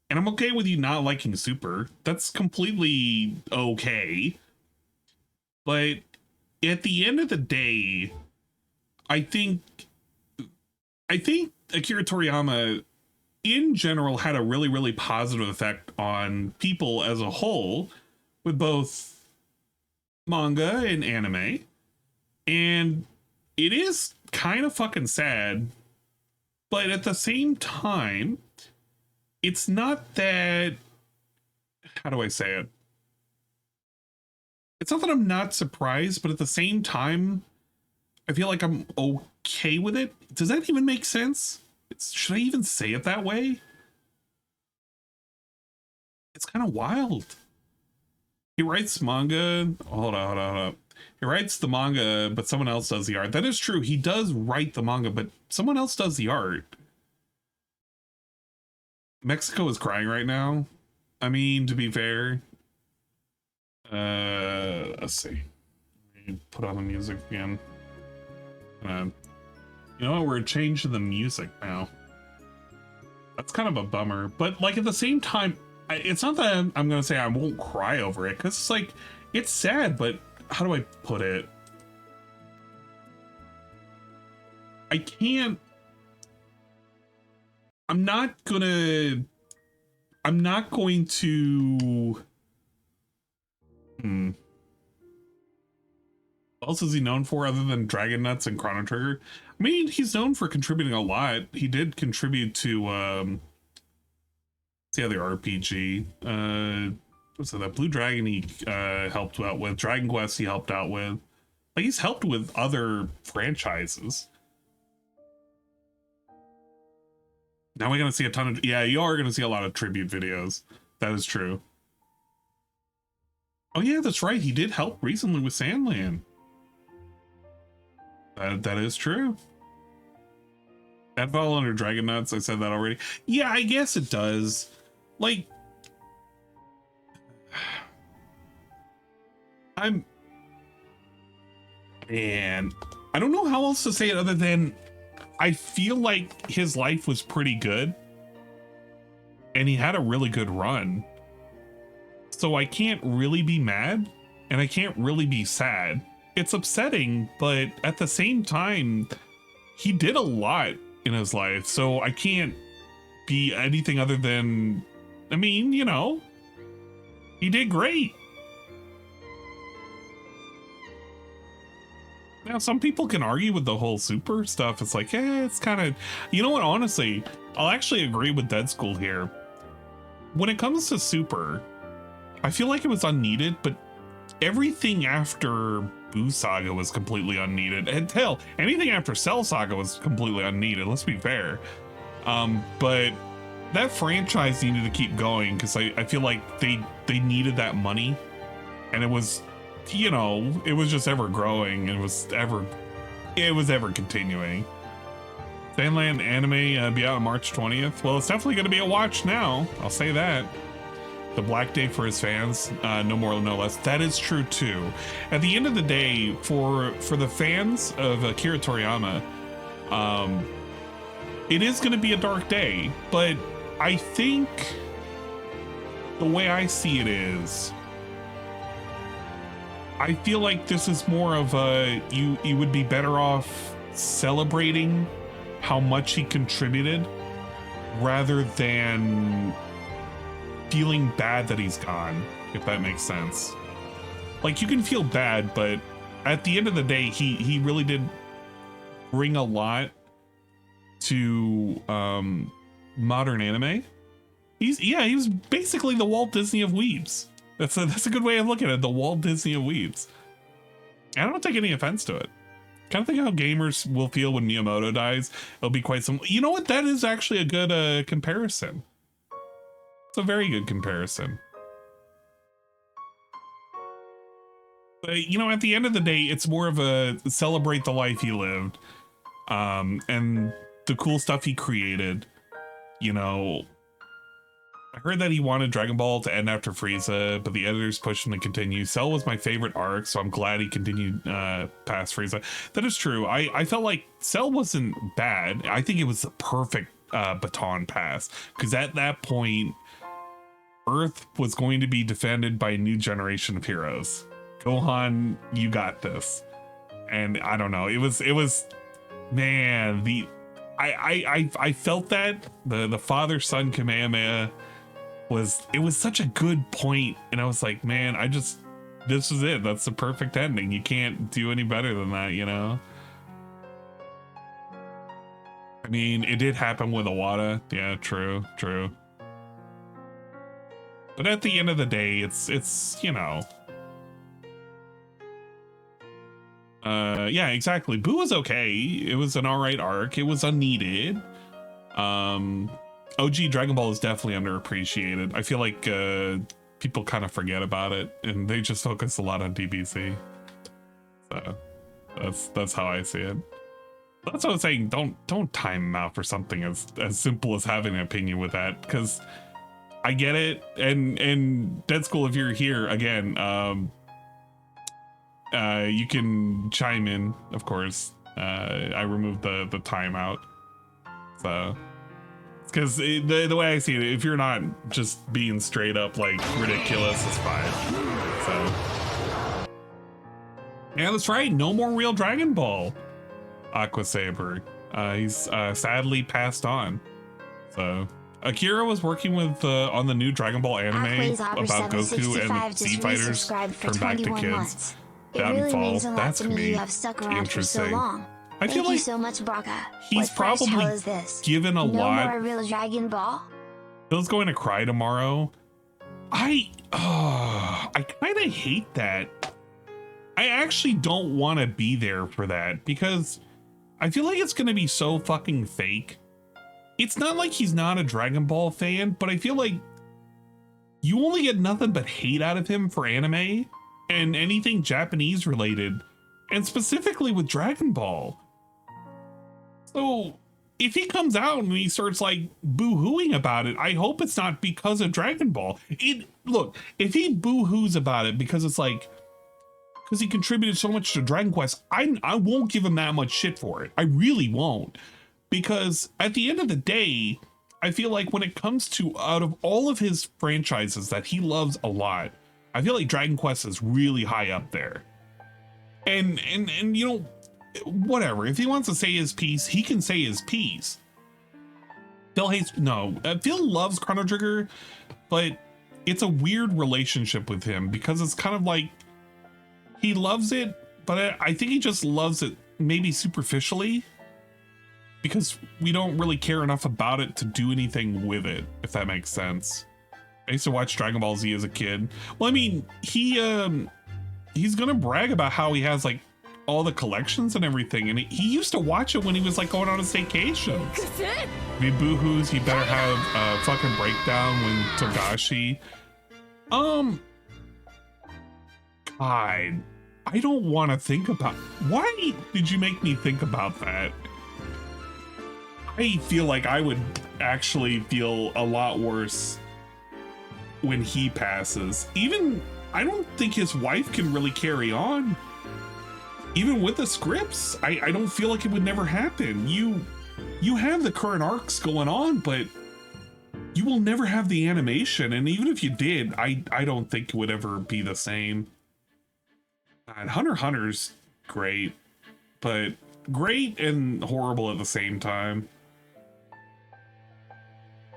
Speaker 1: And I'm okay with you not liking Super. That's completely okay. But at the end of the day, I think Akira Toriyama in general had a really, really positive effect on people as a whole with both manga and anime. And it is kind of fucking sad. But at the same time, it's not that, how do I say it? It's not that I'm not surprised, but at the same time, I feel like I'm okay with it. Does that even make sense? Should I even say it that way? It's kind of wild. He writes manga. Hold on. He writes the manga, but someone else does the art. That is true. He does write the manga, but someone else does the art. Mexico is crying right now. I mean, to be fair. Let's see. Let me put on the music again. You know what? We're changing the music now. That's kind of a bummer. But, like, at the same time, it's not that I'm going to say I won't cry over it. Because it's like, it's sad, but how do I put it? I can't. I'm not going to. What else is he known for other than Dragon Nuts and Chrono Trigger? I mean, he's known for contributing a lot. He did contribute to the other RPG. What's that Blue Dragon he helped out with. Dragon Quest he helped out with. Like, he's helped with other franchises. Now we're gonna see a ton of, yeah, you are gonna see a lot of tribute videos. That is true. Oh yeah, that's right. He did help recently with Sandland. That is true. That fell under Dragon Nuts. I said that already. Yeah, I guess it does. Like, man, I don't know how else to say it other than I feel like his life was pretty good and he had a really good run. So I can't really be mad and I can't really be sad. It's upsetting, but at the same time, he did a lot in his life. So I can't be anything other than, I mean, you know, he did great. Now, some people can argue with the whole Super stuff. It's like, it's kind of, you know what, honestly, I'll actually agree with Dead School here. When it comes to Super, I feel like it was unneeded, but everything after Boo Saga was completely unneeded. And hell, anything after Cell Saga was completely unneeded, let's be fair. But that franchise needed to keep going because I feel like they needed that money. And it was, you know, it was just ever growing. It was ever continuing. Sandland anime be out on March 20th. Well, it's definitely going to be a watch now. I'll say that. The Black Day for his fans, no more, no less. That is true too. At the end of the day, for the fans of Akira Toriyama, it is going to be a dark day. But I think the way I see it is, I feel like this is more of a you would be better off celebrating how much he contributed rather than feeling bad that he's gone, if that makes sense. Like, you can feel bad, but at the end of the day, he really did bring a lot to modern anime. He was basically the Walt Disney of weebs. That's a good way of looking at it, the Walt Disney of weebs. I don't take any offense to it. Kind of think how gamers will feel when Miyamoto dies. It'll be quite some. You know what? That is actually a good comparison. It's a very good comparison. But, you know, at the end of the day, it's more of a celebrate the life he lived, and the cool stuff he created. You know, I heard that he wanted Dragon Ball to end after Frieza, but the editors pushed him to continue. Cell was my favorite arc, so I'm glad he continued past Frieza. That is true. I felt like Cell wasn't bad. I think it was the perfect baton pass, because at that point, Earth was going to be defended by a new generation of heroes. Gohan, you got this. And I don't know. It was man, I felt that the father-son Kamehameha it was such a good point, and I was like, man, this was it. That's the perfect ending. You can't do any better than that, you know? I mean, it did happen with Iwata. Yeah, true. But at the end of the day, it's you know. Yeah, exactly. Boo was okay. It was an alright arc. It was unneeded. OG Dragon Ball is definitely underappreciated. I feel like people kind of forget about it, and they just focus a lot on DBZ. So that's how I see it. That's what I was saying. Don't time him out for something as simple as having an opinion with that, because I get it. And Dead School, if you're here again, you can chime in, of course. I removed the timeout, so. Because the way I see it, if you're not just being straight up like ridiculous, it's fine. So, yeah, that's right. No more real Dragon Ball. Aqua Saber. He's sadly passed on. So, Akira was working with on the new Dragon Ball anime about Goku and Z Fighters turned back to kids. Downfall. That's gonna be interesting. I feel like
Speaker 4: so much, Baka.
Speaker 1: He's probably given a lot.
Speaker 4: No more real Dragon Ball?
Speaker 1: Bill's going to cry tomorrow. I kind of hate that. I actually don't want to be there for that, because I feel like it's going to be so fucking fake. It's not like he's not a Dragon Ball fan, but I feel like you only get nothing but hate out of him for anime and anything Japanese related, and specifically with Dragon Ball. So if he comes out and he starts like boo-hooing about it, I hope it's not because of Dragon Ball. Look, if he boo-hoos about it because it's like, because he contributed so much to Dragon Quest, I won't give him that much shit for it. I really won't. Because at the end of the day, I feel like when it comes to, out of all of his franchises that he loves a lot, I feel like Dragon Quest is really high up there. And you know, whatever, if he wants to say his piece, he can say his piece. Phil loves Chrono Trigger, but it's a weird relationship with him, because it's kind of like he loves it, but I think he just loves it maybe superficially, because we don't really care enough about it to do anything with it, if that makes sense. I used to watch Dragon Ball Z as a kid. Well, I mean, he's gonna brag about how he has like all the collections and everything, and he used to watch it when he was like going on a staycation. If he boo-hoos, he better have a fucking breakdown when Togashi. God, I don't want to think about. Why did you make me think about that? I feel like I would actually feel a lot worse when he passes. Even, I don't think his wife can really carry on. Even with the scripts, I don't feel like it would never happen. You have the current arcs going on, but you will never have the animation. And even if you did, I don't think it would ever be the same. God, Hunter x Hunter's great, but great and horrible at the same time.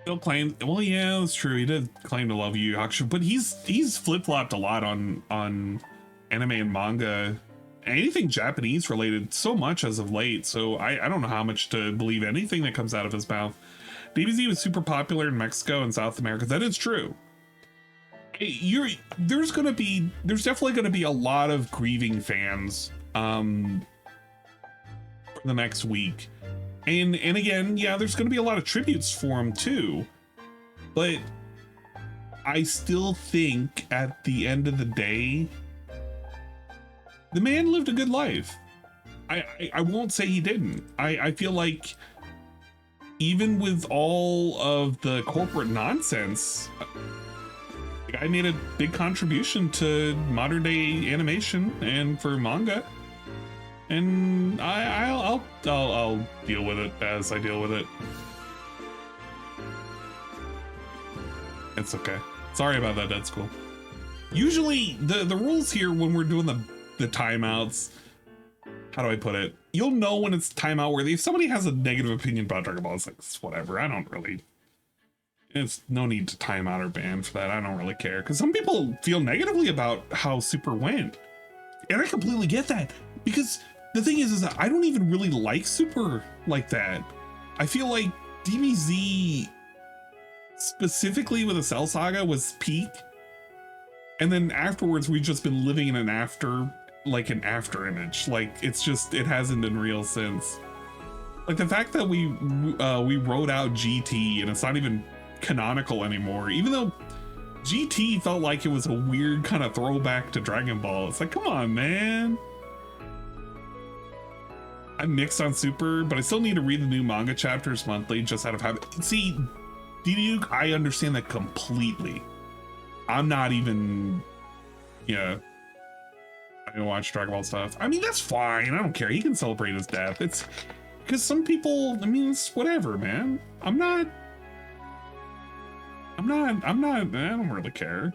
Speaker 1: Still claim, well, yeah, that's true. He did claim to love Yu Yu Hakusho, but he's flip-flopped a lot on anime and manga, anything Japanese related, so much as of late. So I don't know how much to believe anything that comes out of his mouth. DBZ was super popular in Mexico and South America. That is true. There's definitely gonna be a lot of grieving fans for the next week. And again, yeah, there's going to be a lot of tributes for him too, but I still think at the end of the day, the man lived a good life. I won't say he didn't. I feel like even with all of the corporate nonsense, the guy made a big contribution to modern day animation and for manga. And I'll deal with it as I deal with it. It's okay. Sorry about that, Dead School. Usually the rules here when we're doing the timeouts, how do I put it? You'll know when it's timeout worthy. If somebody has a negative opinion about Dragon Ball, it's like, it's whatever. I don't really. It's no need to time out or ban for that. I don't really care. Because some people feel negatively about how Super went. And I completely get that. Because the thing is that I don't even really like Super like that. I feel like DBZ, specifically with the Cell Saga, was peak. And then afterwards, we've just been living in an after image. Like, it's just, it hasn't been real since. Like, the fact that we wrote out GT and it's not even canonical anymore, even though GT felt like it was a weird kind of throwback to Dragon Ball. It's like, come on, man. I'm mixed on Super, but I still need to read the new manga chapters monthly just out of habit. See, Duke, I understand that completely. I'm not even, yeah. I don't watch Dragon Ball stuff. I mean, that's fine. I don't care. He can celebrate his death. It's because some people, I mean, it's whatever, man. I don't really care.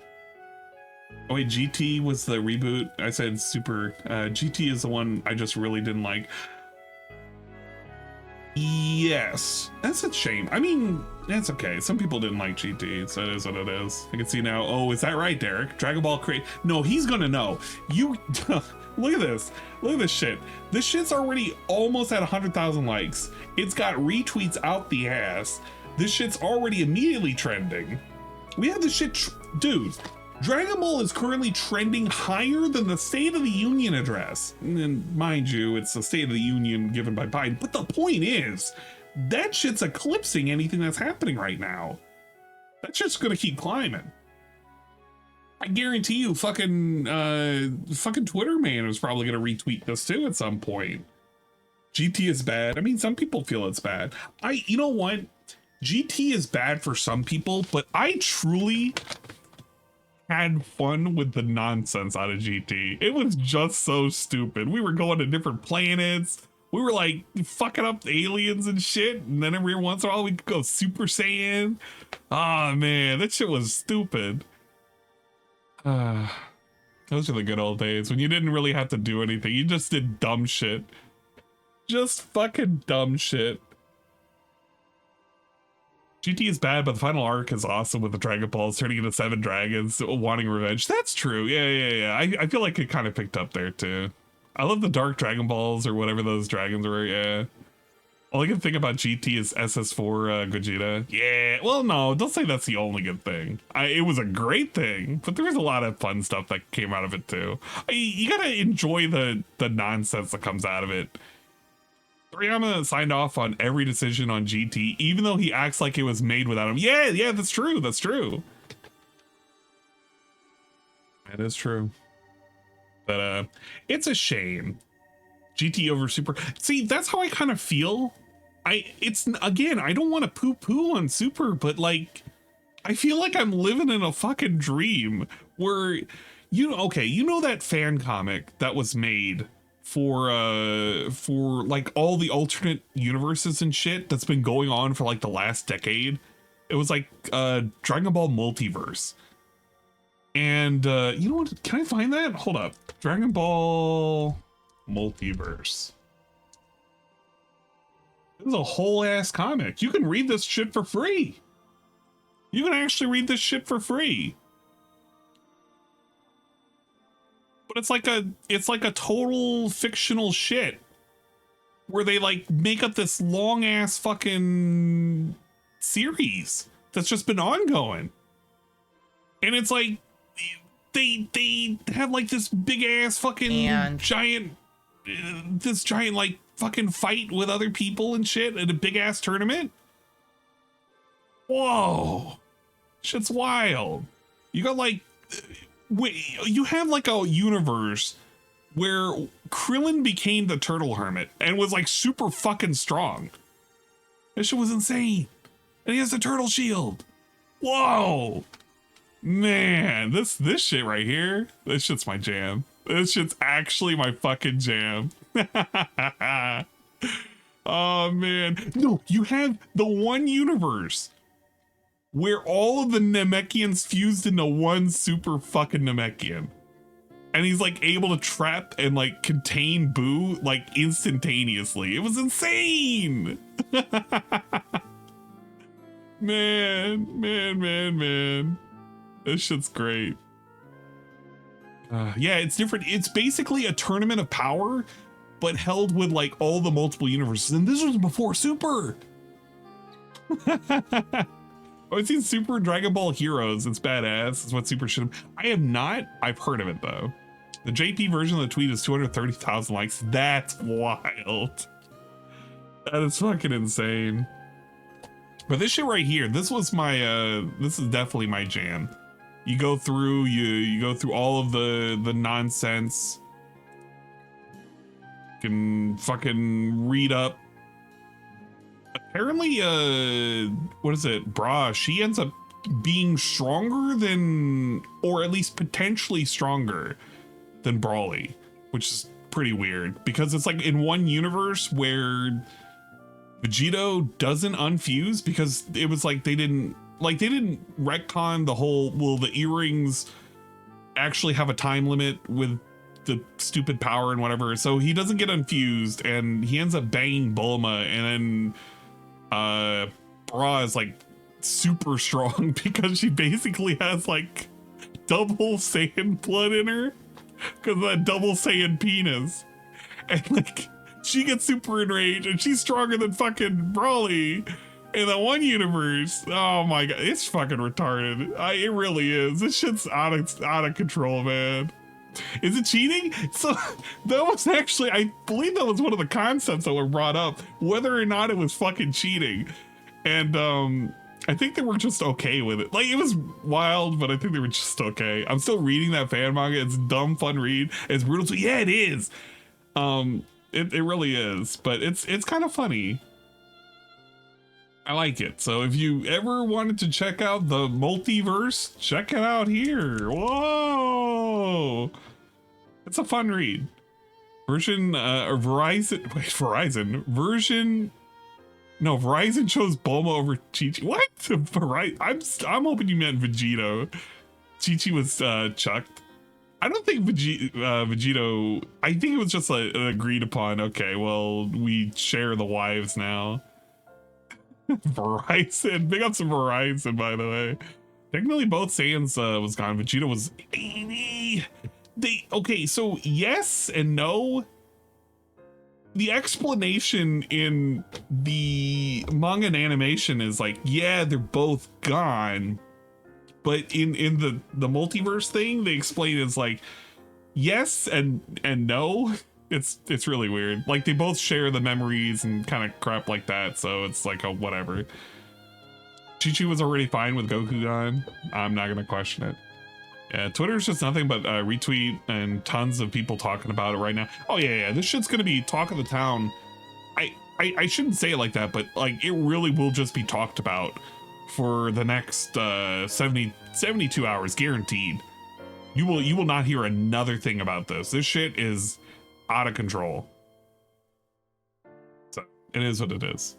Speaker 1: Oh wait, GT was the reboot. I said Super. GT is the one I just really didn't like. Yes, that's a shame. I mean, that's okay. Some people didn't like GT, so it is what it is. I can see now. Oh, is that right, Derek? Dragon Ball Crate. No, he's gonna know. You look at this. Look at this shit. This shit's already almost at 100,000 likes. It's got retweets out the ass. This shit's already immediately trending. We have this shit, dude. Dragon Ball is currently trending higher than the State of the Union address. And mind you, it's the State of the Union given by Biden. But the point is, that shit's eclipsing anything that's happening right now. That shit's gonna keep climbing. I guarantee you, fucking Twitter man is probably gonna retweet this too at some point. GT is bad. I mean, some people feel it's bad. You know what? GT is bad for some people, but I truly had fun with the nonsense out of GT. It was just so stupid. We were going to different planets. We were like fucking up the aliens and shit. And then every once in a while we could go Super Saiyan. Oh man, that shit was stupid. Those are the good old days when you didn't really have to do anything. You just did dumb shit. Just fucking dumb shit. GT is bad, but the final arc is awesome with the Dragon Balls turning into 7 dragons, wanting revenge. That's true. Yeah. I feel like it kind of picked up there too. I love the Dark Dragon Balls or whatever those dragons were. Yeah. All I can think about GT is SS4 Gogeta. Yeah. Well, no, don't say that's the only good thing. It was a great thing, but there was a lot of fun stuff that came out of it too. You gotta enjoy the nonsense that comes out of it. Toriyama signed off on every decision on GT, even though he acts like it was made without him. Yeah, that's true. That's true. That is true. But it's a shame. GT over Super. See, that's how I kind of feel it's again, I don't want to poo-poo on Super, but like, I feel like I'm living in a fucking dream where, you know that fan comic that was made for like all the alternate universes and shit that's been going on for like the last decade. It was like Dragon Ball Multiverse. And you know what? Can I find that? Hold up. Dragon Ball Multiverse. This is a whole ass comic. You can read this shit for free. You can actually read this shit for free. But it's like a total fictional shit where they like make up this long ass fucking series that's just been ongoing. And it's like they have like this big ass fucking giant like fucking fight with other people and shit at a big ass tournament. Whoa, shit's wild. You got like, you have like a universe where Krillin became the turtle hermit and was like super fucking strong. That shit was insane. And he has the turtle shield. Whoa, man, this shit right here, this shit's my jam. This shit's actually my fucking jam. Oh man, no, you have the one universe where all of the Namekians fused into one super fucking Namekian. And he's like able to trap and like contain Boo like instantaneously. It was insane. Man. This shit's great. Yeah, it's different. It's basically a tournament of power, but held with like all the multiple universes. And this was before Super. I've seen Super Dragon Ball Heroes. It's badass. It's what Super should have. I have not. I've heard of it though. The JP version of the tweet is 230,000 likes. That's wild. That is fucking insane. But this shit right here, this was my, this is definitely my jam. You go through, you go through all of the nonsense. You can fucking read up. Apparently, what is it? Bra, she ends up being stronger than, or at least potentially stronger than Brawly, which is pretty weird because it's like in one universe where Vegito doesn't unfuse because it was like they didn't retcon the whole, well, the earrings actually have a time limit with the stupid power and whatever, so he doesn't get unfused and he ends up banging Bulma, and then Bra is like super strong because she basically has like double Saiyan blood in her because of that double Saiyan penis, and like she gets super enraged and she's stronger than fucking Brawly in that one universe. Oh my god, it's fucking retarded. It really is. This shit's out of control, man. Is it cheating? So that was actually, I believe that was one of the concepts that were brought up, whether or not it was fucking cheating. And I think they were just okay with it. Like, it was wild, but I think they were just okay. I'm still reading that fan manga. It's dumb fun read. It's brutal. So yeah, it is. It really is, but it's kind of funny. I like it. So if you ever wanted to check out the multiverse, check it out here. Whoa, it's a fun read. Verizon chose Bulma over Chi-Chi. What? Verizon? I'm hoping you meant Vegito. Chi-Chi was chucked. I don't think Vegito, I think it was just an agreed upon, okay, well, we share the wives now. Verizon, big ups to Verizon, by the way. Technically both Saiyans was gone. Vegeta was 80. Okay, so yes and no. The explanation in the manga and animation is like, yeah, they're both gone. But in the multiverse thing, they explain it's like yes and no. It's really weird. Like they both share the memories and kind of crap like that, so it's like a whatever. Chi-Chi was already fine with Goku gone. I'm not gonna question it. Yeah, Twitter's just nothing but retweet and tons of people talking about it right now. Oh yeah, this shit's gonna be talk of the town. I shouldn't say it like that, but like it really will just be talked about for the next 72 hours, guaranteed. You will not hear another thing about this. This shit is out of control. So it is what it is.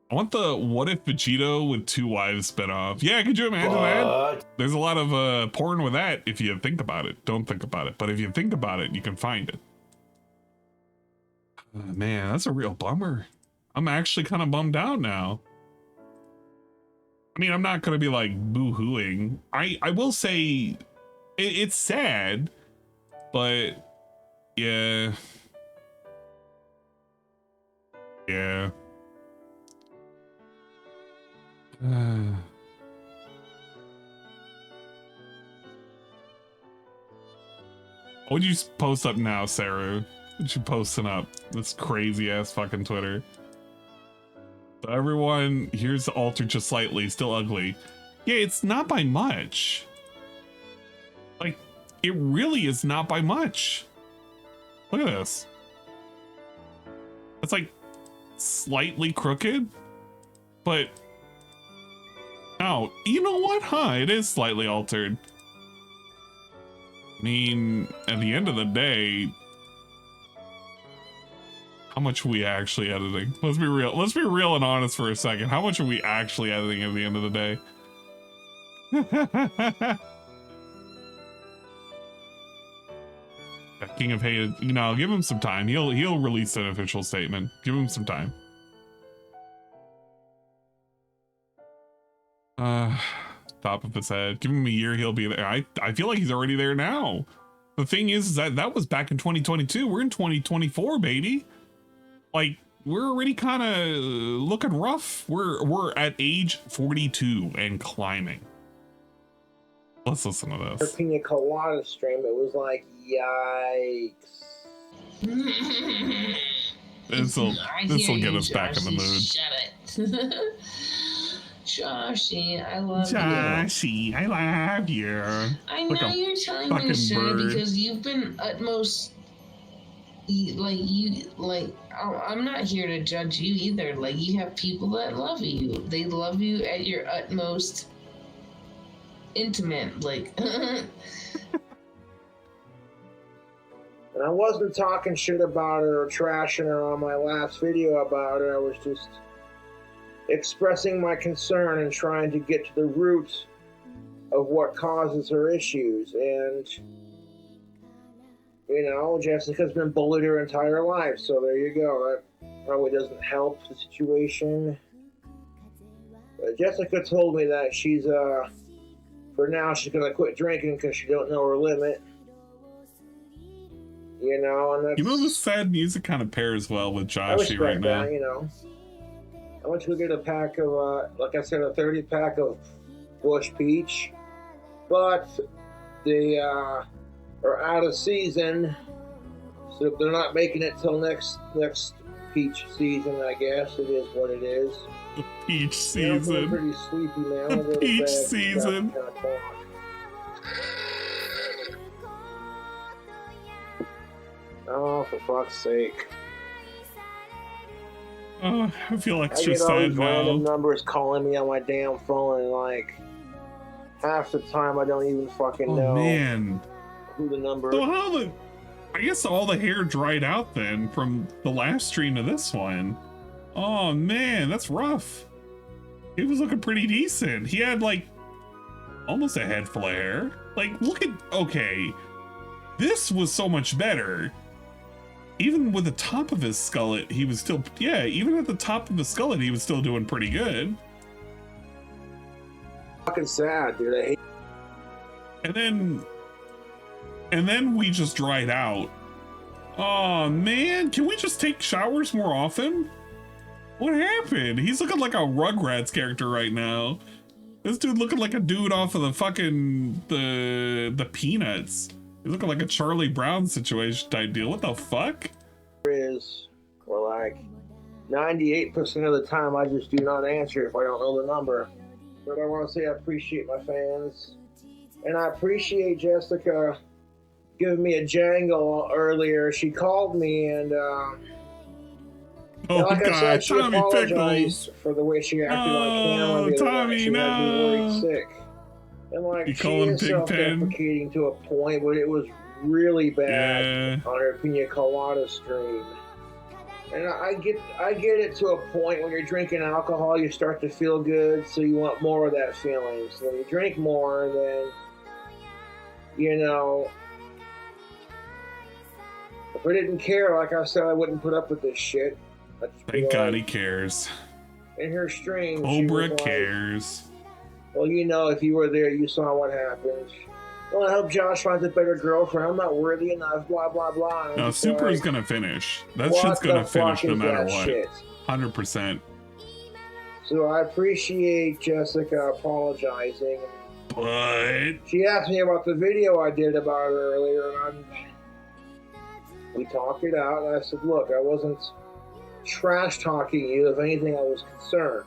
Speaker 1: I want the What If Vegito with Two Wives spinoff. Yeah, could you imagine that? There's a lot of porn with that if you think about it. Don't think about it, but if you think about it, you can find it. Man, that's a real bummer. I'm actually kind of bummed out now. I mean, I'm not gonna be like boo-hooing. I will say it's sad, but yeah. Yeah. What would you post up now, Sarah? What you posting up? This crazy ass fucking Twitter. So everyone, here's altered just slightly, still ugly. Yeah, it's not by much. Like, it really is not by much. Look at this. It's like slightly crooked, but no, you know what? Huh, it is slightly altered. I mean, at the end of the day, how much are we actually editing? Let's be real. Let's be real and honest for a second. How much are we actually editing at the end of the day? King of Hated, you know, give him some time. He'll release an official statement. Give him some time. Top of his head. Give him a year, he'll be there. I feel like he's already there now. The thing is that was back in 2022. We're in 2024, baby. Like, we're already kind of looking rough. We're at age 42 and climbing. Let's listen to this.
Speaker 9: Pina Colada stream, it was like, yikes.
Speaker 1: This'll get us back in the mood.
Speaker 10: Shut it. Joshy, I love you.
Speaker 1: Joshy, I love you.
Speaker 10: I know you're telling me to shut it because you've been utmost... I'm not here to judge you either. Like, you have people that love you. They love you at your utmost intimate, like.
Speaker 9: And I wasn't talking shit about her or trashing her on my last video about her. I was just expressing my concern and trying to get to the root of what causes her issues. And you know, Jessica's been bullied her entire life, so there you go. That probably doesn't help the situation. But Jessica told me that she's, for now, she's gonna quit drinking because she don't know her limit. You know, and that's...
Speaker 1: You know, the sad music kind of pairs well with Joshy right now.
Speaker 9: That, you know. I went to go get a pack of, like I said, a 30-pack of Bush Peach, but they, are out of season, so if they're not making it till next peach season, I guess it is what it is.
Speaker 1: The peach season.
Speaker 9: I'm pretty sleepy now.
Speaker 1: The peach season.
Speaker 9: Oh, for fuck's sake!
Speaker 1: Oh, I feel like
Speaker 9: I get all these random numbers calling me on my damn phone, and like half the time I don't even fucking know.
Speaker 1: Man.
Speaker 9: Who the number?
Speaker 1: So I guess all the hair dried out then from the last stream to this one. Oh man, that's rough. He was looking pretty decent. He had like almost a head full of hair. Like, look at, okay, this was so much better. Even with the top of his skullet, he was still, yeah, even at the top of the skullet, he was still doing pretty good.
Speaker 9: Fucking sad, dude. I hate.
Speaker 1: And then we just dried out. Oh man, can we just take showers more often? What happened? He's looking like a Rugrats character right now. This dude looking like a dude off of the fucking the Peanuts. He's looking like a Charlie Brown situation type deal. What the fuck?
Speaker 9: Is, well, like 98% of the time I just do not answer if I don't know the number. But I want to say I appreciate my fans, and I appreciate Jessica giving me a jangle earlier. She called me and
Speaker 1: Oh
Speaker 9: like
Speaker 1: God,
Speaker 9: I said, she
Speaker 1: Tommy
Speaker 9: apologized
Speaker 1: Pickles.
Speaker 9: for the way she acted on camera. The other
Speaker 1: Tommy,
Speaker 9: night. She had me
Speaker 1: no.
Speaker 9: worried sick. And like,
Speaker 1: You
Speaker 9: she
Speaker 1: call him
Speaker 9: is
Speaker 1: Pigpen?
Speaker 9: self-deprecating to a point, but it was really bad
Speaker 1: Yeah.
Speaker 9: on her Pina Colada stream. And I get it to a point when you're drinking alcohol, you start to feel good, so you want more of that feeling. So when you drink more, then, you know, if I didn't care, like I said, I wouldn't put up with this shit. I'd just be
Speaker 1: Thank God he
Speaker 9: like,
Speaker 1: cares.
Speaker 9: in her stream, she
Speaker 1: Cobra
Speaker 9: was like,
Speaker 1: cares.
Speaker 9: well, you know, if you were there, you saw what happened. Well, I hope Josh finds a better girlfriend. I'm not worthy enough, blah, blah, blah.
Speaker 1: No,
Speaker 9: It's
Speaker 1: Super is
Speaker 9: like,
Speaker 1: gonna finish. That
Speaker 9: what
Speaker 1: shit's gonna
Speaker 9: the
Speaker 1: finish
Speaker 9: fuck
Speaker 1: no
Speaker 9: is
Speaker 1: matter
Speaker 9: that
Speaker 1: what.
Speaker 9: shit?
Speaker 1: 100%.
Speaker 9: So I appreciate Jessica apologizing.
Speaker 1: But
Speaker 9: She asked me about the video I did about her earlier, and we talked it out, and I said, look, I wasn't trash-talking you. If anything, I was concerned.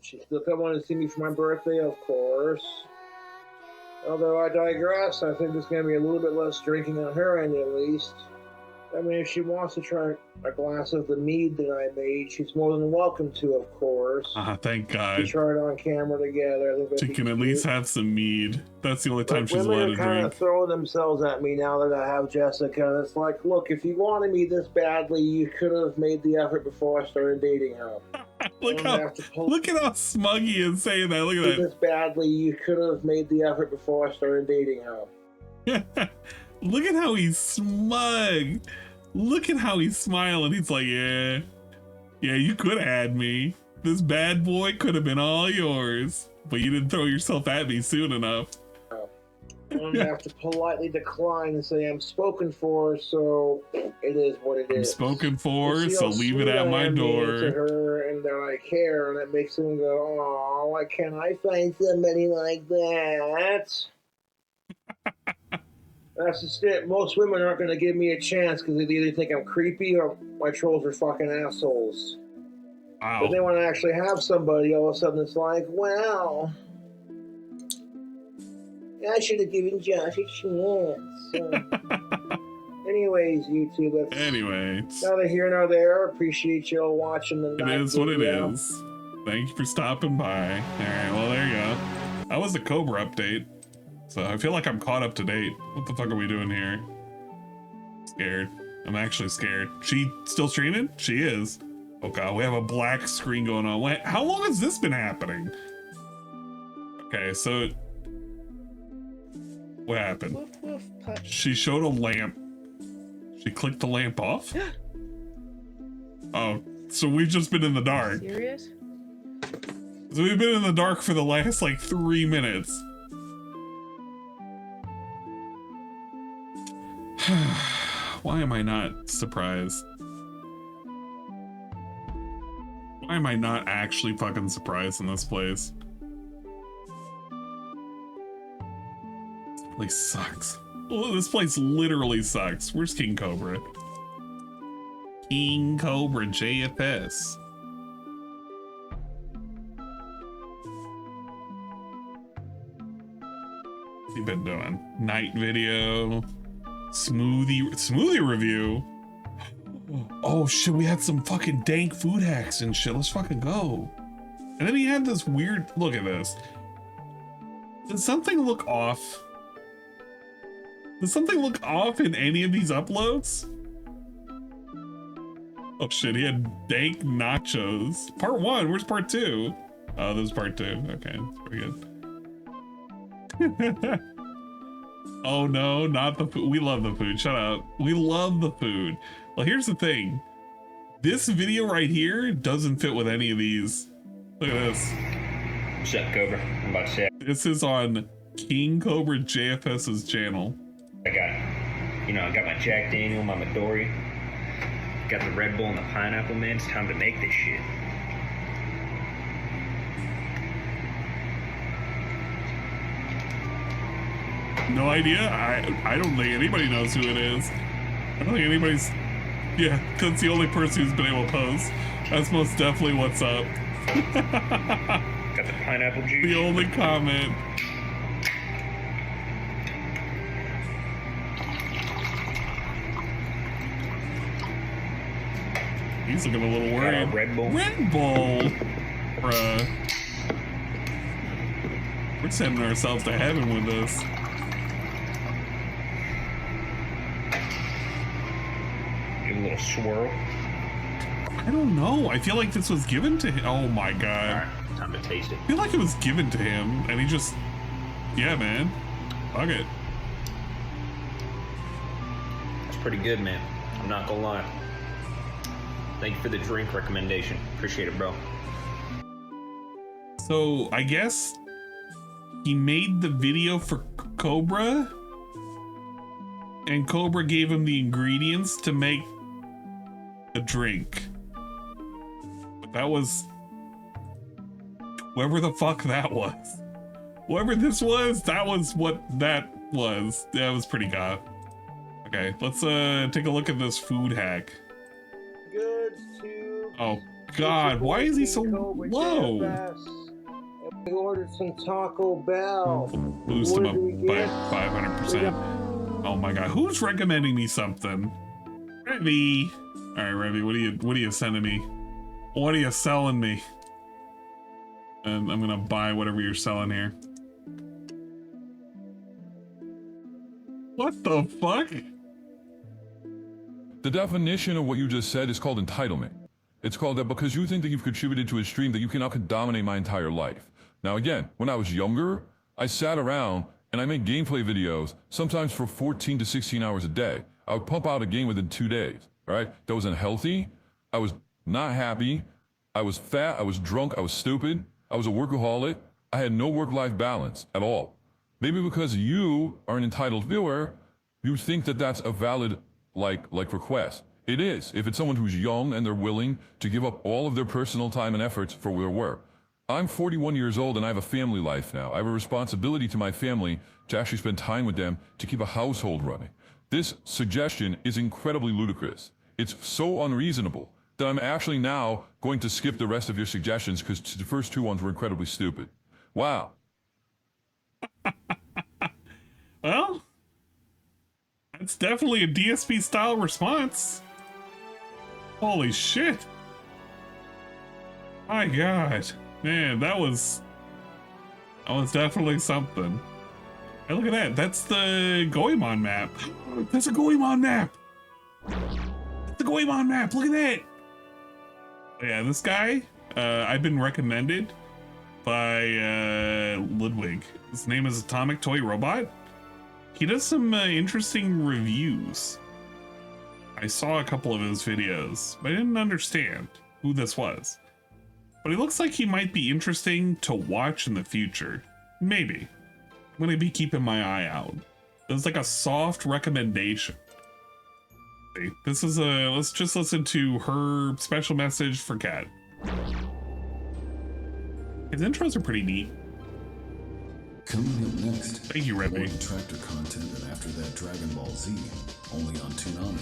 Speaker 9: She still come on to see me for my birthday, of course. Although I digress, I think there's going to be a little bit less drinking on her end, at least. I mean, if she wants to try a glass of the mead that I made, she's more than welcome to, of course.
Speaker 1: Thank
Speaker 9: We
Speaker 1: God.
Speaker 9: tried on camera together. I think that'd
Speaker 1: She
Speaker 9: be
Speaker 1: can at
Speaker 9: cute.
Speaker 1: least have some mead. That's the only time
Speaker 9: But
Speaker 1: she's
Speaker 9: women
Speaker 1: allowed
Speaker 9: are
Speaker 1: to
Speaker 9: kind
Speaker 1: drink.
Speaker 9: of throwing themselves at me now that I have Jessica. It's like, look, if you wanted me this badly, you could have made the effort before I started dating her.
Speaker 1: Look at how smug he is saying that. Look at
Speaker 9: This badly, you could have made the effort before I started dating her.
Speaker 1: that. Look at how he's smug. Look at how he's smiling. He's like, yeah, you could have had me. This bad boy could have been all yours, but you didn't throw yourself at me soon enough.
Speaker 9: I'm gonna have to politely decline and say I'm spoken for, so it is what it is.
Speaker 1: I'm spoken for,
Speaker 9: You see
Speaker 1: so
Speaker 9: how
Speaker 1: leave it
Speaker 9: sweet
Speaker 1: at
Speaker 9: I
Speaker 1: my
Speaker 9: am being
Speaker 1: door.
Speaker 9: To her, and that I care, and it makes him go, "Oh, why can't I find somebody like that?" That's just it. Most women aren't going to give me a chance because they either think I'm creepy or my trolls are fucking assholes.
Speaker 1: Wow.
Speaker 9: But then when I actually have somebody, all of a sudden it's like, well, I should have given Josh a chance. So, anyways, YouTube, that's
Speaker 1: Anyway,
Speaker 9: neither here nor there. Appreciate you all watching the
Speaker 1: it
Speaker 9: night
Speaker 1: is what it
Speaker 9: video.
Speaker 1: is. Thank you for stopping by. All right, well, there you go. That was the Cobra update. So I feel like I'm caught up to date. What the fuck are we doing here? Scared. I'm actually scared. She still streaming? She is. Oh God, we have a black screen going on. Wait, how long has this been happening? Okay, so what happened?
Speaker 17: Woof, woof, putt.
Speaker 1: She showed a lamp. She clicked the lamp off? Oh, so we've just been in the dark.
Speaker 17: Serious?
Speaker 1: So we've been in the dark for the last like 3 minutes. Why am I not surprised? Why am I not actually fucking surprised in this place? This place sucks. Well, this place literally sucks. Where's King Cobra? King Cobra JFS. What's he been doing? Night video. Smoothie review. Oh shit, we had some fucking dank food hacks and shit. Let's fucking go. And then he had this weird, look at this. Did something look off? Does something look off in any of these uploads? Oh shit, he had dank nachos. Part 1, where's part 2? Oh, this is part 2. Okay, that's pretty good. Oh no, not the food. We love the food. Shut up. We love the food. Well, here's the thing. This video right here doesn't fit with any of these. Look at this.
Speaker 18: What's up, Cobra? I'm about to say.
Speaker 1: This is on King Cobra JFS's channel.
Speaker 18: I got my Jack Daniel, my Midori. Got the Red Bull and the pineapple, man. It's time to make this shit.
Speaker 1: No idea. I don't think anybody knows who it is. I don't think anybody's. Yeah, that's the only person who's been able to post. That's most definitely what's up.
Speaker 18: Got the pineapple juice.
Speaker 1: The only comment. He's looking a little worried.
Speaker 18: Red Bull.
Speaker 1: Red Bull! Bruh. We're sending ourselves to heaven with this.
Speaker 18: Give a little swirl.
Speaker 1: I don't know. I feel like this was given to him. Oh my god.
Speaker 18: Alright, time to taste it.
Speaker 1: I feel like it was given to him, and he just... Yeah, man. Fuck it.
Speaker 18: That's pretty good, man. I'm not gonna lie. Thank you for the drink recommendation. Appreciate it, bro.
Speaker 1: So, I guess he made the video for Cobra, and Cobra gave him the ingredients to make a drink. But that was... whoever the fuck that was. Whoever this was, that was what that was. That was pretty god. Okay, let's take a look at this food hack.
Speaker 9: Goods to...
Speaker 1: Oh god, why is he so low?
Speaker 9: We ordered some Taco Bell.
Speaker 1: Boost him up by 500%. Oh my god, who's recommending me something? Revy. Alright, Revy, what are you sending me? What are you selling me? And I'm gonna buy whatever you're selling here. What the fuck?
Speaker 6: The definition of what you just said is called entitlement. It's called that because you think that you've contributed to a stream that you can now dominate my entire life. Now again, when I was younger, I sat around and I made gameplay videos, sometimes for 14 to 16 hours a day. I would pump out a game within 2 days, right? That was unhealthy. I was not happy. I was fat. I was drunk. I was stupid. I was a workaholic. I had no work-life balance at all. Maybe because you are an entitled viewer, you think that that's a valid like request. It is, if it's someone who's young and they're willing to give up all of their personal time and efforts for their work. I'm 41 years old and I have a family life now. I have a responsibility to my family to actually spend time with them to keep a household running. This suggestion is incredibly ludicrous. It's so unreasonable that I'm actually now going to skip the rest of your suggestions because the first two ones were incredibly stupid. Wow.
Speaker 1: Well, that's definitely a DSP style response. Holy shit. My god. Man, that was definitely something. Hey, look at that. That's the Goemon map. That's a Goemon map. That's the Goemon map. Look at that. Yeah, this guy, I've been recommended by Ludwig. His name is Atomic Toy Robot. He does some interesting reviews. I saw a couple of his videos, but I didn't understand who this was. But he looks like he might be interesting to watch in the future. Maybe. I'm gonna be keeping my eye out. It's like a soft recommendation. This is a, let's just listen to her special message for Cat. His intros are pretty neat.
Speaker 20: Coming up next,
Speaker 1: thank you, Remy.
Speaker 20: Tractor content, and after that, Dragon Ball Z, only on Toonami.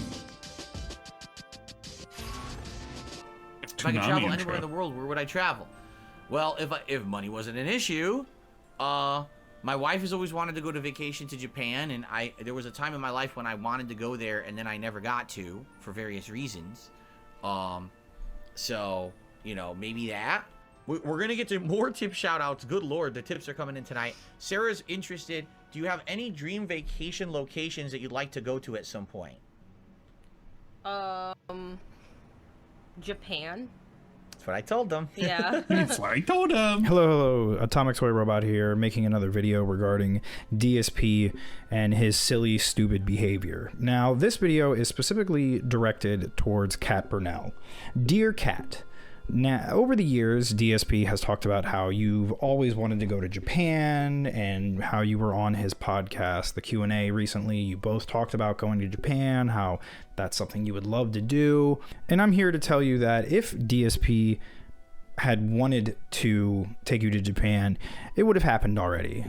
Speaker 5: If I could travel anywhere in the world, where would I travel? Well, if money wasn't an issue, my wife has always wanted to go to vacation to Japan, and there was a time in my life when I wanted to go there, and then I never got to for various reasons. So you know, maybe that. We're gonna get to more tip shout-outs. Good lord, the tips are coming in tonight. Sarah's interested. Do you have any dream vacation locations that you'd like to go to at some point?
Speaker 21: Japan.
Speaker 5: That's what I told them.
Speaker 21: Yeah.
Speaker 1: That's what I told them.
Speaker 22: Hello, Atomic Toy Robot here, making another video regarding DSP and his silly, stupid behavior. Now, this video is specifically directed towards Cat Burnell. Dear Cat, now, over the years, DSP has talked about how you've always wanted to go to Japan and how you were on his podcast, the Q&A recently. You both talked about going to Japan, how that's something you would love to do. And I'm here to tell you that if DSP had wanted to take you to Japan, it would have happened already.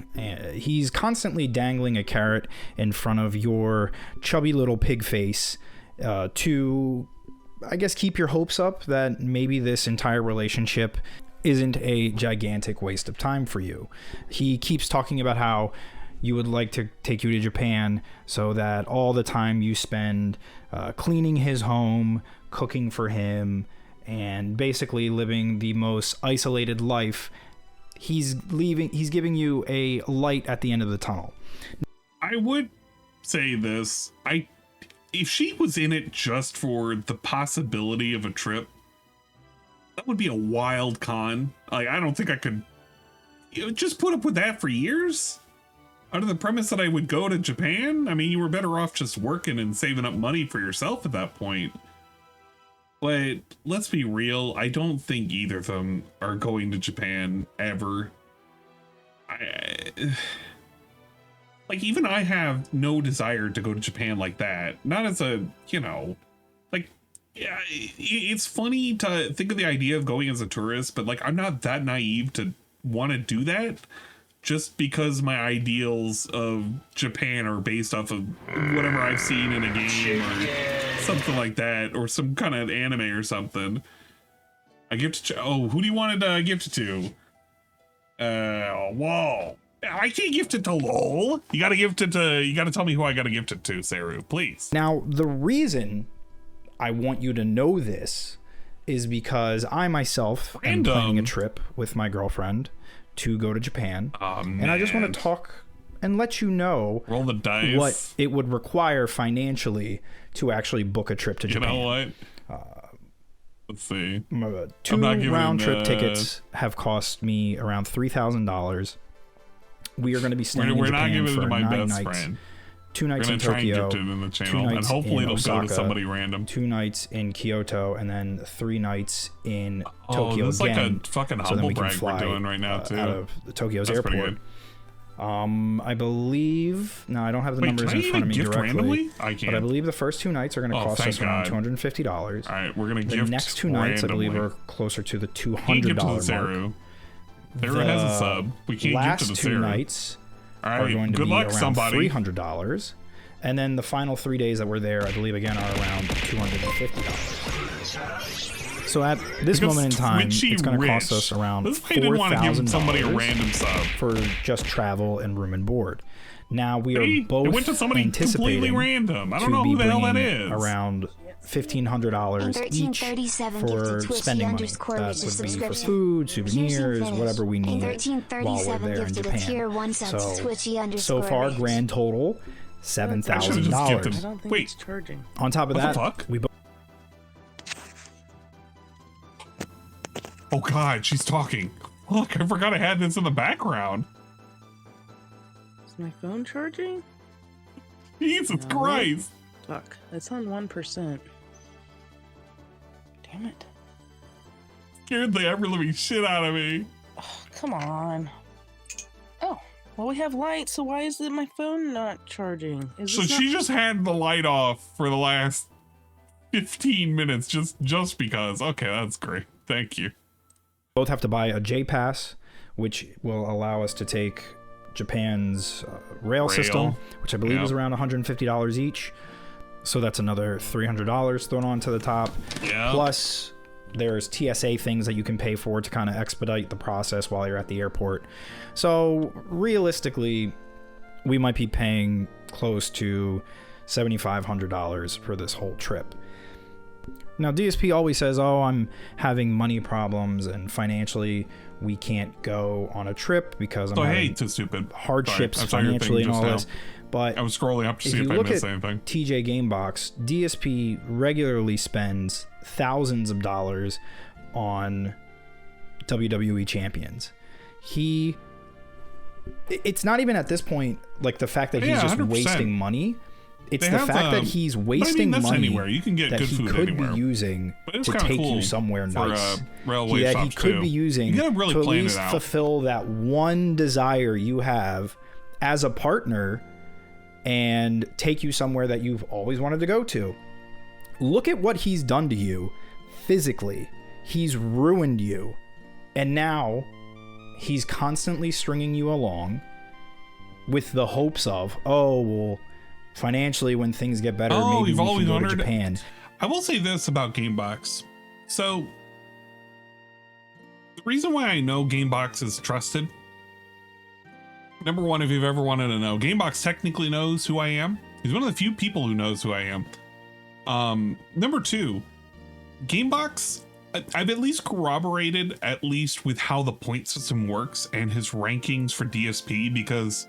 Speaker 22: He's constantly dangling a carrot in front of your chubby little pig face to, I guess, keep your hopes up that maybe this entire relationship isn't a gigantic waste of time for you. He keeps talking about how you would like to take you to Japan so that all the time you spend cleaning his home, cooking for him, and basically living the most isolated life, he's giving you a light at the end of the tunnel.
Speaker 1: I would say this. If she was in it just for the possibility of a trip, that would be a wild con. Like, I don't think I could just put up with that for years. Under the premise that I would go to Japan. I mean, you were better off just working and saving up money for yourself at that point. But let's be real. I don't think either of them are going to Japan ever. Like, even I have no desire to go to Japan like that. Not as a, you know, like, yeah, it's funny to think of the idea of going as a tourist, but like, I'm not that naive to want to do that just because my ideals of Japan are based off of whatever I've seen in a game or something like that, or some kind of anime or something. I gift it to, oh, who do you want to gift it to? Whoa. I can't gift it to LOL. You gotta gift it to, you gotta tell me who I gotta gift it to, Saru, please.
Speaker 22: Now, the reason I want you to know this is because I myself am planning a trip with my girlfriend to go to Japan. And I just want to talk and let you know
Speaker 1: roll the dice
Speaker 22: what it would require financially to actually book a trip to Japan.
Speaker 1: You know what? Let's see.
Speaker 22: 2 round trip tickets have cost me around $3,000. We are going to be staying in Japan for 9 nights.
Speaker 1: Friend.
Speaker 22: 2 nights in Tokyo, 2 nights
Speaker 1: and hopefully
Speaker 22: in
Speaker 1: it'll
Speaker 22: Osaka,
Speaker 1: go to somebody random.
Speaker 22: 2 nights in Kyoto, and then 3 nights in Tokyo
Speaker 1: this
Speaker 22: again.
Speaker 1: Like a fucking
Speaker 22: so then we can
Speaker 1: brag
Speaker 22: fly
Speaker 1: we're doing right now too.
Speaker 22: out of Tokyo's airport. I believe. No, I don't have the numbers in front of me directly.
Speaker 1: Randomly? I can't.
Speaker 22: But I believe the first 2 nights are going to cost us around $250.
Speaker 1: All right, we're going to
Speaker 22: gift. The next 2 nights, I believe, are closer to the $200 mark.
Speaker 1: Saru has a sub. We can't
Speaker 22: last
Speaker 1: gift to the
Speaker 22: 2
Speaker 1: Saru.
Speaker 22: nights
Speaker 1: All right,
Speaker 22: are going to
Speaker 1: good
Speaker 22: be
Speaker 1: luck,
Speaker 22: around
Speaker 1: somebody.
Speaker 22: $300. And then the final 3 days that we're there, I believe, again, are around $250. So at this moment in time, it's going to cost us around $4,000 for just travel and room and board. Now, we are both
Speaker 1: went to somebody completely random. I don't know who the hell that is.
Speaker 22: Around $1,500 each for spending money. That would be for food, souvenirs, whatever we need while we're there in Japan. So far, grand total, $7,000.
Speaker 1: Wait,
Speaker 22: on top of that, we both.
Speaker 1: Oh God, she's talking. Look, I forgot I had this in the background.
Speaker 17: Is my phone charging?
Speaker 1: Jesus Christ.
Speaker 17: Fuck, it's on 1%. Damn it.
Speaker 1: Scared the ever living shit out of me.
Speaker 17: Oh, come on. Oh, well, we have light, so why is it my phone not charging?
Speaker 1: So she just had the light off for the last 15 minutes just because. Okay, that's great. Thank you.
Speaker 22: Both have to buy a J Pass, which will allow us to take Japan's rail system, which I believe is around $150 each. So that's another $300 thrown onto the top.
Speaker 1: Yeah.
Speaker 22: Plus, there's TSA things that you can pay for to kind of expedite the process while you're at the airport. So realistically, we might be paying close to $7,500 for this whole trip. Now, DSP always says, oh, I'm having money problems and financially we can't go on a trip because I'm having hardships financially and all this. But
Speaker 1: I was scrolling up to see if I missed anything.
Speaker 22: TJ Gamebox, DSP regularly spends thousands of dollars on WWE champions. It's not even at this point like the fact that he's just 100%. Wasting money. It's the fact that he's wasting money
Speaker 1: you can get
Speaker 22: that
Speaker 1: good
Speaker 22: he
Speaker 1: food
Speaker 22: could
Speaker 1: anywhere.
Speaker 22: be using to take you somewhere nice.
Speaker 1: That
Speaker 22: he could be using to at least fulfill that one desire you have as a partner and take you somewhere that you've always wanted to go to. Look at what he's done to you physically. He's ruined you. And now he's constantly stringing you along with the hopes of, oh, well, financially, when things get better, maybe we can go to Japan.
Speaker 1: I will say this about Gamebox. So, the reason why I know Gamebox is trusted, Number one, if you've ever wanted to know, Gamebox technically knows who I am. He's one of the few people who knows who I am. Number two, Gamebox, I've at least corroborated at least with how the point system works and his rankings for DSP, because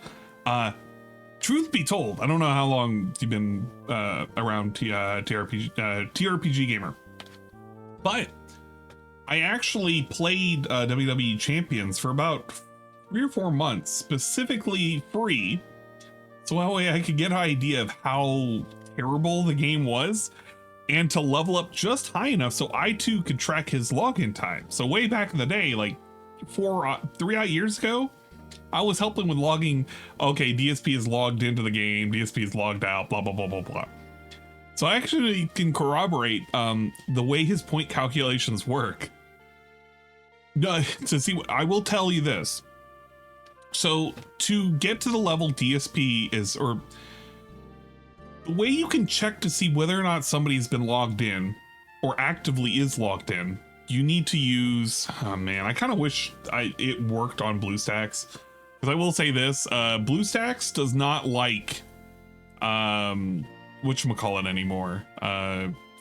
Speaker 1: truth be told, I don't know how long you've been around TRPG Gamer, but I actually played WWE Champions for about 3 or 4 months, specifically free, so that way I could get an idea of how terrible the game was and to level up just high enough so I too could track his login time. So way back in the day, like 3 years ago, I was helping with logging. Okay, DSP is logged into the game, DSP is logged out, blah, blah, blah, blah, blah. So I actually can corroborate the way his point calculations work. To see, I will tell you this. So to get to the level DSP is, or the way you can check to see whether or not somebody's been logged in or actively is logged in, you need to use, oh man, I kind of wish it worked on BlueStacks, because I will say this, BlueStacks does not like whatchamacallit anymore,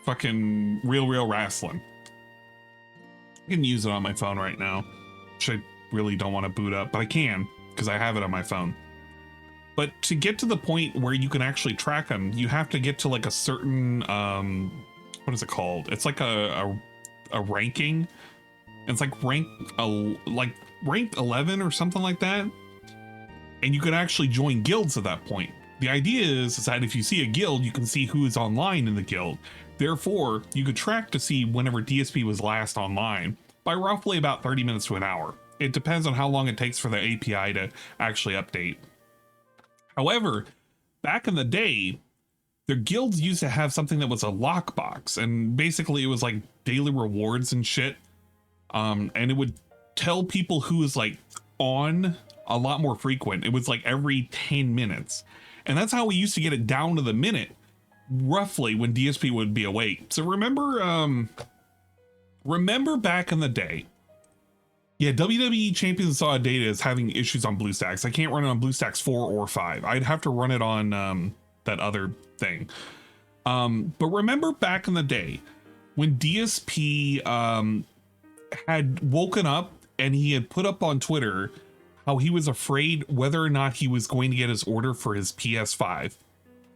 Speaker 1: fucking Real Wrestling. I can use it on my phone right now, which I really don't want to boot up, but I can because I have it on my phone. But to get to the point where you can actually track them, you have to get to like a certain what is it called? It's like a ranking. It's like ranked 11 or something like that. And you can actually join guilds at that point. The idea is that if you see a guild, you can see who is online in the guild. Therefore, you could track to see whenever DSP was last online by roughly about 30 minutes to an hour. It depends on how long it takes for the API to actually update. However, back in the day, their guilds used to have something that was a lockbox, and basically it was like daily rewards and shit. And it would tell people who was like on a lot more frequent. It was like every 10 minutes. And that's how we used to get it down to the minute, roughly, when DSP would be awake. So remember back in the day, yeah, WWE Champions saw data as having issues on BlueStacks. I can't run it on BlueStacks 4 or 5. I'd have to run it on that other thing. But remember back in the day when DSP had woken up and he had put up on Twitter how he was afraid whether or not he was going to get his order for his PS5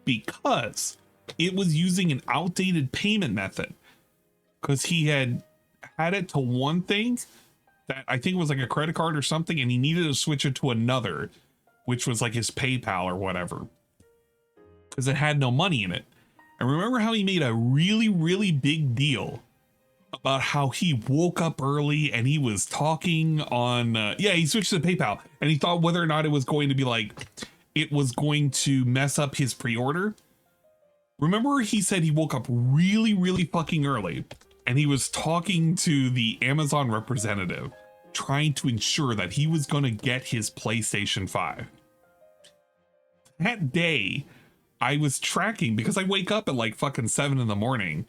Speaker 1: because it was using an outdated payment method, because he had it to one thing that I think was like a credit card or something, and he needed to switch it to another, which was like his PayPal or whatever, because it had no money in it. And remember how he made a really, really big deal about how he woke up early and he was talking on, he switched to PayPal, and he thought whether or not it was going to be like, it was going to mess up his pre-order. Remember he said he woke up really, really fucking early, and he was talking to the Amazon representative, trying to ensure that he was going to get his PlayStation 5. That day, I was tracking, because I wake up at like fucking 7 in the morning,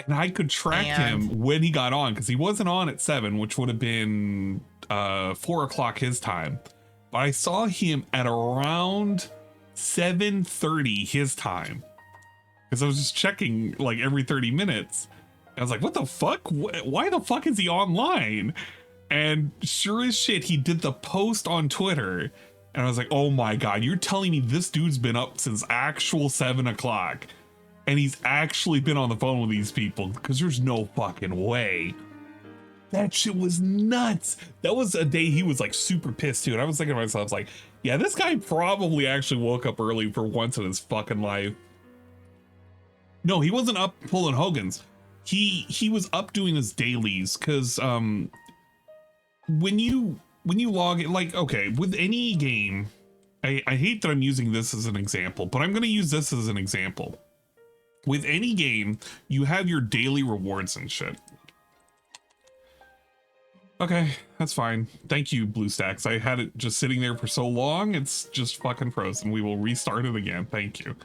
Speaker 1: and I could track him when he got on, because he wasn't on at 7, which would have been 4 o'clock his time. But I saw him at around 7:30 his time, because I was just checking like every 30 minutes. I was like, what the fuck? Why the fuck is he online? And sure as shit, he did the post on Twitter. And I was like, oh my God, you're telling me this dude's been up since actual 7 o'clock. And he's actually been on the phone with these people, because there's no fucking way. That shit was nuts. That was a day he was like super pissed too. And I was thinking to myself, I was like, yeah, this guy probably actually woke up early for once in his fucking life. No, he wasn't up pulling Hogan's. He was up doing his dailies, because when you log it, like, okay, with any game, I hate that I'm using this as an example, but I'm going to use this as an example. With any game, you have your daily rewards and shit. Okay, that's fine. Thank you, BlueStacks. I had it just sitting there for so long, it's just fucking frozen. We will restart it again. Thank you.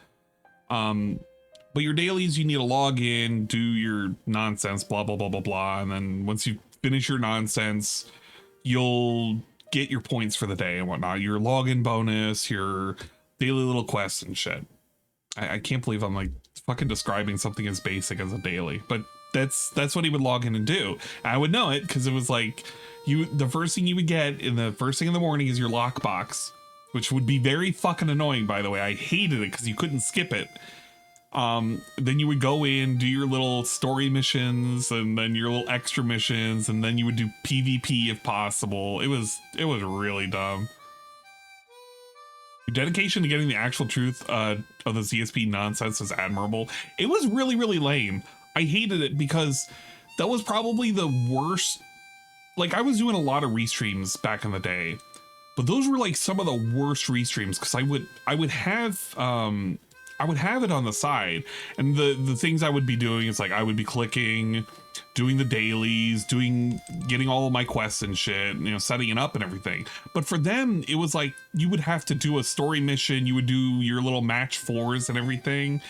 Speaker 1: But your dailies, you need to log in, do your nonsense, blah, blah, blah, blah, blah. And then once you finish your nonsense, you'll get your points for the day and whatnot, your login bonus, your daily little quests and shit. I can't believe I'm like fucking describing something as basic as a daily, but that's what he would log in and do. I would know it because it was like the first thing you would get in the first thing in the morning is your lockbox, which would be very fucking annoying, by the way. I hated it because you couldn't skip it. Then you would go in, do your little story missions, and then your little extra missions, and then you would do PvP if possible. It was really dumb. Your dedication to getting the actual truth of the ZSP nonsense is admirable. It was really, really lame. I hated it because that was probably the worst. Like, I was doing a lot of restreams back in the day, but those were like some of the worst restreams because I would have it on the side, and the things I would be doing is like I would be clicking, doing the dailies, getting all of my quests and shit, you know, setting it up and everything. But for them, it was like you would have to do a story mission, you would do your little match 4s and everything.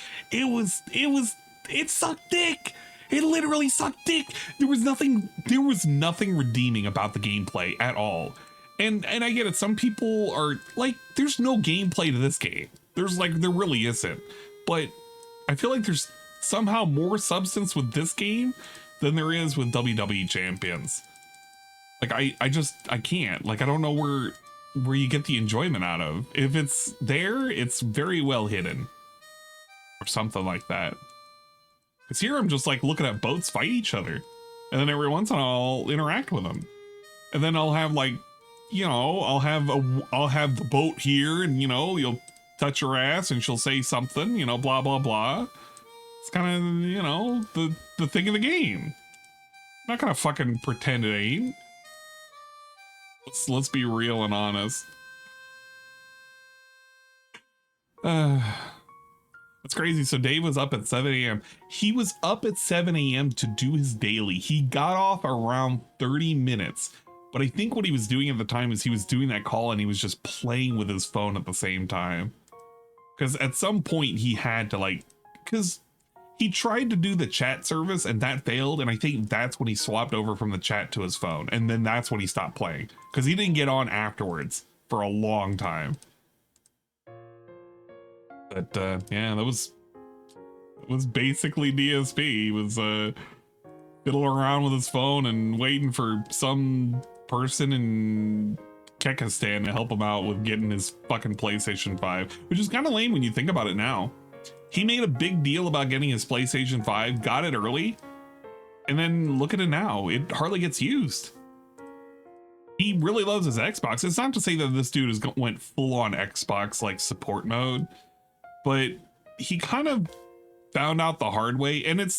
Speaker 1: It sucked dick. It literally sucked dick. There was nothing redeeming about the gameplay at all. And I get it, some people are like, there's no gameplay to this game. There really isn't. But I feel like there's somehow more substance with this game than there is with WWE Champions. Like, I can't. Like, I don't know where you get the enjoyment out of. If it's there, it's very well hidden. Or something like that. Because here I'm just like looking at boats fight each other. And then every once in a while I'll interact with them. And then I'll have like, you know, I'll have the boat here, and you know, you'll touch her ass and she'll say something, you know, blah blah blah. It's kind of, you know, the thing of the game. I'm not gonna fucking pretend it ain't. Let's be real and honest. That's crazy. So Dave was up at 7 a.m. He was up at 7 a.m. to do his daily. He got off around 30 minutes. But I think what he was doing at the time is he was doing that call and he was just playing with his phone at the same time. Because at some point he had to because he tried to do the chat service and that failed. And I think that's when he swapped over from the chat to his phone. And then that's when he stopped playing. Because he didn't get on afterwards for a long time. But yeah, it was basically DSP. He was fiddling around with his phone and waiting for some person in Kekistan to help him out with getting his fucking PlayStation 5, which is kind of lame when you think about it now. He made a big deal about getting his PlayStation 5, got it early, and then look at it now. It hardly gets used. He really loves his Xbox. It's not to say that this dude went full on Xbox like support mode, but he kind of found out the hard way. And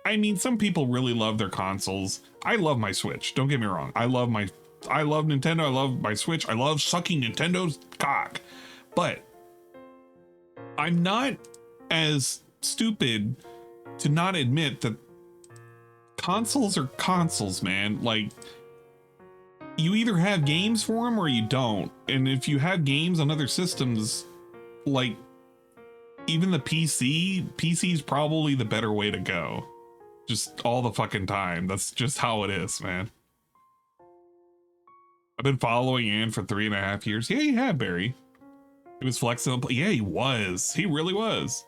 Speaker 1: I mean, some people really love their consoles. I love my Switch. Don't get me wrong. I love Nintendo. I love my Switch. I love sucking Nintendo's cock. But I'm not as stupid to not admit that consoles are consoles, man. Like, you either have games for them or you don't. And if you have games on other systems, like even the PC is probably the better way to go. Just all the fucking time. That's just how it is, man. I've been following Ann for 3.5 years. Yeah, you have, Barry. He was flexible. Yeah, he was. He really was.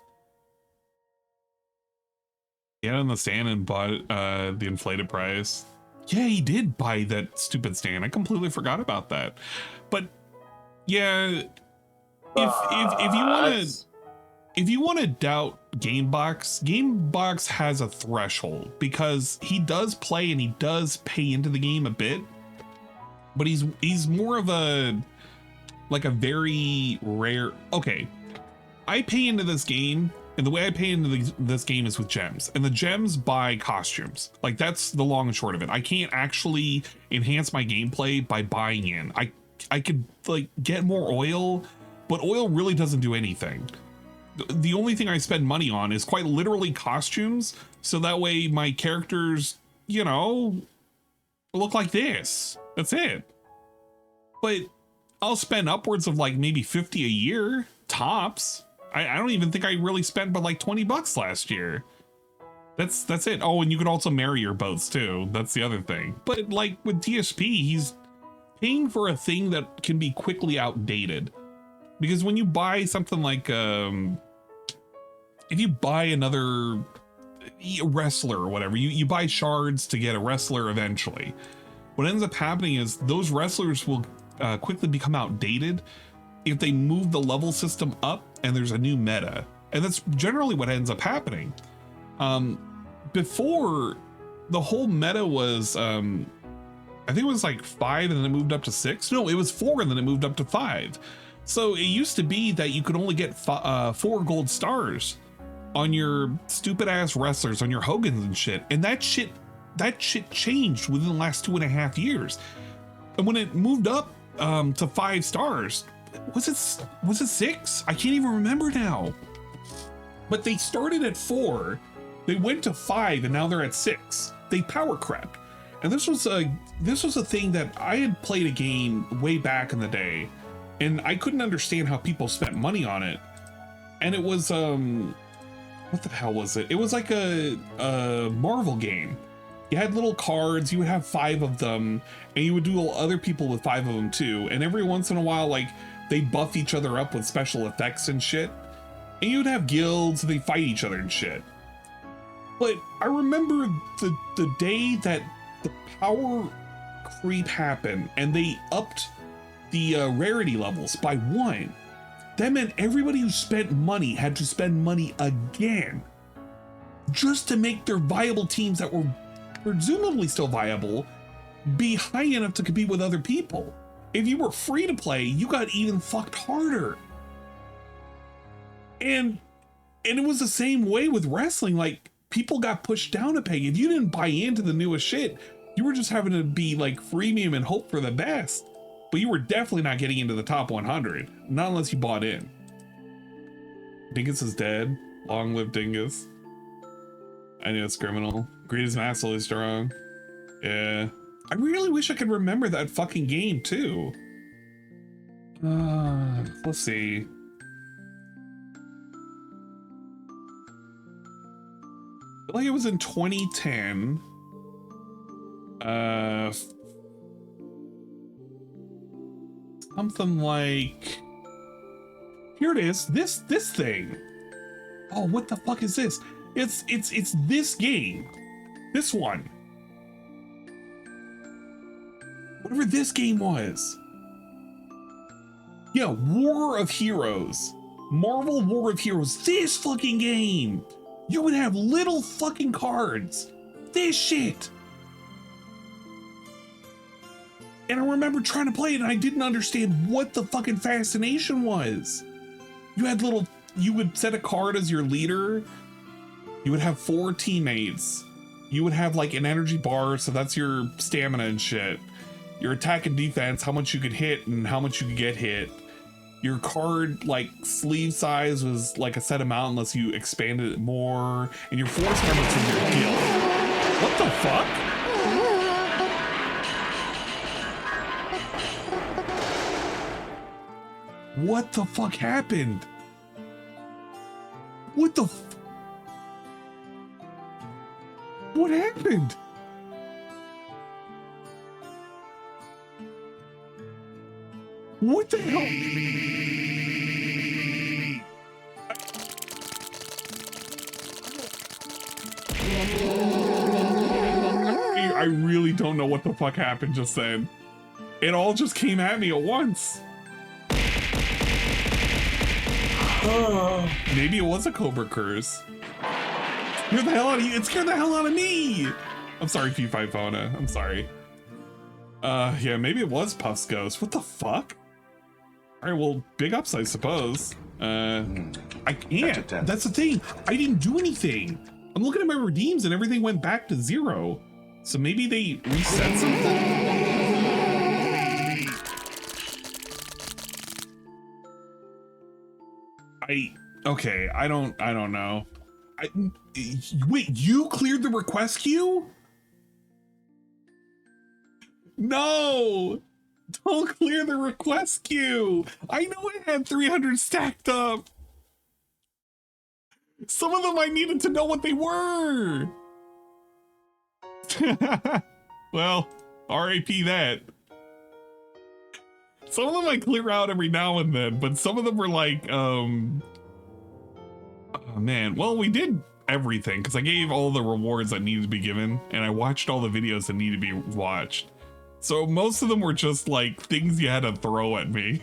Speaker 1: He had on the stand and bought the inflated price. Yeah, he did buy that stupid stand. I completely forgot about that. But yeah, if you want to doubt Gamebox has a threshold because he does play and he does pay into the game a bit, but he's more of a very rare. Okay, I pay into this game, and the way I pay into this game is with gems, and the gems buy costumes. Like, that's the long and short of it. I can't actually enhance my gameplay by buying in. I could like get more oil, but oil really doesn't do anything. The only thing I spend money on is quite literally costumes, so that way my characters, you know, look like this. That's it. But I'll spend upwards of like maybe 50 a year tops. I don't even think I really spent but like $20 last year. That's it. Oh, and you can also marry your boats too. That's the other thing. But like with DSP, paying for a thing that can be quickly outdated. Because when you buy something like, if you buy another wrestler or whatever, you buy shards to get a wrestler eventually. What ends up happening is those wrestlers will quickly become outdated if they move the level system up and there's a new meta. And that's generally what ends up happening. Before, the whole meta was, I think it was like 5 and then it moved up to 6. No, it was 4 and then it moved up to 5. So it used to be that you could only get 4 gold stars on your stupid ass wrestlers, on your Hogans and shit. And that shit changed within the last 2.5 years. And when it moved up to 5 stars, was it 6? I can't even remember now. But they started at 4, they went to 5, and now they're at 6. They power crept. And this was a thing that I had played a game way back in the day, and I couldn't understand how people spent money on it. And it was what the hell was it? It was like a Marvel game. You had little cards, you would have 5 of them, and you would duel other people with 5 of them too. And every once in a while, like, they buff each other up with special effects and shit. And you would have guilds, and they fight each other and shit. But I remember the day that the power creep happened, and they upped the rarity levels by 1. That meant everybody who spent money had to spend money again just to make their viable teams that were presumably still viable be high enough to compete with other people. If you were free to play, you got even fucked harder. And it was the same way with wrestling. Like, people got pushed down a peg. If you didn't buy into the newest shit, you were just having to be like freemium and hope for the best. But you were definitely not getting into the top 100, not unless you bought in. Dingus is dead. Long live Dingus. I know it's criminal. Greed is massively strong. Yeah. I really wish I could remember that fucking game too. Let's see. I feel like it was in 2010. Something like, here it is. This thing. Oh, what the fuck is this? It's this game. This one. Whatever this game was. Yeah, War of Heroes. Marvel War of Heroes. This fucking game. You would have little fucking cards. This shit. And I remember trying to play it and I didn't understand what the fucking fascination was. You had little, you would set a card as your leader. You would have 4 teammates. You would have like an energy bar, so that's your stamina and shit. Your attack and defense, how much you could hit and how much you could get hit. Your card, like, sleeve size was like a set amount unless you expanded it more. And your force members in your guild. What the fuck? What the fuck happened? What the f- What happened? What the hell? I really don't know what the fuck happened just then. It all just came at me at once. Maybe it was a Cobra curse. Scared the hell out of you. It scared the hell out of me. I'm sorry, P5 Fauna. I'm sorry. Yeah, maybe it was Puff's ghost. What the fuck? All right, well, big ups, I suppose. I can't. That's the thing. I didn't do anything. I'm looking at my redeems and everything went back to 0. So maybe they reset something? Okay, I don't know. Wait, you cleared the request queue? No! Don't clear the request queue! I know I had 300 stacked up! Some of them I needed to know what they were! Well, RAP that. Some of them I clear out every now and then, but some of them were like, oh man, well, we did everything because I gave all the rewards that needed to be given and I watched all the videos that needed to be watched. So most of them were just like things you had to throw at me.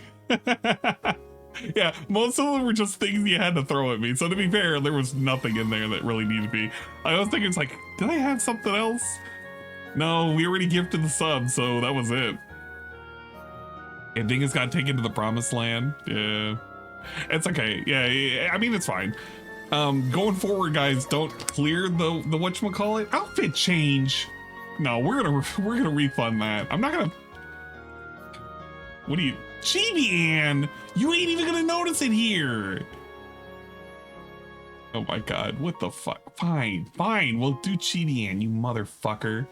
Speaker 1: Yeah, most of them were just things you had to throw at me. So to be fair, there was nothing in there that really needed to be. I was thinking, it's like, did I have something else? No, we already gifted the sub, so that was it. And Dingus got taken to the promised land. Yeah, it's okay. Yeah, I mean, it's fine. Going forward, guys, don't clear the whatchamacallit outfit change. No, we're gonna refund that. I'm not gonna. What do you, Chibi-Ann? You ain't even gonna notice it here. Oh my god, what the fuck? Fine, we'll do Chibi-Ann, you motherfucker.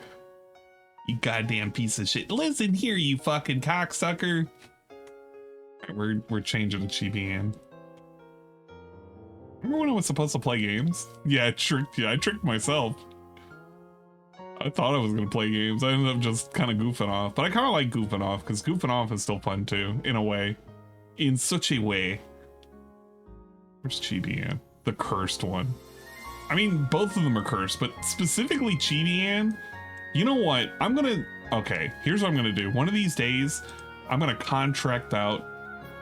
Speaker 1: You goddamn piece of shit. Listen here, you fucking cocksucker. We're changing to Chibi-Ann. Remember when I was supposed to play games? Yeah, I tricked myself. I thought I was gonna play games. I ended up just kind of goofing off, but I kind of like goofing off because goofing off is still fun too, in a way, in such a way. Where's Chibi-Ann? The cursed one. I mean, both of them are cursed, but specifically Chibi-Ann. You know what? Okay, here's what I'm gonna do. One of these days, I'm gonna contract out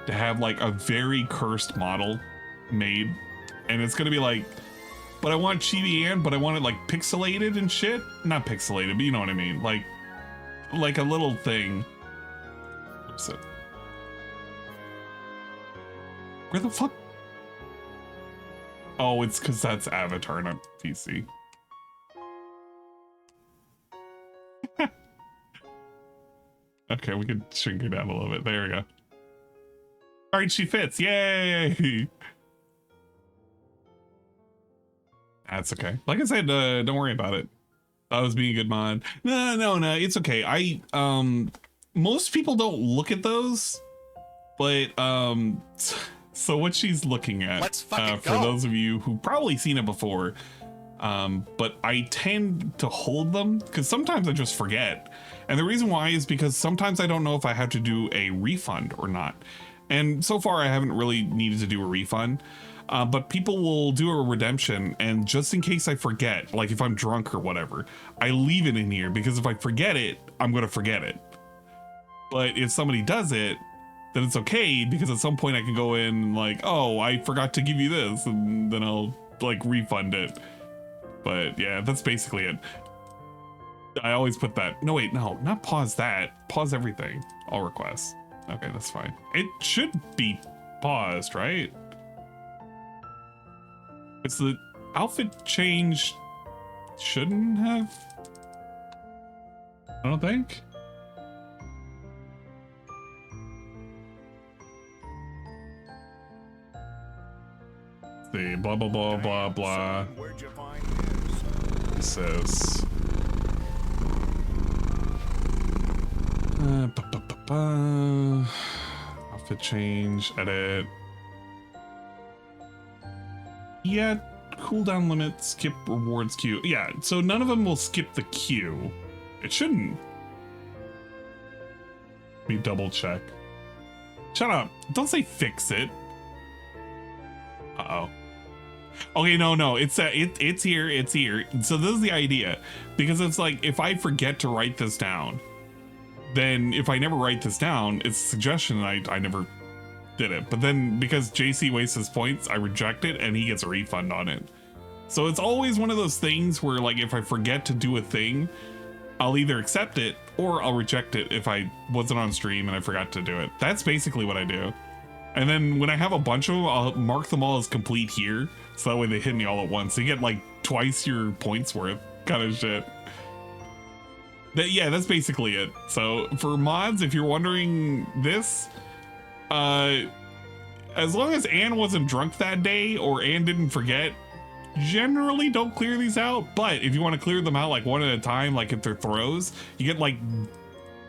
Speaker 1: to have like a very cursed model made, and it's gonna be like, but I want Chibi-Ann, but I want it like pixelated and shit. Not pixelated, but you know what I mean. Like a little thing. What's it? Where the fuck? Oh, it's because that's Avatar, not PC. Okay, we can shrink her down a little bit. There we go. All right, she fits. Yay! That's okay. Like I said, don't worry about it. That was being a good mod. No, it's okay. Most people don't look at those, but so what she's looking at, for those of you who probably seen it before, but I tend to hold them because sometimes I just forget. And the reason why is because sometimes I don't know if I have to do a refund or not. And so far I haven't really needed to do a refund. But people will do a redemption, and just in case I forget, like if I'm drunk or whatever, I leave it in here because if I forget it, I'm gonna forget it. But if somebody does it, then it's okay because at some point I can go in and like, oh, I forgot to give you this, and then I'll like refund it. But yeah, that's basically it. I always put that. No, wait, no, not pause that. Pause everything. All requests. Okay, that's fine. It should be paused, right? It's the outfit change shouldn't have. I don't think. Let's see, blah blah blah blah blah. It says. Outfit change, edit. Yeah, cooldown limit, skip rewards queue. Yeah, so none of them will skip the queue. It shouldn't. Let me double check. Shut up. Don't say fix it. Uh-oh. Okay, no, it's here. So this is the idea. Because it's like, if I forget to write this down, then if I never write this down, it's a suggestion and I never did it. But then because JC wastes his points, I reject it and he gets a refund on it. So it's always one of those things where like if I forget to do a thing, I'll either accept it or I'll reject it if I wasn't on stream and I forgot to do it. That's basically what I do. And then when I have a bunch of them, I'll mark them all as complete here. So that way they hit me all at once. So you get like twice your points worth kind of shit. Yeah, that's basically it. So for mods, if you're wondering this, as long as Anne wasn't drunk that day or Anne didn't forget, generally don't clear these out. But if you want to clear them out like one at a time, like if they're throws, you get like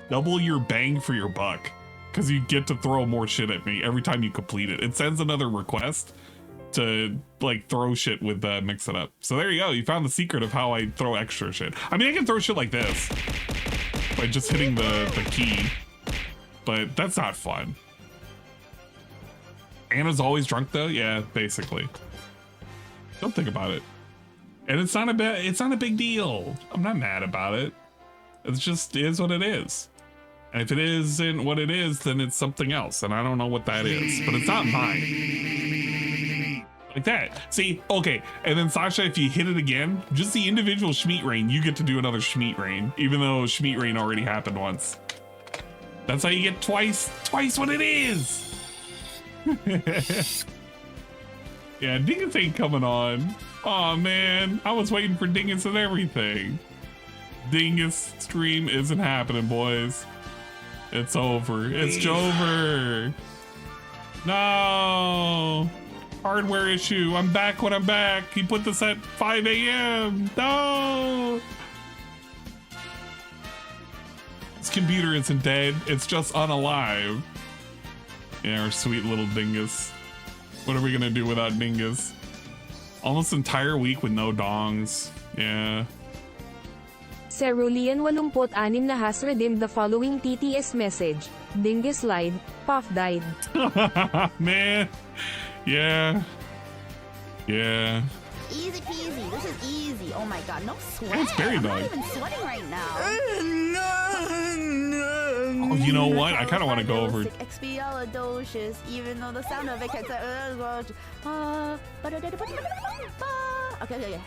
Speaker 1: double your bang for your buck because you get to throw more shit at me every time you complete it. It sends another request to like throw shit with Mix It Up. So there you go. You found the secret of how I throw extra shit. I mean, I can throw shit like this by just hitting the key. but that's not fun. Anna's always drunk though. Yeah, basically. Don't think about it. And it's not a big deal. I'm not mad about it. It just is what it is. And if it isn't what it is, then it's something else. And I don't know what that is, but it's not mine. Like that. See, okay. And then Sasha, if you hit it again, just the individual Schmeat Rain, you get to do another Schmeat Rain, even though Schmeat Rain already happened once. That's how you get twice what it is. Yeah, Dingus ain't coming on. Oh man, I was waiting for Dingus and everything. Dingus stream isn't happening, boys. It's over. It's over. No. Hardware issue. I'm back when I'm back. He put this at 5 a.m. No. This computer isn't dead. It's just unalive. Yeah, our sweet little Dingus. What are we gonna do without Dingus? Almost entire week with no dongs. Yeah.
Speaker 16: Cerulean 86 na has redeemed the following TTS message. Dingus lied. Puff died.
Speaker 1: Man. Yeah. Yeah.
Speaker 7: Easy peasy. This is easy. Oh my god, no sweat.
Speaker 1: It's very
Speaker 7: I'm
Speaker 1: dog.
Speaker 7: not even sweating right now.
Speaker 1: Oh, you know what? I kind of want to go over.
Speaker 7: Expialidocious, even though the sound of it gets okay.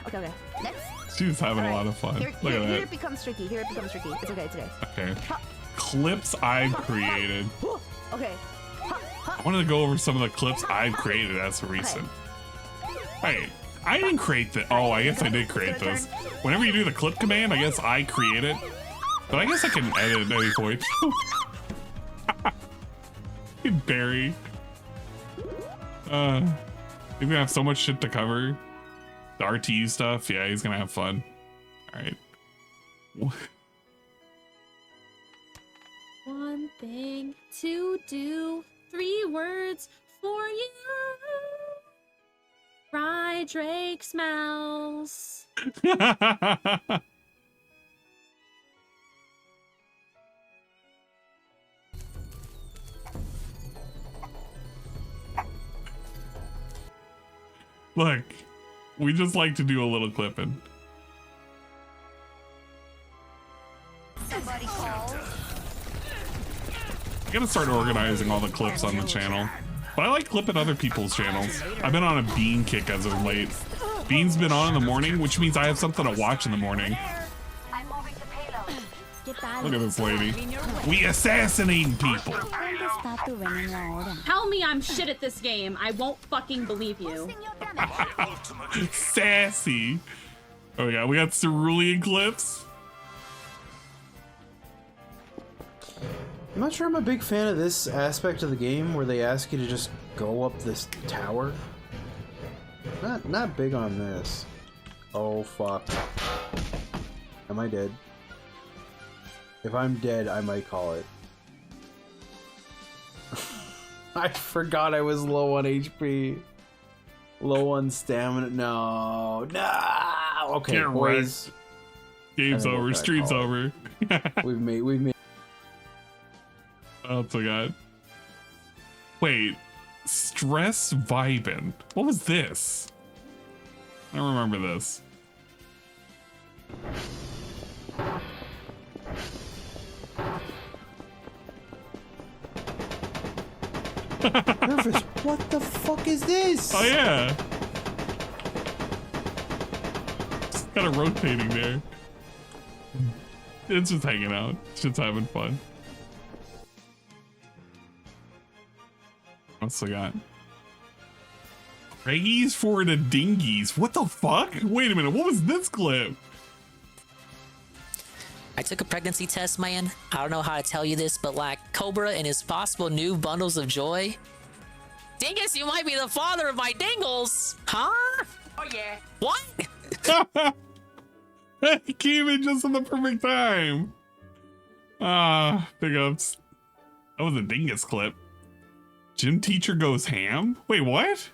Speaker 7: Next.
Speaker 1: She's having a lot of fun.
Speaker 7: Here,
Speaker 1: Look at
Speaker 7: here
Speaker 1: that.
Speaker 7: it becomes tricky. It's okay.
Speaker 1: Okay. Clips I've created.
Speaker 7: Okay.
Speaker 1: I wanted to go over some of the clips I've created as of recent. Hey, I didn't create that. Oh, I guess I did create this. Whenever you do the clip command, I guess I create it. But I guess I can edit at any point. Barry. He's gonna have so much shit to cover. The RTU stuff, yeah, he's gonna have fun. Alright.
Speaker 21: One thing to do, 3 words for you. Fry Drake smells.
Speaker 1: Look, we just like to do a little clipping.
Speaker 7: Somebody call.
Speaker 1: I gotta start organizing all the clips on the channel. But I like clipping other people's channels. I've been on a Bean kick as of late. Bean's been on in the morning, which means I have something to watch in the morning. Look at this lady. We assassinating people.
Speaker 21: Tell me I'm shit at this game. I won't fucking believe you.
Speaker 1: Sassy. Oh yeah, we got cerulean clips.
Speaker 12: I'm not sure I'm a big fan of this aspect of the game where they ask you to just go up this tower. Not big on this. Oh fuck. Am I dead? If I'm dead, I might call it. I forgot I was low on HP. Low on stamina. No. Okay,
Speaker 1: Get
Speaker 12: boys.
Speaker 1: Game's over. Stream's over.
Speaker 12: We've made.
Speaker 1: What else I got? Wait. Stress vibin'. What was this? I don't remember this.
Speaker 12: Nervous. What the fuck is this?
Speaker 1: Oh yeah. It's kind of rotating there. It's just hanging out. It's just having fun. What's I got? Craigies for the dingies. What the fuck? Wait a minute. What was this clip?
Speaker 23: I took a pregnancy test, man. I don't know how to tell you this, but like Cobra and his possible new bundles of joy. Dingus, you might be the father of my dingles. Huh? Oh yeah. What?
Speaker 1: He came in just in the perfect time. Big ups. That was a Dingus clip. Gym teacher goes ham? Wait, what?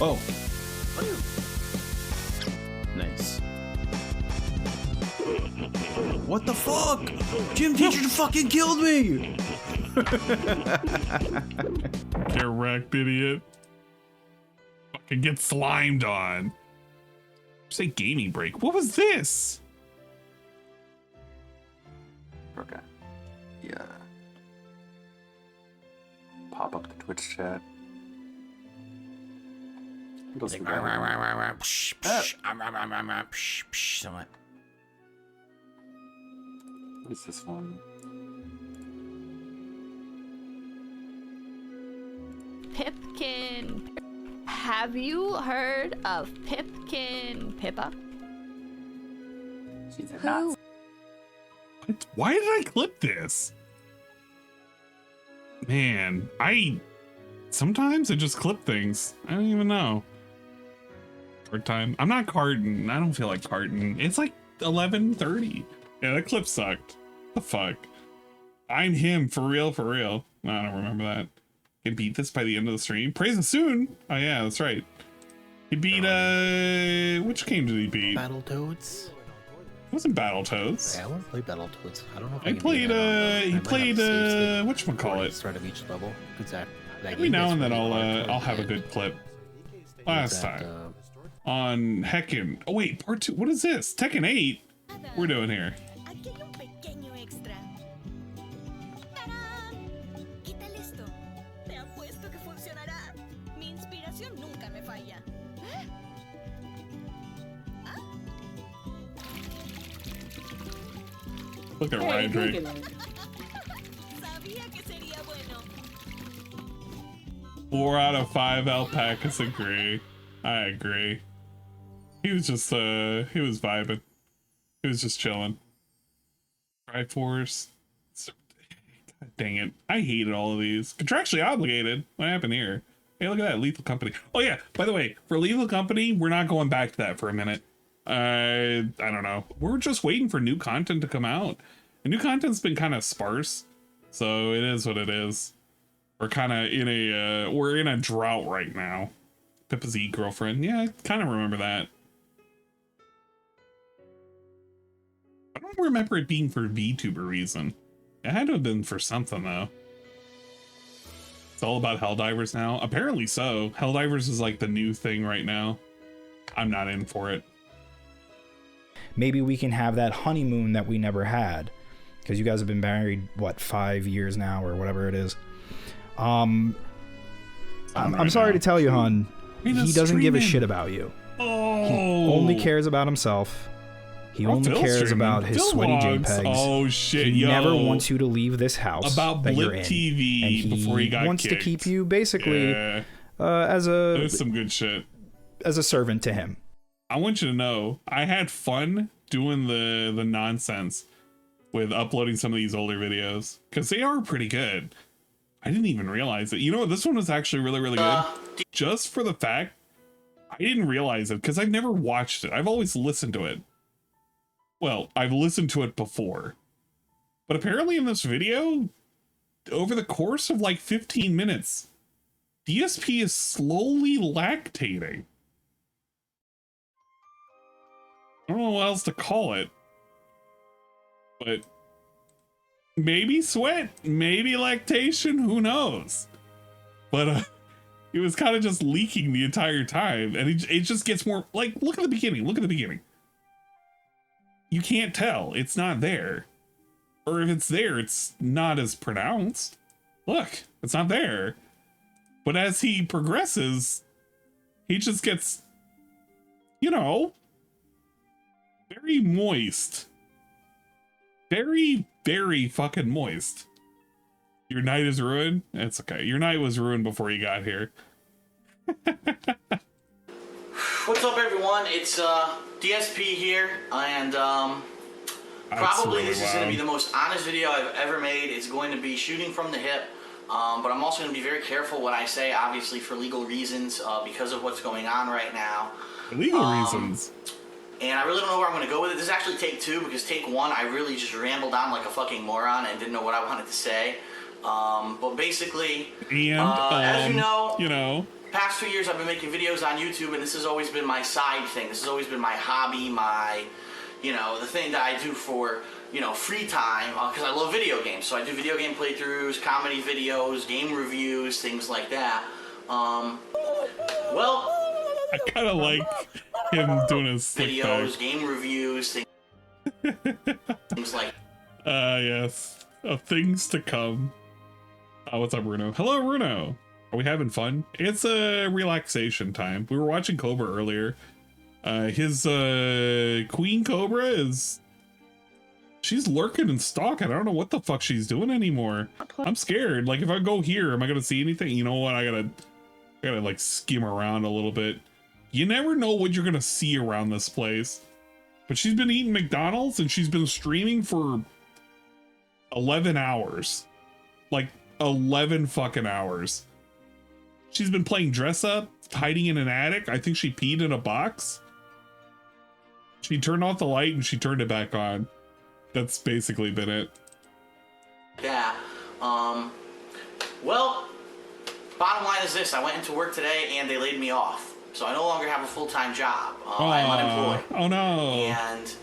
Speaker 12: Oh. Nice. What the fuck? Gym teacher fucking killed me!
Speaker 1: Get wrecked, idiot. Fucking get slimed on. Say gaming break. What was this?
Speaker 2: Okay. Yeah. Pop up the Twitch chat. What is this one?
Speaker 21: Pipkin. Have you heard of Pipkin Pippa? Who?
Speaker 1: Why did I clip this? Man, sometimes I just clip things. I don't even know. Hard time. I'm not carton. I don't feel like carton. It's like 11:30. Yeah, that clip sucked. The fuck? I'm him for real, for real. I don't remember that. He beat this by the end of the stream. Praise it soon. Oh yeah, that's right. He beat which game did he beat?
Speaker 3: Battletoads.
Speaker 1: It wasn't Battletoads.
Speaker 3: Yeah, I want to play Battletoads. I don't know if
Speaker 1: he played whatchamacallit?
Speaker 3: Start of each level.
Speaker 1: Every now and then I'll have a good clip. Last time on Heckin. Oh wait, part 2. What is this? Tekken 8. We're doing here. Look at Rydrake. 4 out of 5 alpacas agree. I agree. He was just he was vibing. He was just chilling. Triforce. God dang it. I hated all of these. Contractually obligated. What happened here? Hey, look at that. Lethal Company. Oh yeah, by the way, for Lethal Company, we're not going back to that for a minute. I don't know. We're just waiting for new content to come out. And new content's been kind of sparse. So it is what it is. We're kind of in a we're in a drought right now. Pippa's girlfriend. Yeah, I kind of remember that. I don't remember it being for VTuber reason. It had to have been for something though. It's all about Helldivers now. Apparently so. Helldivers is like the new thing right now. I'm not in for it.
Speaker 22: Maybe we can have that honeymoon that we never had, because you guys have been married, what, 5 years now or whatever it is. I'm sorry to tell you, hon, he doesn't give a shit about you.
Speaker 1: Oh.
Speaker 22: He only cares about himself. He only cares about his sweaty JPEGs.
Speaker 1: Oh shit!
Speaker 22: He never wants you to leave this house
Speaker 1: about
Speaker 22: that you're
Speaker 1: Blip
Speaker 22: in.
Speaker 1: TV
Speaker 22: And he
Speaker 1: before he got
Speaker 22: wants
Speaker 1: kicked.
Speaker 22: to keep you basically as a.
Speaker 1: There's some good shit.
Speaker 22: As a servant to him.
Speaker 1: I want you to know, I had fun doing the nonsense with uploading some of these older videos because they are pretty good. I didn't even realize it. You know what? This one was actually really, really good. Just for the fact I didn't realize it because I've never watched it. I've always listened to it. Well, I've listened to it before. But apparently in this video, over the course of like 15 minutes, DSP is slowly lactating. I don't know what else to call it. But maybe sweat, maybe lactation, who knows? But it was kind of just leaking the entire time. And it just gets more, like, look at the beginning. Look at the beginning. You can't tell. It's not there. Or if it's there, it's not as pronounced. Look, it's not there. But as he progresses, he just gets, you know, very moist. Very, very fucking moist. Your night is ruined? It's okay. Your night was ruined before you got here.
Speaker 5: What's up, everyone? It's DSP here, and probably
Speaker 1: really
Speaker 5: this is going to be the most honest video I've ever made. It's going to be shooting from the hip, but I'm also going to be very careful what I say, obviously for legal reasons, because of what's going on right now.
Speaker 1: Legal reasons.
Speaker 5: And I really don't know where I'm going to go with it. This is actually take 2, because take 1, I really just rambled on like a fucking moron and didn't know what I wanted to say. But basically, as you know, past 2 years I've been making videos on YouTube, and this has always been my side thing. This has always been my hobby, my, you know, the thing that I do for, you know, free time, because I love video games. So I do video game playthroughs, comedy videos, game reviews, things like that. Well,
Speaker 1: I kind of like him doing his
Speaker 5: videos, game reviews, things like.
Speaker 1: Yes, of things to come. What's up, Bruno? Hello, Bruno. Are we having fun? It's a relaxation time. We were watching Cobra earlier. His Queen Cobra is... She's lurking and stalking. I don't know what the fuck she's doing anymore. I'm scared. Like, if I go here, am I gonna see anything? You know what? I gotta like skim around a little bit. You never know what you're gonna see around this place. But she's been eating McDonald's and she's been streaming for 11 hours. Like 11 fucking hours. She's been playing dress up, hiding in an attic. I think she peed in a box. She turned off the light and she turned it back on. That's basically been it.
Speaker 5: Yeah. Well, bottom line is this. I went into work today and they laid me off. So I no longer have a full-time job. I'm unemployed.
Speaker 1: Oh no.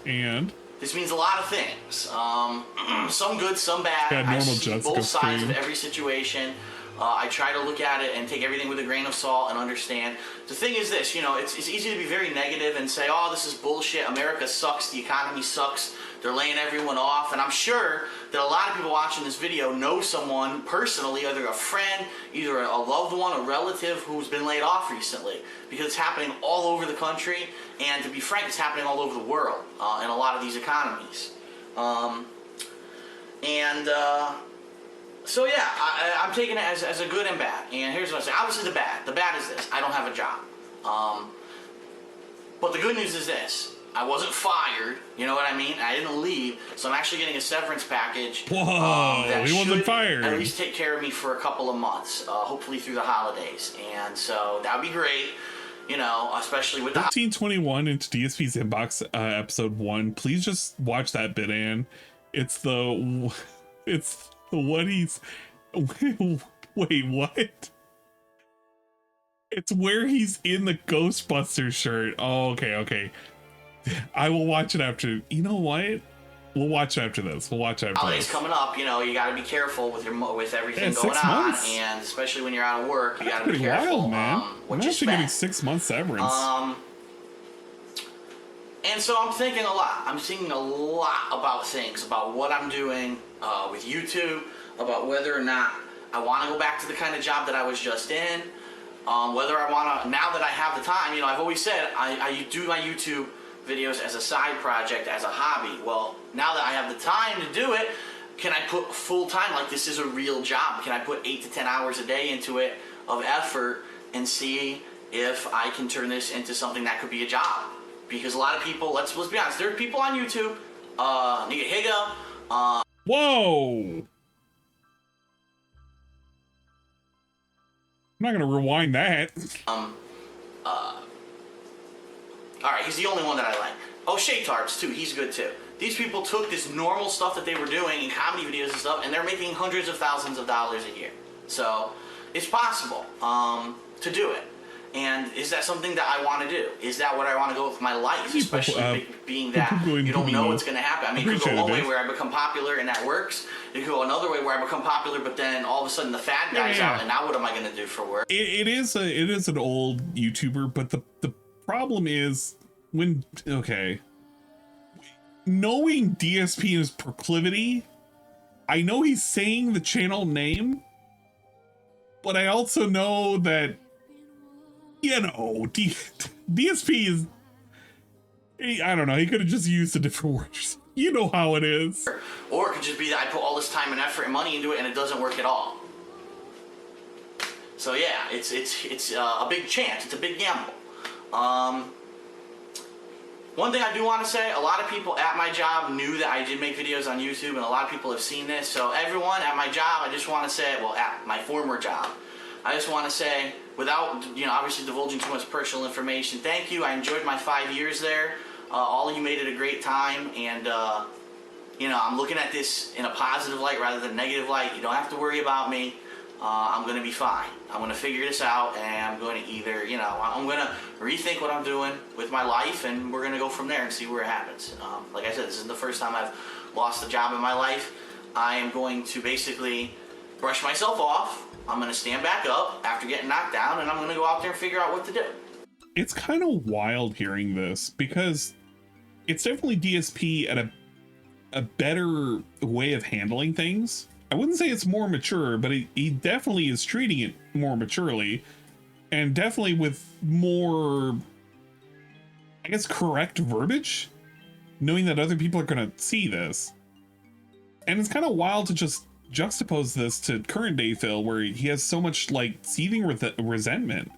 Speaker 5: And this means a lot of things. Some good, some bad. I see both sides of every situation. I try to look at it and take everything with a grain of salt and understand. The thing is this, you know, it's easy to be very negative and say, oh, this is bullshit. America sucks. The economy sucks. They're laying everyone off. And I'm sure that a lot of people watching this video know someone personally, either a friend, either a loved one, a relative who's been laid off recently. Because it's happening all over the country. And to be frank, it's happening all over the world in a lot of these economies. So yeah, I'm taking it as a good and bad. And here's what I say. Obviously the bad. The bad is this. I don't have a job. But the good news is this. I wasn't fired. You know what I mean? I didn't leave. So I'm actually getting a severance package.
Speaker 1: Whoa,
Speaker 5: that
Speaker 1: he wasn't fired.
Speaker 5: At least take care of me for a couple of months. Hopefully through the holidays. And so that would be great. You know, especially with the
Speaker 1: 1321 into DSP's inbox, episode 1. Please just watch that bit, Ann. It's what he's... Wait, what? It's where he's in the Ghostbusters shirt. Oh, okay. I will watch it after. You know what? We'll watch after this.
Speaker 5: Holidays coming up, you know, you got to be careful with everything going on, and especially when you're out of work, you got to be careful.
Speaker 1: Wild, man. I'm actually getting 6 months severance.
Speaker 5: And so I'm thinking a lot. I'm thinking a lot about things, about what I'm doing with YouTube, about whether or not I want to go back to the kind of job that I was just in, whether I want to, now that I have the time. You know, I've always said I do my YouTube videos as a side project, as a hobby. Well, now that I have the time to do it, can I put full time, like this is a real job? Can I put 8 to 10 hours a day into it of effort and see if I can turn this into something that could be a job? Because a lot of people, let's be honest, there are people on YouTube, Nigga Higa,
Speaker 1: Whoa! I'm not gonna rewind that.
Speaker 5: Alright, he's the only one that I like. Oh, Shaytards too, he's good too. These people took this normal stuff that they were doing in comedy videos and stuff, and they're making hundreds of thousands of dollars a year. So, it's possible to do it. And is that something that I want to do? Is that what I want to go with my life? Especially being that you don't know what's going to happen. I mean, it could go one way where I become popular and that works. It could go another way where I become popular, but then all of a sudden the fad guy's out, and now what am I going to do for work?
Speaker 1: It is an old YouTuber, but the problem is when knowing DSP and his proclivity, I know he's saying the channel name, but I also know that, you know, DSP is, I don't know, he could have just used a different word. You know how it is.
Speaker 5: Or it could just be that I put all this time and effort and money into it and it doesn't work at all. So yeah, it's a big chance. It's a big gamble. One thing I do want to say, a lot of people at my job knew that I did make videos on YouTube, and a lot of people have seen this. So everyone at my job, I just want to say, well, at my former job, I just want to say, without, you know, obviously divulging too much personal information, thank you. I enjoyed my 5 years there. All of you made it a great time, and you know, I'm looking at this in a positive light rather than negative light. You don't have to worry about me. I'm going to be fine. I'm going to figure this out, and I'm going to either, you know, I'm going to rethink what I'm doing with my life, and we're going to go from there and see where it happens. Like I said, this isn't the first time I've lost a job in my life. I am going to basically brush myself off. I'm going to stand back up after getting knocked down, and I'm going to go out there and figure out what to do.
Speaker 1: It's kind of wild hearing this, because it's definitely DSP at a better way of handling things. I wouldn't say it's more mature, but he definitely is treating it more maturely, and definitely with more, I guess, correct verbiage, knowing that other people are going to see this. And it's kind of wild to just juxtapose this to current day Phil, where he has so much like seething resentment.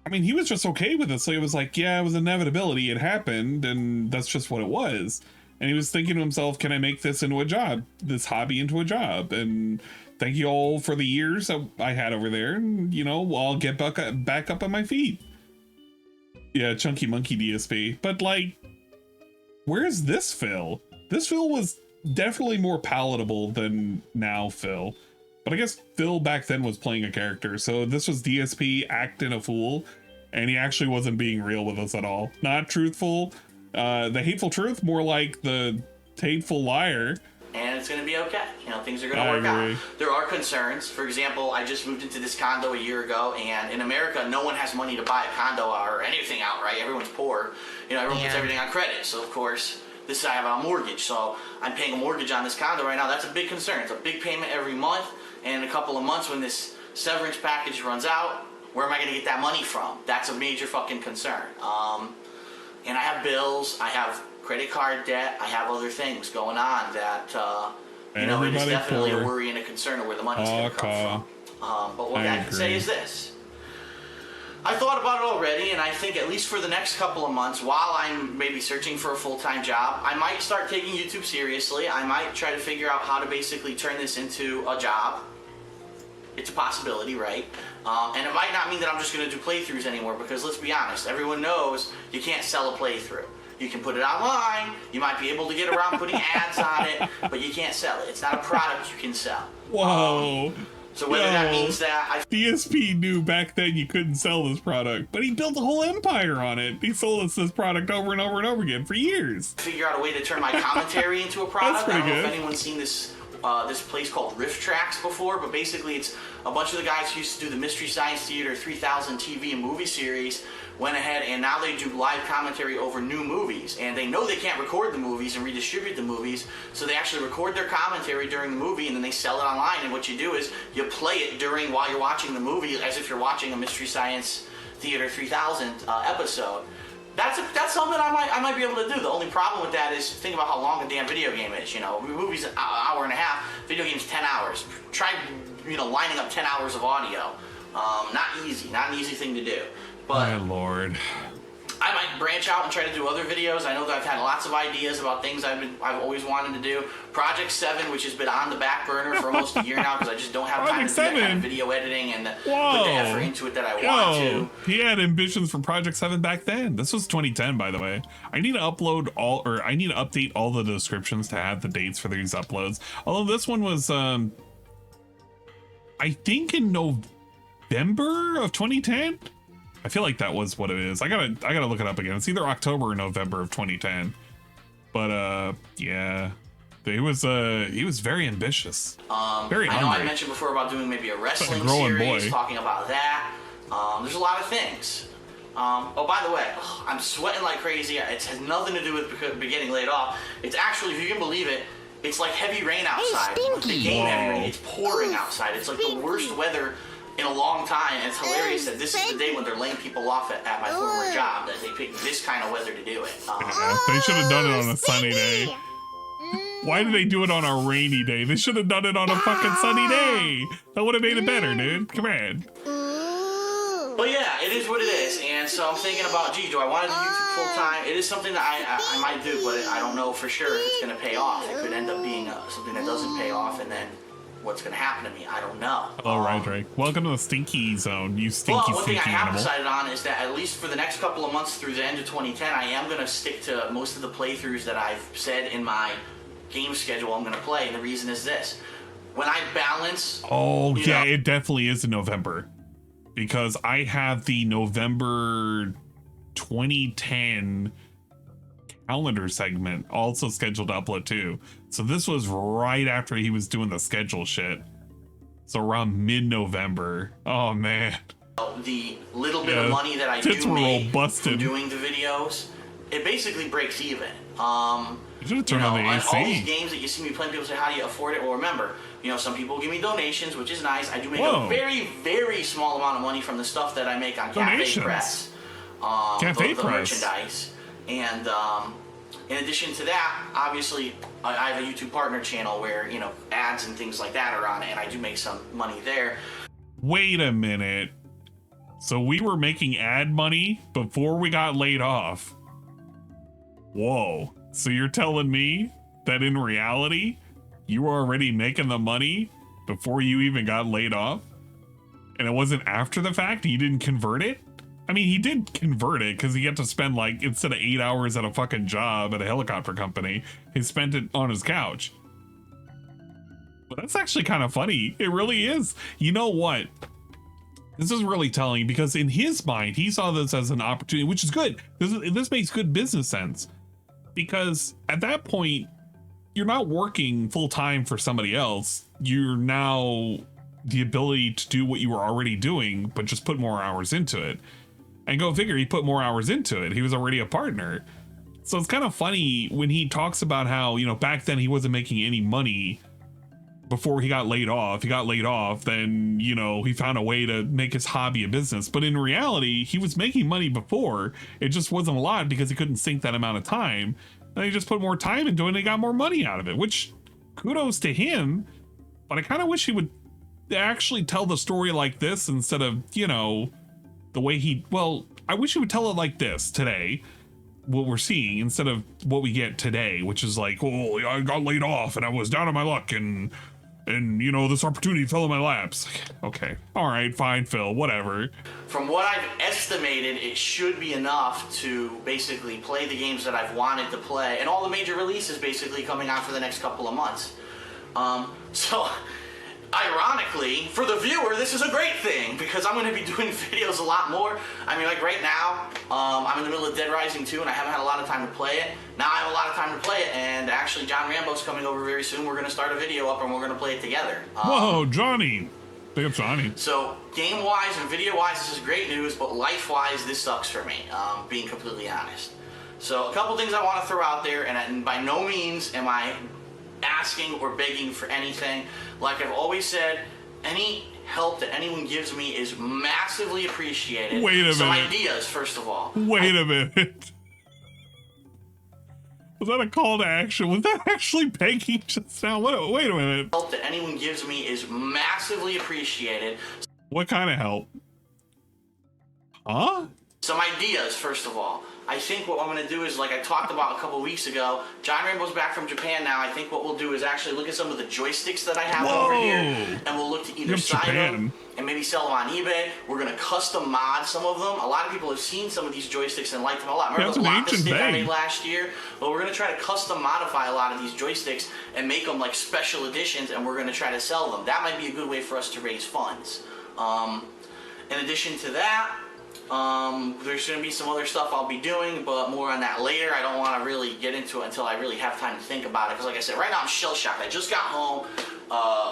Speaker 1: I mean, he was just okay with it, so he was like, yeah, it was inevitability, it happened, and that's just what it was. And he was thinking to himself, can I make this into a job, this hobby into a job? And thank you all for the years that I had over there, and, you know, I'll get back up on my feet. Yeah, Chunky Monkey DSP. But, like, where's this Phil? This Phil was definitely more palatable than now Phil. But I guess Phil back then was playing a character, so this was DSP acting a fool, and he actually wasn't being real with us at all. Not truthful. The hateful truth, more like the hateful liar.
Speaker 5: And it's going to be okay. You know, things are going to work out. There are concerns. For example, I just moved into this condo a year ago, and in America, no one has money to buy a condo or anything outright. Everyone's poor. You know, everyone puts everything on credit. So, of course, I have a mortgage. So I'm paying a mortgage on this condo right now. That's a big concern. It's a big payment every month. And in a couple of months, when this severance package runs out, where am I going to get that money from? That's a major fucking concern. And I have bills, I have credit card debt, I have other things going on that, you know, it is definitely a worry and a concern of where the money's going to come from. But what I can say is this. I thought about it already, and I think at least for the next couple of months, while I'm maybe searching for a full-time job, I might start taking YouTube seriously. I might try to figure out how to basically turn this into a job. It's a possibility, right? And it might not mean that I'm just going to do playthroughs anymore, because let's be honest, everyone knows you can't sell a playthrough. You can put it online, you might be able to get around putting ads on it, but you can't sell it. It's not a product you can sell.
Speaker 1: Whoa.
Speaker 5: So whether that means that
Speaker 1: DSP knew back then you couldn't sell this product, but he built a whole empire on it. He sold us this product over and over and over again for years.
Speaker 5: Figure out a way to turn my commentary into a product. I don't know
Speaker 1: good.
Speaker 5: if anyone's seen this place called Rift Tracks before, but basically it's a bunch of the guys who used to do the Mystery Science Theater 3000 TV and movie series went ahead, and now they do live commentary over new movies, and they know they can't record the movies and redistribute the movies, so they actually record their commentary during the movie, and then they sell it online. And what you do is you play it while you're watching the movie, as if you're watching a Mystery Science Theater 3000 episode. That's something I might be able to do. The only problem with that is, think about how long a damn video game is. You know, movie's an hour and a half, video game's 10 hours. Try, you know, lining up 10 hours of audio. Not an easy thing to do. But
Speaker 1: my lord,
Speaker 5: I might branch out and try to do other videos. I know that I've had lots of ideas about things I've always wanted to do. Project 7, which has been on the back burner for almost a year now, because I just don't have time to do that kind of video editing and put the effort into it that I want to.
Speaker 1: He had ambitions for Project 7 back then. This was 2010, by the way. I need to update all the descriptions to have the dates for these uploads. Although this one was, I think in November of 2010. I feel like that was what it is. I gotta look it up again. It's either October or November of 2010. But yeah, he was very ambitious. Very hungry.
Speaker 5: I know I mentioned before about doing maybe a wrestling series, talking about that. There's a lot of things. Oh, by the way, I'm sweating like crazy. It has nothing to do with getting laid off. It's actually, if you can believe it, it's like heavy rain outside. The game heavy rain. It's pouring outside. It's like the worst weather in a long time, and it's hilarious that this is the day when they're laying people off at my former job, that they picked this kind of weather to do it.
Speaker 1: Yeah, they should have done it on a sunny day. Why did they do it on a rainy day? They should have done it on a fucking sunny day. That would have made it better, dude. Come on.
Speaker 5: But yeah, it is what it is, and so I'm thinking about, gee, do I want to do YouTube full time? It is something that I might do, but I don't know for sure if it's going to pay off. It could end up being something that doesn't pay off, and then what's going to happen to me, I don't know.
Speaker 1: All right, Drake. Welcome to the stinky zone, you stinky,
Speaker 5: one thing I have
Speaker 1: animal.
Speaker 5: decided on is that at least for the next couple of months through the end of 2010, I am going to stick to most of the playthroughs that I've said in my game schedule I'm going to play, and the reason is this. when I balance.
Speaker 1: Oh,
Speaker 5: you
Speaker 1: yeah,
Speaker 5: know,
Speaker 1: it definitely is in November. Because I have the November 2010 calendar segment also scheduled to upload too. So this was right after he was doing the schedule shit. So around mid-November. Oh, man.
Speaker 5: The little bit of money that I do make
Speaker 1: busted.
Speaker 5: from doing the videos, it basically breaks even.
Speaker 1: You should have turned on the AC.
Speaker 5: All these games that you see me playing, people say, how do you afford it? Well, remember, some people give me donations, which is nice. I do make a very, very small amount of money from the stuff that I make on Cafe Press. The merchandise. And in addition to that, obviously, I have a YouTube partner channel where, ads and things like that are on it, and I do make some money there.
Speaker 1: Wait a minute. So we were making ad money before we got laid off. Whoa. So you're telling me that in reality, you were already making the money before you even got laid off? And it wasn't after the fact? He didn't convert it? I mean, he did convert it because he had to spend, like, instead of 8 hours at a fucking job at a helicopter company, he spent it on his couch. But that's actually kind of funny. It really is. You know what? This is really telling because in his mind, he saw this as an opportunity, which is good. This makes good business sense because at that point, you're not working full time for somebody else. You're now the ability to do what you were already doing, but just put more hours into it. And go figure, he put more hours into it. He was already a partner. So it's kind of funny when he talks about how, back then he wasn't making any money before he got laid off. He got laid off, then, he found a way to make his hobby a business. But in reality, he was making money before. It just wasn't a lot because he couldn't sink that amount of time. And he just put more time into it and he got more money out of it, which kudos to him. But I kind of wish he would actually tell the story like this instead of, the way I wish he would tell it like this today, what we're seeing, instead of what we get today, which is like, oh, I got laid off and I was down on my luck and this opportunity fell in my laps. Okay. All right, fine, Phil, whatever.
Speaker 5: From what I've estimated, it should be enough to basically play the games that I've wanted to play and all the major releases basically coming out for the next couple of months. So ironically, for the viewer, this is a great thing because I'm going to be doing videos a lot more. I mean, like right now, I'm in the middle of Dead Rising 2 and I haven't had a lot of time to play it. Now I have a lot of time to play it, and actually John Rambo's coming over very soon. We're going to start a video up and we're going to play it together.
Speaker 1: Whoa, Johnny. Big up Johnny.
Speaker 5: So game-wise and video-wise, this is great news, but life-wise, this sucks for me, being completely honest. So a couple things I want to throw out there, and by no means am I asking or begging for anything. Like I've always said, any help that anyone gives me is massively appreciated.
Speaker 1: Wait a minute.
Speaker 5: Some ideas, first of all.
Speaker 1: Wait a minute. Was that a call to action? Was that actually begging just now? Wait a minute.
Speaker 5: Help that anyone gives me is massively appreciated.
Speaker 1: What kind of help? Huh?
Speaker 5: Some ideas, first of all. I think what I'm going to do is, like I talked about a couple weeks ago, John Rambo's back from Japan now. I think what we'll do is actually look at some of the joysticks that I have over here, and we'll look to either side them and maybe sell them on eBay. We're going to custom mod some of them. A lot of people have seen some of these joysticks and liked them a lot. Remember the Lofi stick I made last year? Well, we're going to try to custom modify a lot of these joysticks and make them like special editions, and we're going to try to sell them. That might be a good way for us to raise funds. In addition to that, there's going to be some other stuff I'll be doing, but more on that later. I don't want to really get into it until I really have time to think about it, because like I said, right now I'm shell-shocked. I just got home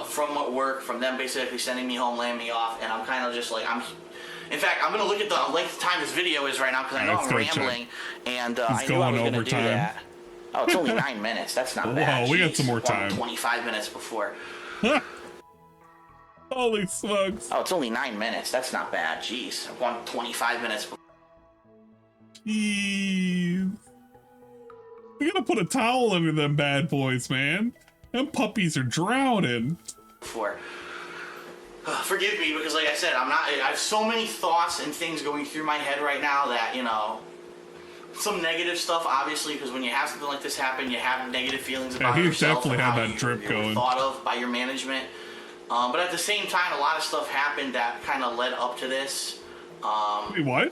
Speaker 5: from work, from them basically sending me home, laying me off, and I'm kind of just like, in fact, I'm going to look at the length of time this video is right now, because I know I'm rambling, and I knew I was going to do that. Oh, it's only 9 minutes. That's not bad.
Speaker 1: Wow, we got some more time.
Speaker 5: 25 minutes before.
Speaker 1: Holy smokes.
Speaker 5: Oh, it's only 9 minutes. That's not bad. Jeez. I want 25 minutes.
Speaker 1: Jeez. We gotta put a towel under them bad boys, man. Them puppies are drowning.
Speaker 5: Forgive me, because like I said, I have so many thoughts and things going through my head right now that, some negative stuff, obviously, because when you have something like this happen, you have negative feelings about yourself.
Speaker 1: Yeah, he definitely had that drip going.
Speaker 5: Thought of by your management. But at the same time, a lot of stuff happened that kind of led up to this.
Speaker 1: Wait, what?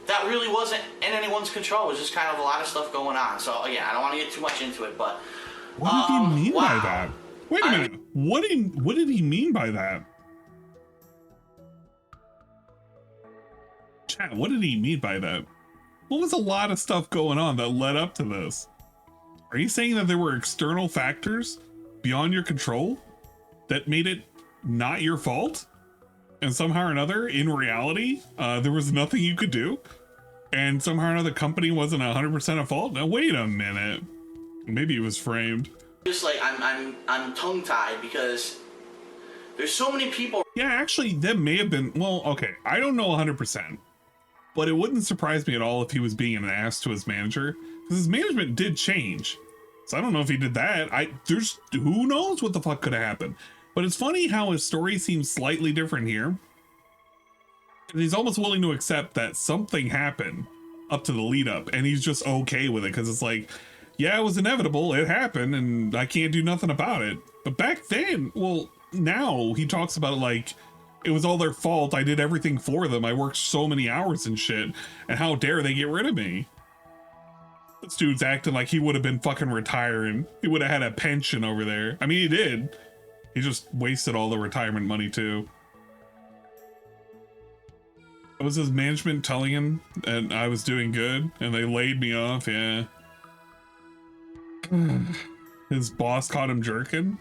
Speaker 5: That really wasn't in anyone's control. It was just kind of a lot of stuff going on. So, again, I don't want to get too much into it, but...
Speaker 1: What do you mean by that? Wait a minute. What did he mean by that? Chat, what did he mean by that? What was a lot of stuff going on that led up to this? Are you saying that there were external factors beyond your control that made it not your fault? And somehow or another, in reality, there was nothing you could do? And somehow or another, the company wasn't 100% at fault? Now, wait a minute. Maybe it was framed.
Speaker 5: Just like I'm tongue-tied because there's so many people.
Speaker 1: Yeah, actually, that may have been, well, okay, I don't know 100%, but it wouldn't surprise me at all if he was being an ass to his manager, because his management did change. So I don't know if he did that. Who knows what the fuck could have happened. But it's funny how his story seems slightly different here. He's almost willing to accept that something happened up to the lead up, and he's just okay with it, because it's like, yeah, it was inevitable, it happened, and I can't do nothing about it. But back then, well, now he talks about it like it was all their fault. I did everything for them. I worked so many hours and shit, and how dare they get rid of me? This dude's acting like he would have been fucking retiring. He would have had a pension over there. I mean, he did. He just wasted all the retirement money too. Was his management telling him that I was doing good and they laid me off? Yeah. His boss caught him jerking.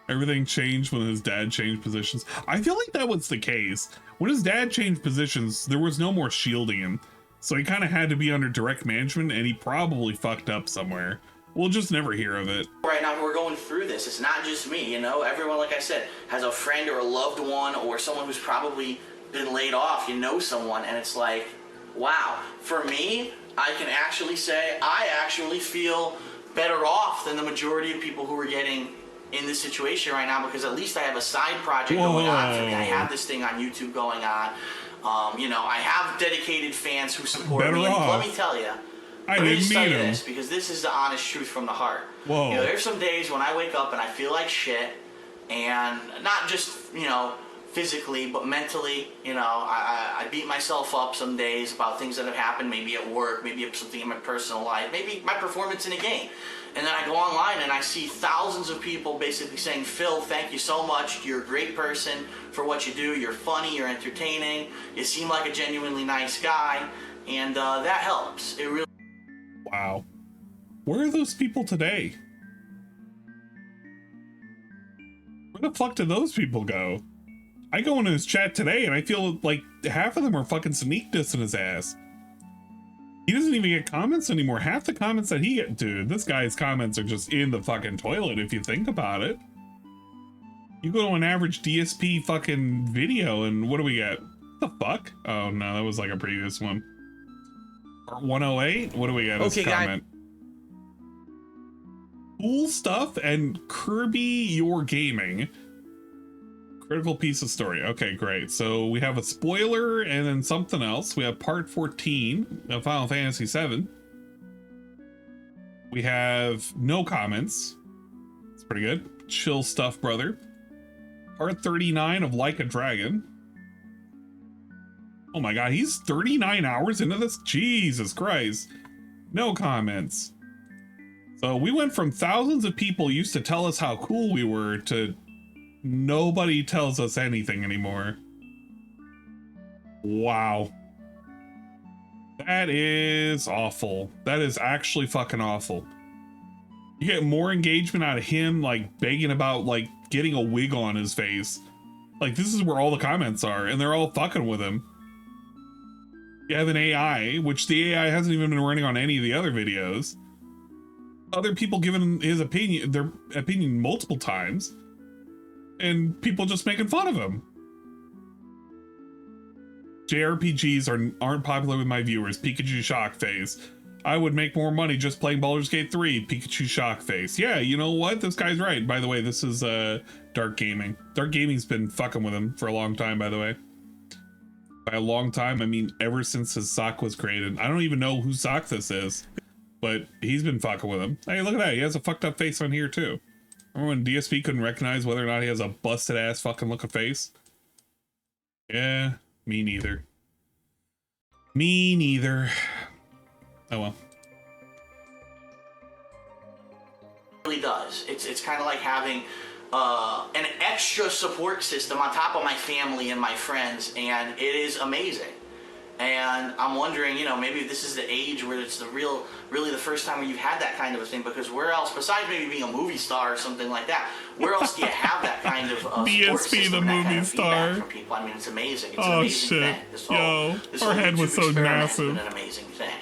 Speaker 1: Everything changed when his dad changed positions. I feel like that was the case. When his dad changed positions, there was no more shielding him. So he kind of had to be under direct management, and he probably fucked up somewhere. We'll just never hear of it.
Speaker 5: Right now we're going through this. It's not just me, you know? Everyone, like I said, has a friend or a loved one or someone who's probably been laid off. You know someone, and it's like, wow. For me, I can actually say I actually feel better off than the majority of people who are getting in this situation right now, because at least I have a side project going on for me. I have this thing on YouTube going on. You know, I have dedicated fans who support me. And let me tell you, let me just tell you this, because this is the honest truth from the heart.
Speaker 1: Whoa.
Speaker 5: You know, there's some days when I wake up and I feel like shit, and not just, you know, physically, but mentally. You know, I beat myself up some days about things that have happened, maybe at work, maybe something in my personal life, maybe my performance in a game. And then I go online and I see thousands of people basically saying, Phil, thank you so much. You're a great person for what you do. You're funny. You're entertaining. You seem like a genuinely nice guy. And that helps. It really.
Speaker 1: Wow. Where are those people today? Where the fuck did those people go? I go into his chat today and I feel like half of them are fucking sneak dissing his ass. He doesn't even get comments anymore. Half the comments that he get, dude, this guy's comments are just in the fucking toilet if you think about it. You go to an average DSP fucking video and what do we get? What the fuck? Oh no, that was like a previous one. 108? What do we get as comment? Cool stuff and Kirby Your Gaming. Critical piece of story. Okay, great. So we have a spoiler and then something else. We have part 14 of Final Fantasy VII. We have no comments. It's pretty good. Chill stuff, brother. Part 39 of Like a Dragon. Oh my god, he's 39 hours into this? Jesus Christ. No comments. So we went from thousands of people used to tell us how cool we were to nobody tells us anything anymore. Wow. That is awful. That is actually fucking awful. You get more engagement out of him, like, begging about, like, getting a wig on his face. Like, this is where all the comments are, and they're all fucking with him. You have an AI, which the AI hasn't even been running on any of the other videos. Other people giving his opinion, their opinion multiple times. And people just making fun of him. JRPGs aren't popular with my viewers. Pikachu shock face. I would make more money just playing Baldur's Gate 3. Pikachu shock face. Yeah, you know what? This guy's right. By the way, this is Dark Gaming. Dark Gaming's been fucking with him for a long time, by the way. By a long time, I mean ever since his sock was created. I don't even know whose sock this is, but he's been fucking with him. Hey, look at that. He has a fucked up face on here too. Remember when DSP couldn't recognize whether or not he has a busted ass fucking looking face? Yeah, me neither. Me neither. Oh well.
Speaker 5: It really does. It's kind of like having an extra support system on top of my family and my friends, and it is amazing. And I'm wondering, you know, maybe this is the age where it's really the first time where you've had that kind of a thing, because where else, besides maybe being a movie star or something like that, where else do you have that kind of support
Speaker 1: DSP
Speaker 5: system,
Speaker 1: the
Speaker 5: that
Speaker 1: movie
Speaker 5: kind of
Speaker 1: star.
Speaker 5: from people? I mean, it's amazing. It's an
Speaker 1: Oh
Speaker 5: amazing
Speaker 1: shit.
Speaker 5: thing. This
Speaker 1: Yo, our
Speaker 5: whole
Speaker 1: head was
Speaker 5: YouTube
Speaker 1: so
Speaker 5: experiment has been
Speaker 1: massive.
Speaker 5: an amazing thing.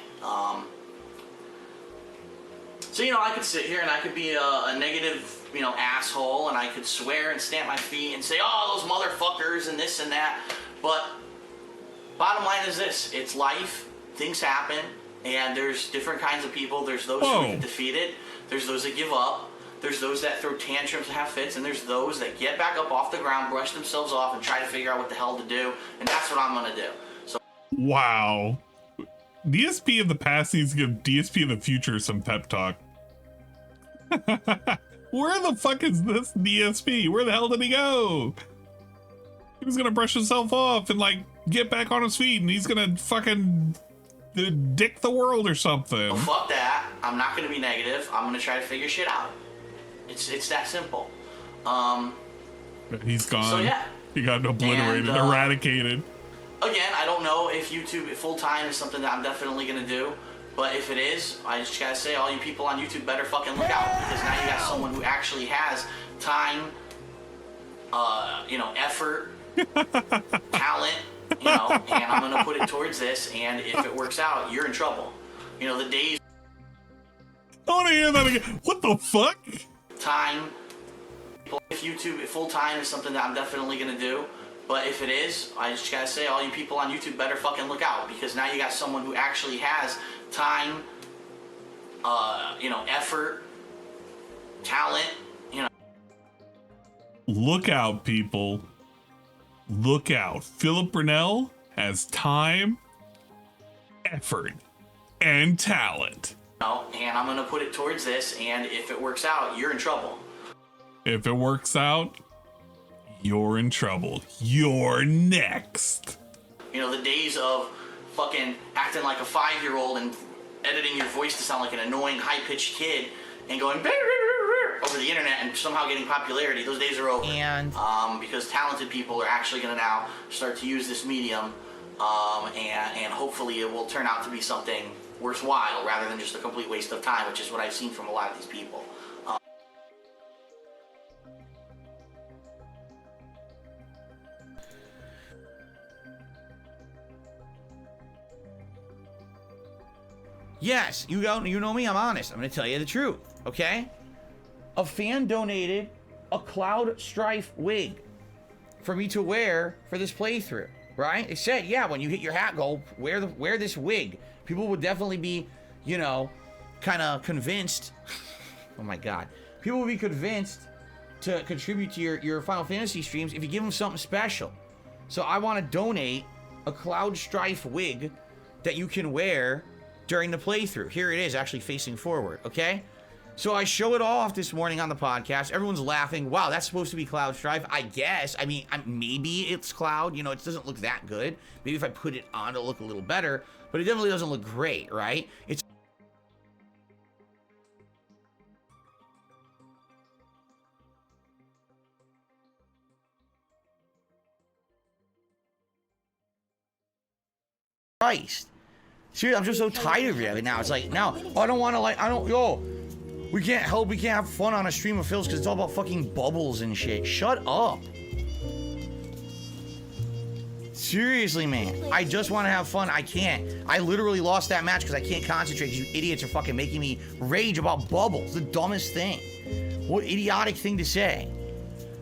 Speaker 5: So, you know, I could sit here and I could be a negative, you know, asshole, and I could swear and stamp my feet and say, oh, those motherfuckers and this and that. But bottom line is this: it's life. Things happen, and there's different kinds of people. There's those who get defeated. There's those that give up. There's those that throw tantrums and have fits, and there's those that get back up off the ground, brush themselves off, and try to figure out what the hell to do. And that's what I'm gonna do. So.
Speaker 1: Wow. DSP of the past needs to give DSP of the future some pep talk. Where the fuck is this DSP? Where the hell did he go? He was gonna brush himself off and like get back on his feet, and he's gonna fucking dick the world or something.
Speaker 5: Well, fuck that. I'm not gonna be negative. I'm gonna try to figure shit out. It's that simple.
Speaker 1: He's gone.
Speaker 5: So yeah.
Speaker 1: He got obliterated,
Speaker 5: And,
Speaker 1: eradicated.
Speaker 5: Again, I don't know if YouTube full-time is something that I'm definitely gonna do. But if it is, I just gotta say, all you people on YouTube better fucking look out, because now you got someone who actually has time, you know, effort, talent, you know, and I'm gonna put it towards this, and if it works out, you're in trouble. You know, the days...
Speaker 1: I wanna hear that again. What the fuck?
Speaker 5: Time. If YouTube full-time is something that I'm definitely gonna do. But if it is, I just gotta say, all you people on YouTube better fucking look out, because now you got someone who actually has time, you know, effort, talent, you know.
Speaker 1: Look out, people. Look out. Philip Burnell has time, effort, and talent.
Speaker 5: And I'm gonna put it towards this, and if it works out, you're in trouble.
Speaker 1: If it works out, you're in trouble. You're next.
Speaker 5: You know, the days of fucking acting like a 5-year-old and editing your voice to sound like an annoying high-pitched kid and going over the internet and somehow getting popularity, those days are over.
Speaker 8: And
Speaker 5: because talented people are actually going to now start to use this medium, and hopefully it will turn out to be something worthwhile rather than just a complete waste of time, which is what I've seen from a lot of these people.
Speaker 8: Yes, you know me, I'm honest. I'm gonna tell you the truth, okay? A fan donated a Cloud Strife wig for me to wear for this playthrough, right? It said, yeah, when you hit your hat goal, wear this wig. People would definitely be, you know, kind of convinced. Oh my God. People would be convinced to contribute to your Final Fantasy streams if you give them something special. So I want to donate a Cloud Strife wig that you can wear during the playthrough. Here it is, actually facing forward, okay? So I show it off this morning on the podcast. Everyone's laughing. Wow, that's supposed to be Cloud Strife. I guess. I mean, maybe it's Cloud. You know, it doesn't look that good. Maybe if I put it on, it'll look a little better. But it definitely doesn't look great, right? It's... Christ. Seriously, I'm just so tired of it now. It's like, now, I don't want to, like, we can't have fun on a stream of Phil's because it's all about fucking bubbles and shit. Shut up. Seriously, man. I just want to have fun. I can't. I literally lost that match because I can't concentrate. You idiots are fucking making me rage about bubbles. The dumbest thing. What idiotic thing to say.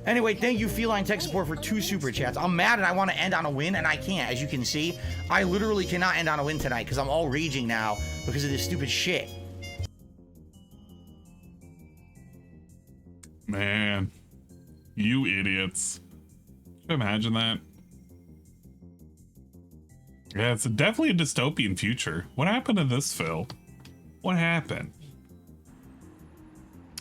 Speaker 8: Anyway, thank you, Feline Tech Support, for 2 super chats. I'm mad and I want to end on a win, and I can't. As you can see, I literally cannot end on a win tonight because I'm all raging now because of this stupid shit.
Speaker 1: Man, you idiots. Can you imagine that? Yeah, it's definitely a dystopian future. What happened to this, Phil? What happened?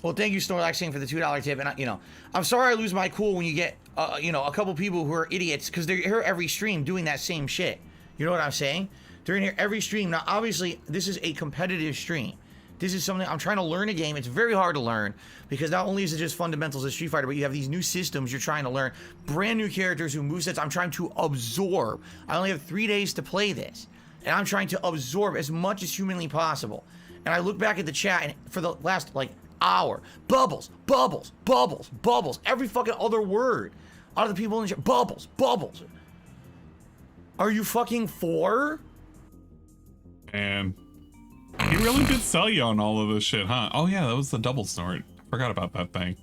Speaker 8: Well, thank you, Snorlaxing, for the $2 tip. And, you know, I'm sorry I lose my cool when you get, you know, a couple people who are idiots because they're here every stream doing that same shit. You know what I'm saying? They're in here every stream. Now, obviously, this is a competitive stream. This is something I'm trying to learn a game. It's very hard to learn because not only is it just fundamentals of Street Fighter, but you have these new systems you're trying to learn, brand new characters, new movesets. I'm trying to absorb. I only have 3 days to play this, and I'm trying to absorb as much as humanly possible. And I look back at the chat, and for the last like hour, bubbles, bubbles, bubbles, bubbles, every fucking other word out of the people in the chat, bubbles, bubbles. Are you fucking 4?
Speaker 1: And he really did sell you on all of this shit, huh? Oh yeah, that was the double snort. I forgot about that thing.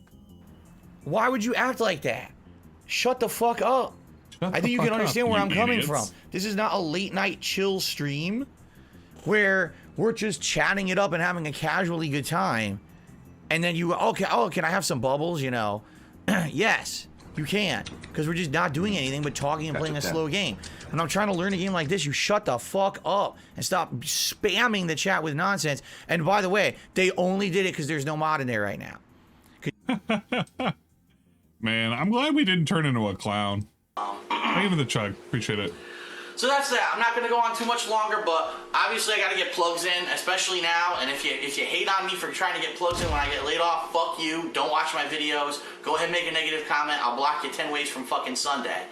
Speaker 8: Why would you act like that? Shut the fuck up. I think you can understand where I'm coming from. This is not a late night chill stream where we're just chatting it up and having a casually good time. And then you, okay, oh, can I have some bubbles, you know? Yes, you can. Because we're just not doing anything but talking and playing a slow game. When I'm trying to learn a game like this, you shut the fuck up and stop spamming the chat with nonsense. And by the way, they only did it because there's no mod in there right now.
Speaker 1: Man, I'm glad we didn't turn into a clown. Thank you for the chug. Appreciate it.
Speaker 5: So that's that. I'm not going to go on too much longer, but obviously I got to get plugs in, especially now. And if you hate on me for trying to get plugs in when I get laid off, fuck you. Don't watch my videos. Go ahead and make a negative comment. I'll block you 10 ways from fucking Sunday.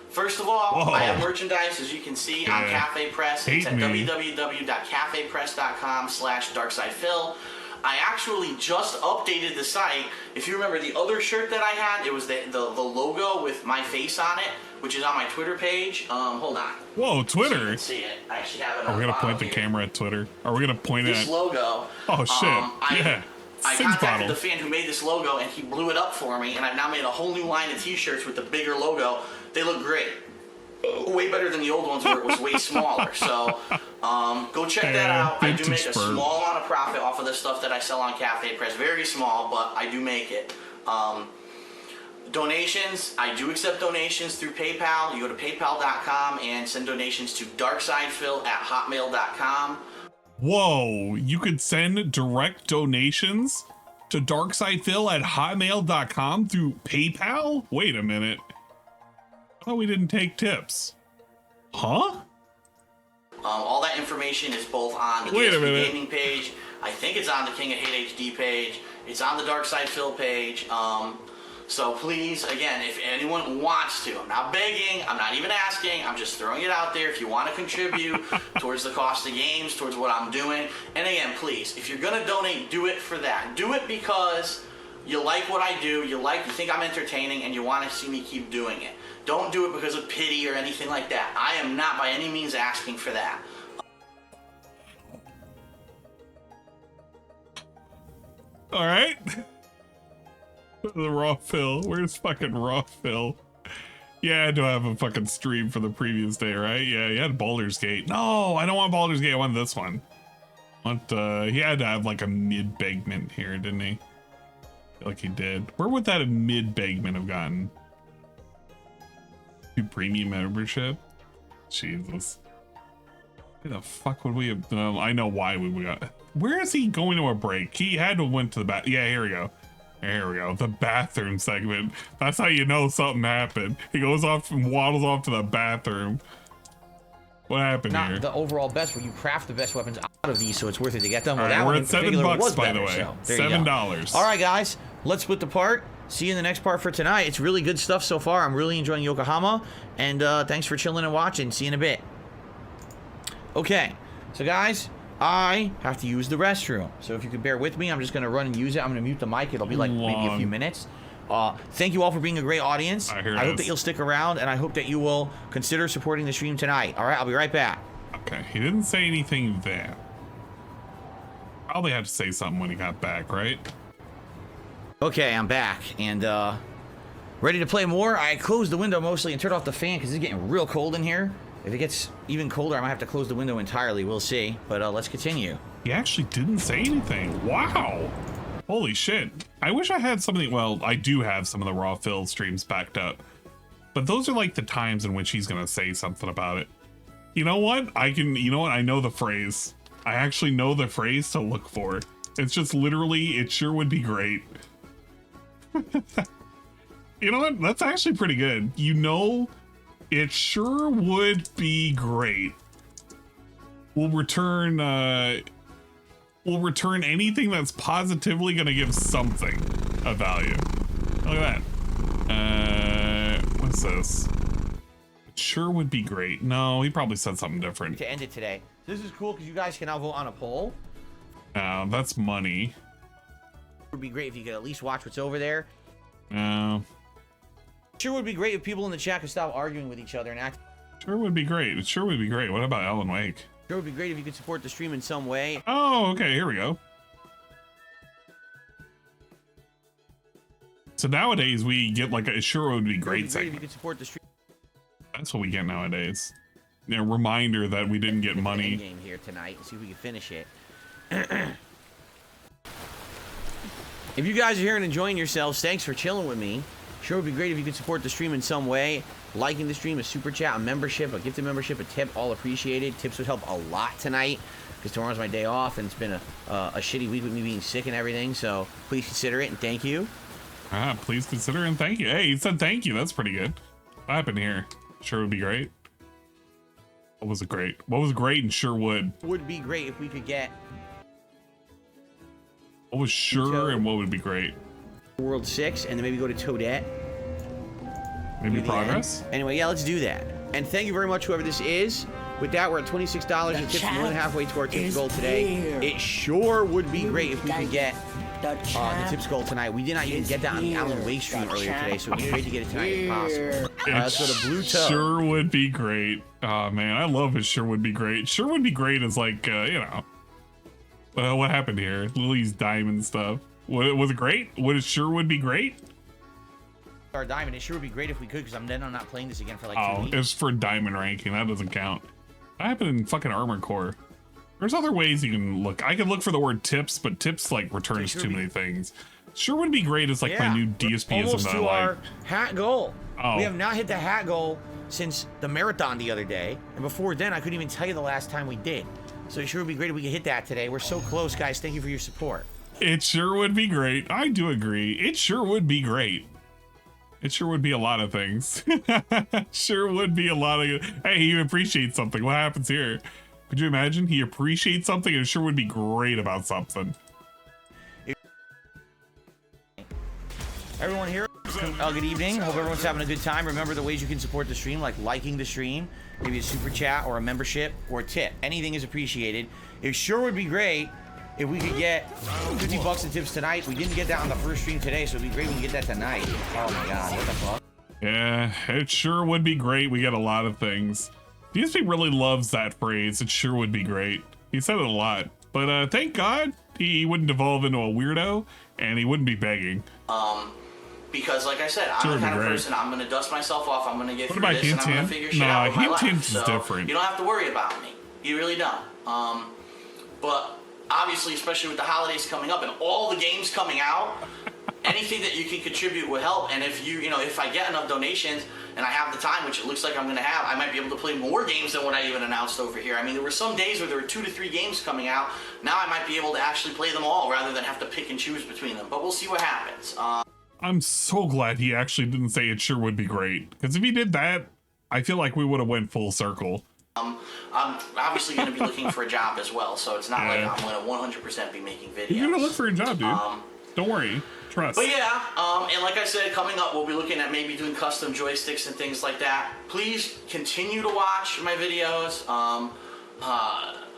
Speaker 5: First of all, I have merchandise, as you can see, on Cafe Press. It's at www.cafepress.com/darksidephil. I actually just updated the site. If you remember the other shirt that I had, it was the logo with my face on it, which is on my Twitter page. Hold on.
Speaker 1: Whoa, Twitter.
Speaker 5: So you can see it. I actually have it on
Speaker 1: Are we
Speaker 5: the
Speaker 1: gonna point the
Speaker 5: here.
Speaker 1: camera at Twitter? Are we gonna point
Speaker 5: This
Speaker 1: it at
Speaker 5: logo?
Speaker 1: Oh shit! Yeah.
Speaker 5: I contacted the fan who made this logo, and he blew it up for me, and I've now made a whole new line of t-shirts with the bigger logo. They look great. Way better than the old ones where it was way smaller. So go check that out. I do make a small amount of profit off of the stuff that I sell on Cafe Press. Very small, but I do make it. Donations, I do accept donations through PayPal. You go to paypal.com and send donations to darksidephil@hotmail.com.
Speaker 1: Whoa, you could send direct donations to darksidephil@hotmail.com through PayPal? Wait a minute. I thought we didn't take tips. Huh?
Speaker 5: All that information is both on the DSP Gaming page. I think it's on the King of Hate HD page. It's on the Dark Side Phil page. So please, again, if anyone wants to, I'm not begging, I'm not even asking, I'm just throwing it out there. If you want to contribute towards the cost of games, towards what I'm doing, and again, please, if you're gonna donate, do it for that. Do it because you like what I do, you think I'm entertaining, and you want to see me keep doing it. Don't do it because of pity or anything like that. I am not by any means asking for that.
Speaker 1: All right. The raw Phil. Where's fucking raw Phil? Yeah, I had to have a fucking stream for the previous day, right? Yeah, he had Baldur's Gate. No, I don't want Baldur's Gate. I want this one. He had to have like a mid-bagment here, didn't he? I feel like he did. Where would that mid-bagment have gotten? Premium membership? Jesus. Why the fuck would we have? I know why we got. Where is he going to a break? He had to went to the bath. Yeah, here we go. Here we go. The bathroom segment. That's how you know something happened. He goes off and waddles off to the bathroom. What happened
Speaker 8: Not
Speaker 1: here?
Speaker 8: the overall best, but you craft the best weapons out of these, so it's worth it to get them. Well,
Speaker 1: All right,
Speaker 8: that
Speaker 1: we're
Speaker 8: one
Speaker 1: at
Speaker 8: in particular
Speaker 1: $7,
Speaker 8: was
Speaker 1: by
Speaker 8: better,
Speaker 1: the way.
Speaker 8: so there you go.
Speaker 1: $7.
Speaker 8: All right, guys, let's split the part. See you in the next part for tonight. It's really good stuff so far. I'm really enjoying Yokohama, and thanks for chilling and watching. See you in a bit. Okay, so guys, I have to use the restroom. So if you could bear with me, I'm just going to run and use it. I'm going to mute the mic. It'll be like maybe a few minutes. Thank you all for being a great audience. I hope that you'll stick around, and I hope that you will consider supporting the stream tonight. All right, I'll be right back.
Speaker 1: Okay, he didn't say anything there. Probably had to say something when he got back, right?
Speaker 8: Okay, I'm back, and ready to play more. I closed the window mostly and turned off the fan because it's getting real cold in here. If it gets even colder, I might have to close the window entirely. We'll see, but let's continue.
Speaker 1: He actually didn't say anything. Wow. Holy shit. I wish I had something. Well, I do have some of the raw Phil streams backed up, but those are like the times in which he's going to say something about it. You know what? I know the phrase. I actually know the phrase to look for. It's just literally, it sure would be great. You know what? That's actually pretty good. You know, it sure would be great. We'll return will return anything that's positively going to give something of value. Look at that. What's this? It sure would be great. No, he probably said something different.
Speaker 8: To end it today. This is cool because you guys can now vote on a poll.
Speaker 1: That's money.
Speaker 8: It would be great if you could at least watch what's over there.
Speaker 1: Sure
Speaker 8: would be great if people in the chat could stop arguing with each other and act.
Speaker 1: Sure would be great. It sure would be great. What about Alan Wake?
Speaker 8: Sure would be great if you could support the stream in some way.
Speaker 1: Oh, okay. Here we go. So nowadays we get like a sure would be great segment.
Speaker 8: If you could support the stream.
Speaker 1: That's what we get nowadays. A reminder that we didn't get money.
Speaker 8: Game here tonight. See if we can finish it. If you guys are here and enjoying yourselves, thanks for chilling with me. Sure would be great if you could support the stream in some way. Liking the stream, a super chat, a membership, a gifted membership, a tip, all appreciated. Tips would help a lot tonight because tomorrow's my day off and it's been a shitty week with me being sick and everything. So please consider it and thank you.
Speaker 1: Please consider and thank you. Hey, he said thank you. That's pretty good. What happened here? Sure would be great. What was it great? What was great and sure would?
Speaker 8: Would be great if we could get.
Speaker 1: What was sure and what would be great?
Speaker 8: World 6 and then maybe go to Toadette.
Speaker 1: Maybe progress?
Speaker 8: Anyway, yeah, let's do that. And thank you very much, whoever this is. With that, we're at $26 and tips more than halfway to our tips goal today. It sure would be great if we could get the tips goal tonight. We did not even get that on the Alan Wake stream earlier today, so it'd be great to get it tonight if possible. Let's go to Blue Toe.
Speaker 1: Sure would be great. Oh man, I love it. Sure would be great. Sure would be great is like, you know. What happened here? Lily's diamond stuff. Was it great? Sure would be great?
Speaker 8: Our diamond, it sure would be great if we could, because I'm not playing this again for like 2 weeks.
Speaker 1: It's for diamond ranking. That doesn't count. What happened in fucking Armored Core? There's other ways you can look. I could look for the word tips, but tips like returns too many things. Sure would be great is like my new DSPism
Speaker 8: almost
Speaker 1: that
Speaker 8: to
Speaker 1: I like.
Speaker 8: our hat goal.
Speaker 1: Oh.
Speaker 8: We have not hit the hat goal since the marathon the other day, and before then I couldn't even tell you the last time we did. So it sure would be great if we could hit that today. We're so close, guys. Thank you for your support.
Speaker 1: It sure would be great. I do agree. It sure would be great. It sure would be a lot of things. Sure would be a lot of. Hey, he appreciates something. What happens here? Could you imagine? He appreciates something and it sure would be great about something.
Speaker 8: Everyone here, good evening. Hope everyone's having a good time. Remember the ways you can support the stream, like liking the stream, maybe a super chat or a membership or a tip. Anything is appreciated. It sure would be great if we could get 50 bucks in tips tonight. We didn't get that on the first stream today, so it'd be great if we get that tonight. Oh my god, what the fuck?
Speaker 1: Yeah, it sure would be great. We get a lot of things. DSP really loves that phrase. It sure would be great. He said it a lot. But thank God he wouldn't devolve into a weirdo and he wouldn't be begging.
Speaker 11: Because like I said, I'm the kind of person, I'm going to dust myself off, I'm going to get through this, and I'm going to figure shit out with my life.
Speaker 1: Hint is different.
Speaker 11: You don't have to worry about me. You really don't. But obviously, especially with the holidays coming up and all the games coming out, anything that you can contribute will help. And if if I get enough donations and I have the time, which it looks like I'm going to have, I might be able to play more games than what I even announced over here. I mean, there were some days where there were 2 to 3 games coming out. Now I might be able to actually play them all rather than have to pick and choose between them. But we'll see what happens.
Speaker 1: I'm so glad he actually didn't say it sure would be great. Because if he did that, I feel like we would have went full circle.
Speaker 11: I'm obviously going to be looking for a job as well, so it's not like I'm going to 100% be making videos.
Speaker 1: You're going to look for a job, dude. Don't worry. Trust.
Speaker 11: But yeah, and like I said, coming up, we'll be looking at maybe doing custom joysticks and things like that. Please continue to watch my videos.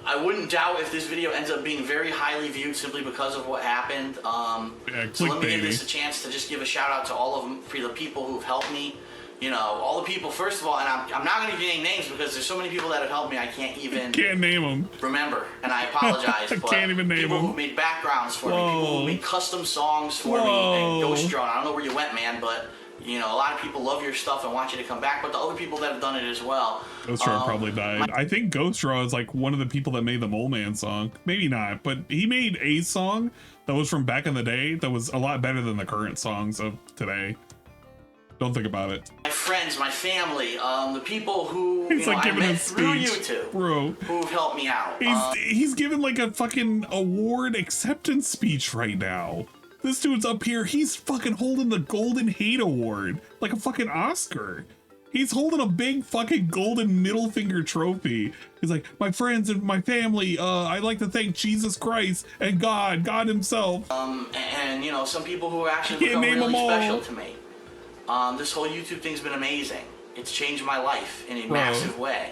Speaker 11: I wouldn't doubt if this video ends up being very highly viewed simply because of what happened. So let me give this a chance to just give a shout out to all of them, for the people who've helped me. You know, all the people, first of all, and I'm not going to be naming names because there's so many people that have helped me, I can't even
Speaker 1: name them.
Speaker 11: Remember, and I apologize.
Speaker 1: I can't even name
Speaker 11: people
Speaker 1: them.
Speaker 11: Who made backgrounds for me, people who made custom songs for me, and Ghost Drone. I don't know where you went, man, but you know, a lot of people love your stuff and want you to come back, but the other people that have done it as well.
Speaker 1: Ghost Drone probably died. I think Ghost Drone is like one of the people that made the Mole Man song. Maybe not, but he made a song that was from back in the day that was a lot better than the current songs of today. Don't think about it.
Speaker 11: My friends, my family, the people who
Speaker 1: like
Speaker 11: I met through
Speaker 1: speech,
Speaker 11: YouTube,
Speaker 1: bro,
Speaker 11: who've helped me out.
Speaker 1: He's giving like a fucking award acceptance speech right now. This dude's up here. He's fucking holding the Golden Hate Award like a fucking Oscar. He's holding a big fucking golden middle finger trophy. He's like, my friends and my family, I'd like to thank Jesus Christ and God himself.
Speaker 11: And you know, some people who are actually become really special to me. This whole YouTube thing's been amazing. It's changed my life in a massive way.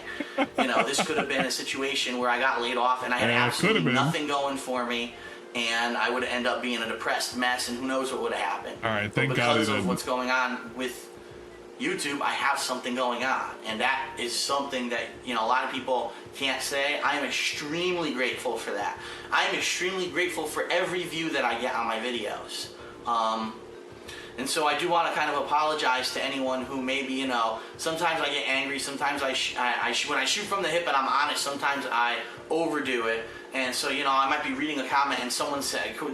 Speaker 11: You know, this could have been a situation where I got laid off and I had absolutely nothing going for me, and I would end up being a depressed mess, and who knows what would have happened.
Speaker 1: All right, thank God.
Speaker 11: Because of what's going on with YouTube, I have something going on, and that is something that, you know, a lot of people can't say. I am extremely grateful for that. I am extremely grateful for every view that I get on my videos. And so I do want to kind of apologize to anyone who maybe, you know, sometimes I get angry, sometimes when I shoot from the hip and I'm honest, sometimes I overdo it. And so, you know, I might be reading a comment and someone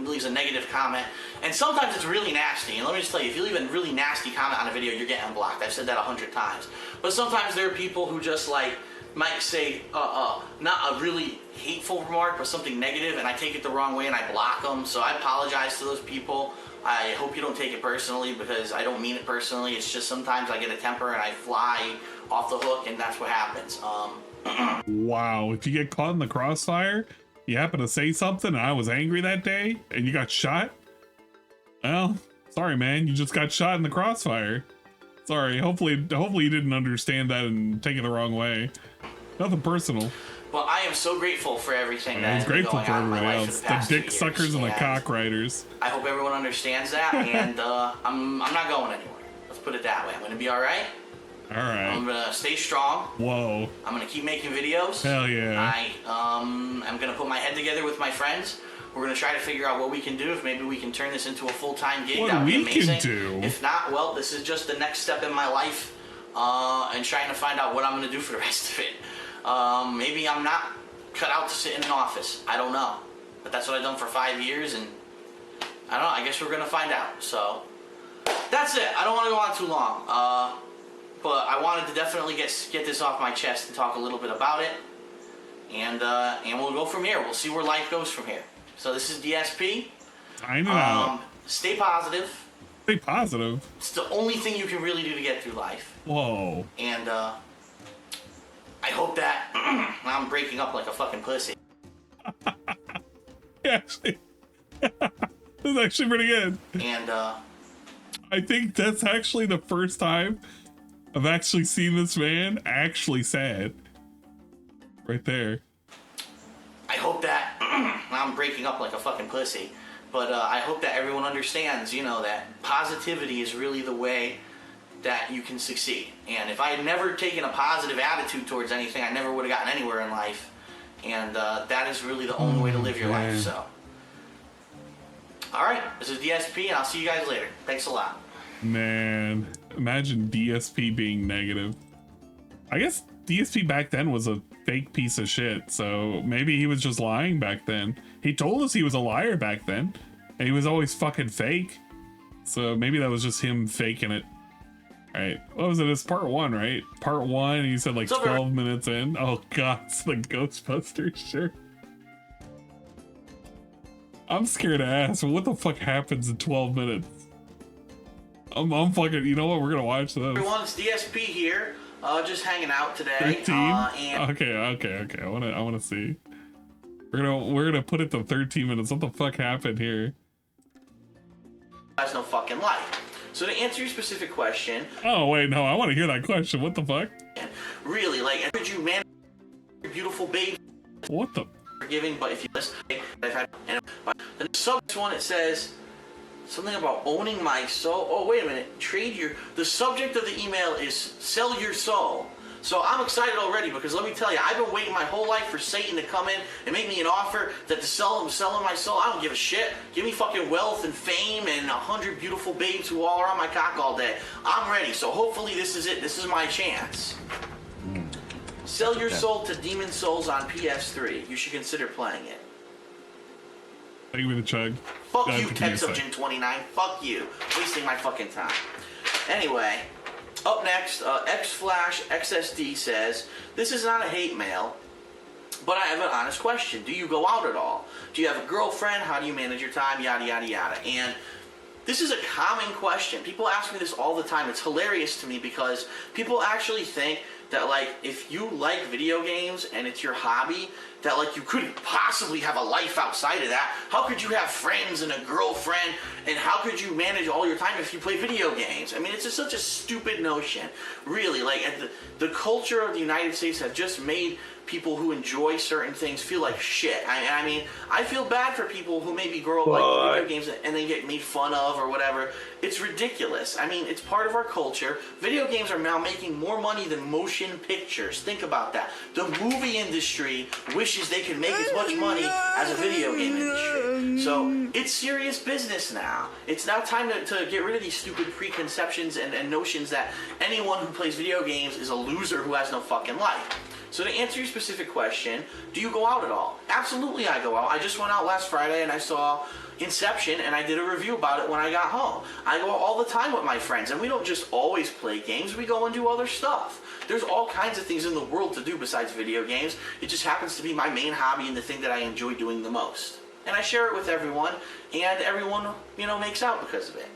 Speaker 11: leaves a negative comment, and sometimes it's really nasty. And let me just tell you, if you leave a really nasty comment on a video, you're getting blocked. I've said that 100 times. But sometimes there are people who just like might say not a really hateful remark, but something negative, and I take it the wrong way and I block them. So I apologize to those people. I hope you don't take it personally, because I don't mean it personally. It's just sometimes I get a temper and I fly off the hook, and that's what happens.
Speaker 1: Wow, if you get caught in the crossfire, you happen to say something and I was angry that day and you got shot, well, sorry man, you just got shot in the crossfire. Sorry, hopefully you didn't understand that and take it the wrong way. Nothing personal.
Speaker 11: Well, I am so grateful for everything that
Speaker 1: I was grateful for everybody else. The dick suckers and the cock riders.
Speaker 11: I hope everyone understands that, and I'm not going anywhere. Let's put it that way. I'm going to be all right.
Speaker 1: All right.
Speaker 11: I'm going to stay strong.
Speaker 1: Whoa.
Speaker 11: I'm going to keep making videos.
Speaker 1: Hell yeah.
Speaker 11: I'm going to put my head together with my friends. We're going to try to figure out what we can do. If maybe we can turn this into a full-time gig, that would be amazing. If not, well, this is just the next step in my life, and trying to find out what I'm going to do for the rest of it. Maybe I'm not cut out to sit in an office. I don't know. But that's what I've done for 5 years, and I don't know. I guess we're going to find out. So that's it. I don't want to go on too long. But I wanted to definitely get this off my chest and talk a little bit about it. And we'll go from here. We'll see where life goes from here. So this is DSP.
Speaker 1: I know.
Speaker 11: Stay positive.
Speaker 1: Stay positive.
Speaker 11: It's the only thing you can really do to get through life.
Speaker 1: Whoa.
Speaker 11: And I hope that I'm breaking up like a fucking pussy.
Speaker 1: Yeah, actually. This is actually pretty good.
Speaker 11: And
Speaker 1: I think that's actually the first time I've actually seen this man actually sad. Right there.
Speaker 11: I hope that I'm breaking up like a fucking pussy, but I hope that everyone understands, you know, that positivity is really the way that you can succeed. And if I had never taken a positive attitude towards anything, I never would have gotten anywhere in life. And that is really the only way to live your life. So, all right, this is DSP, and I'll see you guys later. Thanks a lot.
Speaker 1: Man, imagine DSP being negative. I guess DSP back then was a fake piece of shit, so maybe he was just lying back then. He told us he was a liar back then, and he was always fucking fake. So maybe that was just him faking it. Alright, what was it? It's part 1, right? Part 1, he said like 12 minutes in. Oh god, it's the Ghostbusters shirt. I'm scared to ask, what the fuck happens in 12 minutes? I'm fucking, you know what, we're gonna watch this.
Speaker 11: Everyone, it's DSP here, just hanging out today.
Speaker 1: 13?
Speaker 11: And
Speaker 1: Okay. I wanna see. We're gonna put it to 13 minutes. What the fuck happened here?
Speaker 11: has no fucking life. So to answer your specific question.
Speaker 1: Oh wait, no, I want to hear that question. What the fuck?
Speaker 11: Really, like, could you man, beautiful baby?
Speaker 1: What the?
Speaker 11: Forgiving, but if you listen, I've had. And the subject one, it says something about owning my soul. Oh wait a minute, trade your. The subject of the email is sell your soul. So I'm excited already because let me tell you, I've been waiting my whole life for Satan to come in and make me an offer that to sell him, selling my soul. I don't give a shit. Give me fucking wealth and fame and 100 beautiful babes who all are on my cock all day. I'm ready. So hopefully this is it. This is my chance. Sell your soul to Demon Souls on PS3. You should consider playing it.
Speaker 1: Thank you for the chug.
Speaker 11: Fuck you, Kexogen29. Fuck you. Wasting my fucking time. Anyway. Up next, XFlash XSD says, this is not a hate mail, but I have an honest question. Do you go out at all? Do you have a girlfriend? How do you manage your time? Yada, yada, yada. And This is a common question. People ask me this all the time. It's hilarious to me because people actually think that, like, if you like video games and it's your hobby, that, like, you couldn't possibly have a life outside of that. How could you have friends and a girlfriend, and how could you manage all your time if you play video games? I mean, it's just such a stupid notion. Really, like, the culture of the United States has just made people who enjoy certain things feel like shit. I mean, I feel bad for people who maybe grow up like video games and they get made fun of or whatever. It's ridiculous. I mean, it's part of our culture. Video games are now making more money than motion pictures. Think about that. The movie industry wishes they could make as much money as a video game industry. So it's serious business now. It's now time to get rid of these stupid preconceptions and notions that anyone who plays video games is a loser who has no fucking life. So to answer your specific question, do you go out at all? Absolutely I go out. I just went out last Friday and I saw Inception and I did a review about it when I got home. I go out all the time with my friends and we don't just always play games, we go and do other stuff. There's all kinds of things in the world to do besides video games. It just happens to be my main hobby and the thing that I enjoy doing the most. And I share it with everyone and everyone, you know, makes out because of it.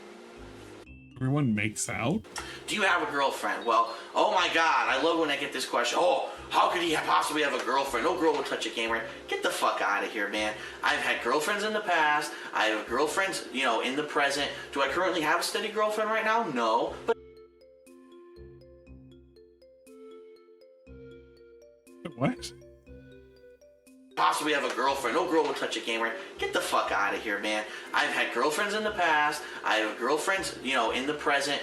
Speaker 1: Everyone makes out?
Speaker 11: Do you have a girlfriend? Well, oh my god, I love when I get this question. Oh, how could he possibly have a girlfriend? No girl would touch a gamer. Get the fuck out of here, man. I've had girlfriends in the past. I have girlfriends, you know, in the present. Do I currently have a steady girlfriend right now? No. But
Speaker 1: what?
Speaker 11: Possibly have a girlfriend. No girl will touch a gamer. Get the fuck out of here, man. I've had girlfriends in the past. I have girlfriends, you know, in the present.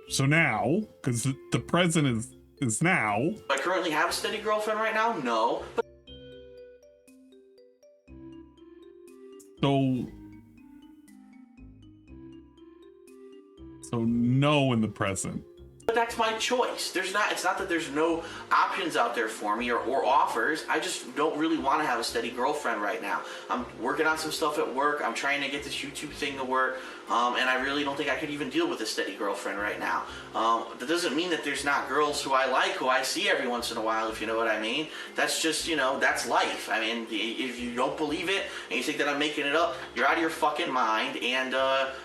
Speaker 1: So now, because the present is now.
Speaker 11: Do I currently have a steady girlfriend right now? No. But
Speaker 1: So no in the present.
Speaker 11: But that's my choice. It's not that there's no options out there for me or offers. I just don't really want to have a steady girlfriend right now. I'm working on some stuff at work. I'm trying to get this YouTube thing to work. And I really don't think I could even deal with a steady girlfriend right now. That doesn't mean that there's not girls who I like, who I see every once in a while, if you know what I mean. That's just, you know, that's life. I mean, if you don't believe it and you think that I'm making it up, you're out of your fucking mind and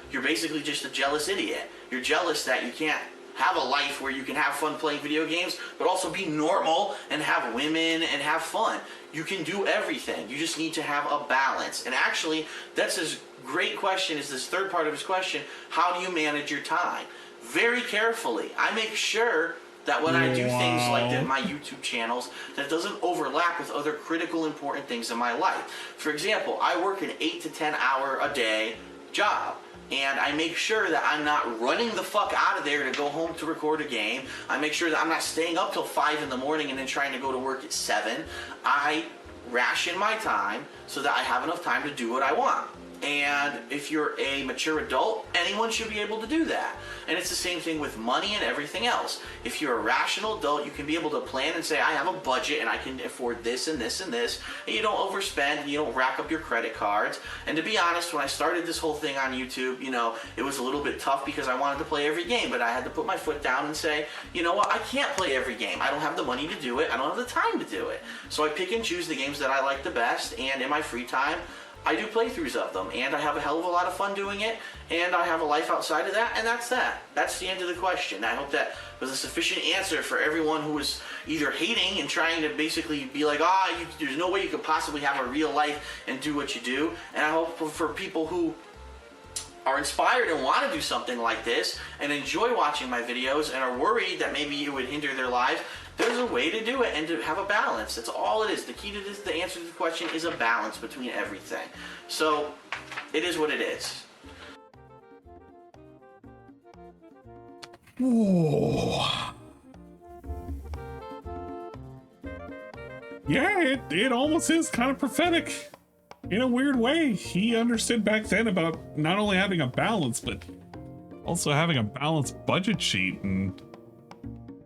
Speaker 11: you're basically just a jealous idiot. You're jealous that you can't have a life where you can have fun playing video games, but also be normal and have women and have fun. You can do everything. You just need to have a balance. And actually, that's a great question, is this third part of his question. How do you manage your time? Very carefully. I make sure that when I do things like my YouTube channels, that doesn't overlap with other critical, important things in my life. For example, I work an 8 to 10 hour a day job. And I make sure that I'm not running the fuck out of there to go home to record a game. I make sure that I'm not staying up till 5 in the morning and then trying to go to work at 7. I ration my time so that I have enough time to do what I want. And if you're a mature adult, anyone should be able to do that. And it's the same thing with money and everything else. If you're a rational adult, you can be able to plan and say, I have a budget and I can afford this and this and this. And you don't overspend and you don't rack up your credit cards. And to be honest, when I started this whole thing on YouTube, you know, it was a little bit tough because I wanted to play every game, but I had to put my foot down and say, you know what, I can't play every game. I don't have the money to do it. I don't have the time to do it. So I pick and choose the games that I like the best, and in my free time, I do playthroughs of them, and I have a hell of a lot of fun doing it, and I have a life outside of that, and that's that. That's the end of the question. I hope that was a sufficient answer for everyone who was either hating and trying to basically be like, there's no way you could possibly have a real life and do what you do, and I hope for people who are inspired and want to do something like this and enjoy watching my videos and are worried that maybe it would hinder their lives, there's a way to do it and to have a balance. That's all it is. The key to this, the answer to the question, is a balance between everything. So, it is what it is.
Speaker 1: Oh. Yeah, it almost is kind of prophetic. In a weird way. He understood back then about not only having a balance, but also having a balanced budget sheet, and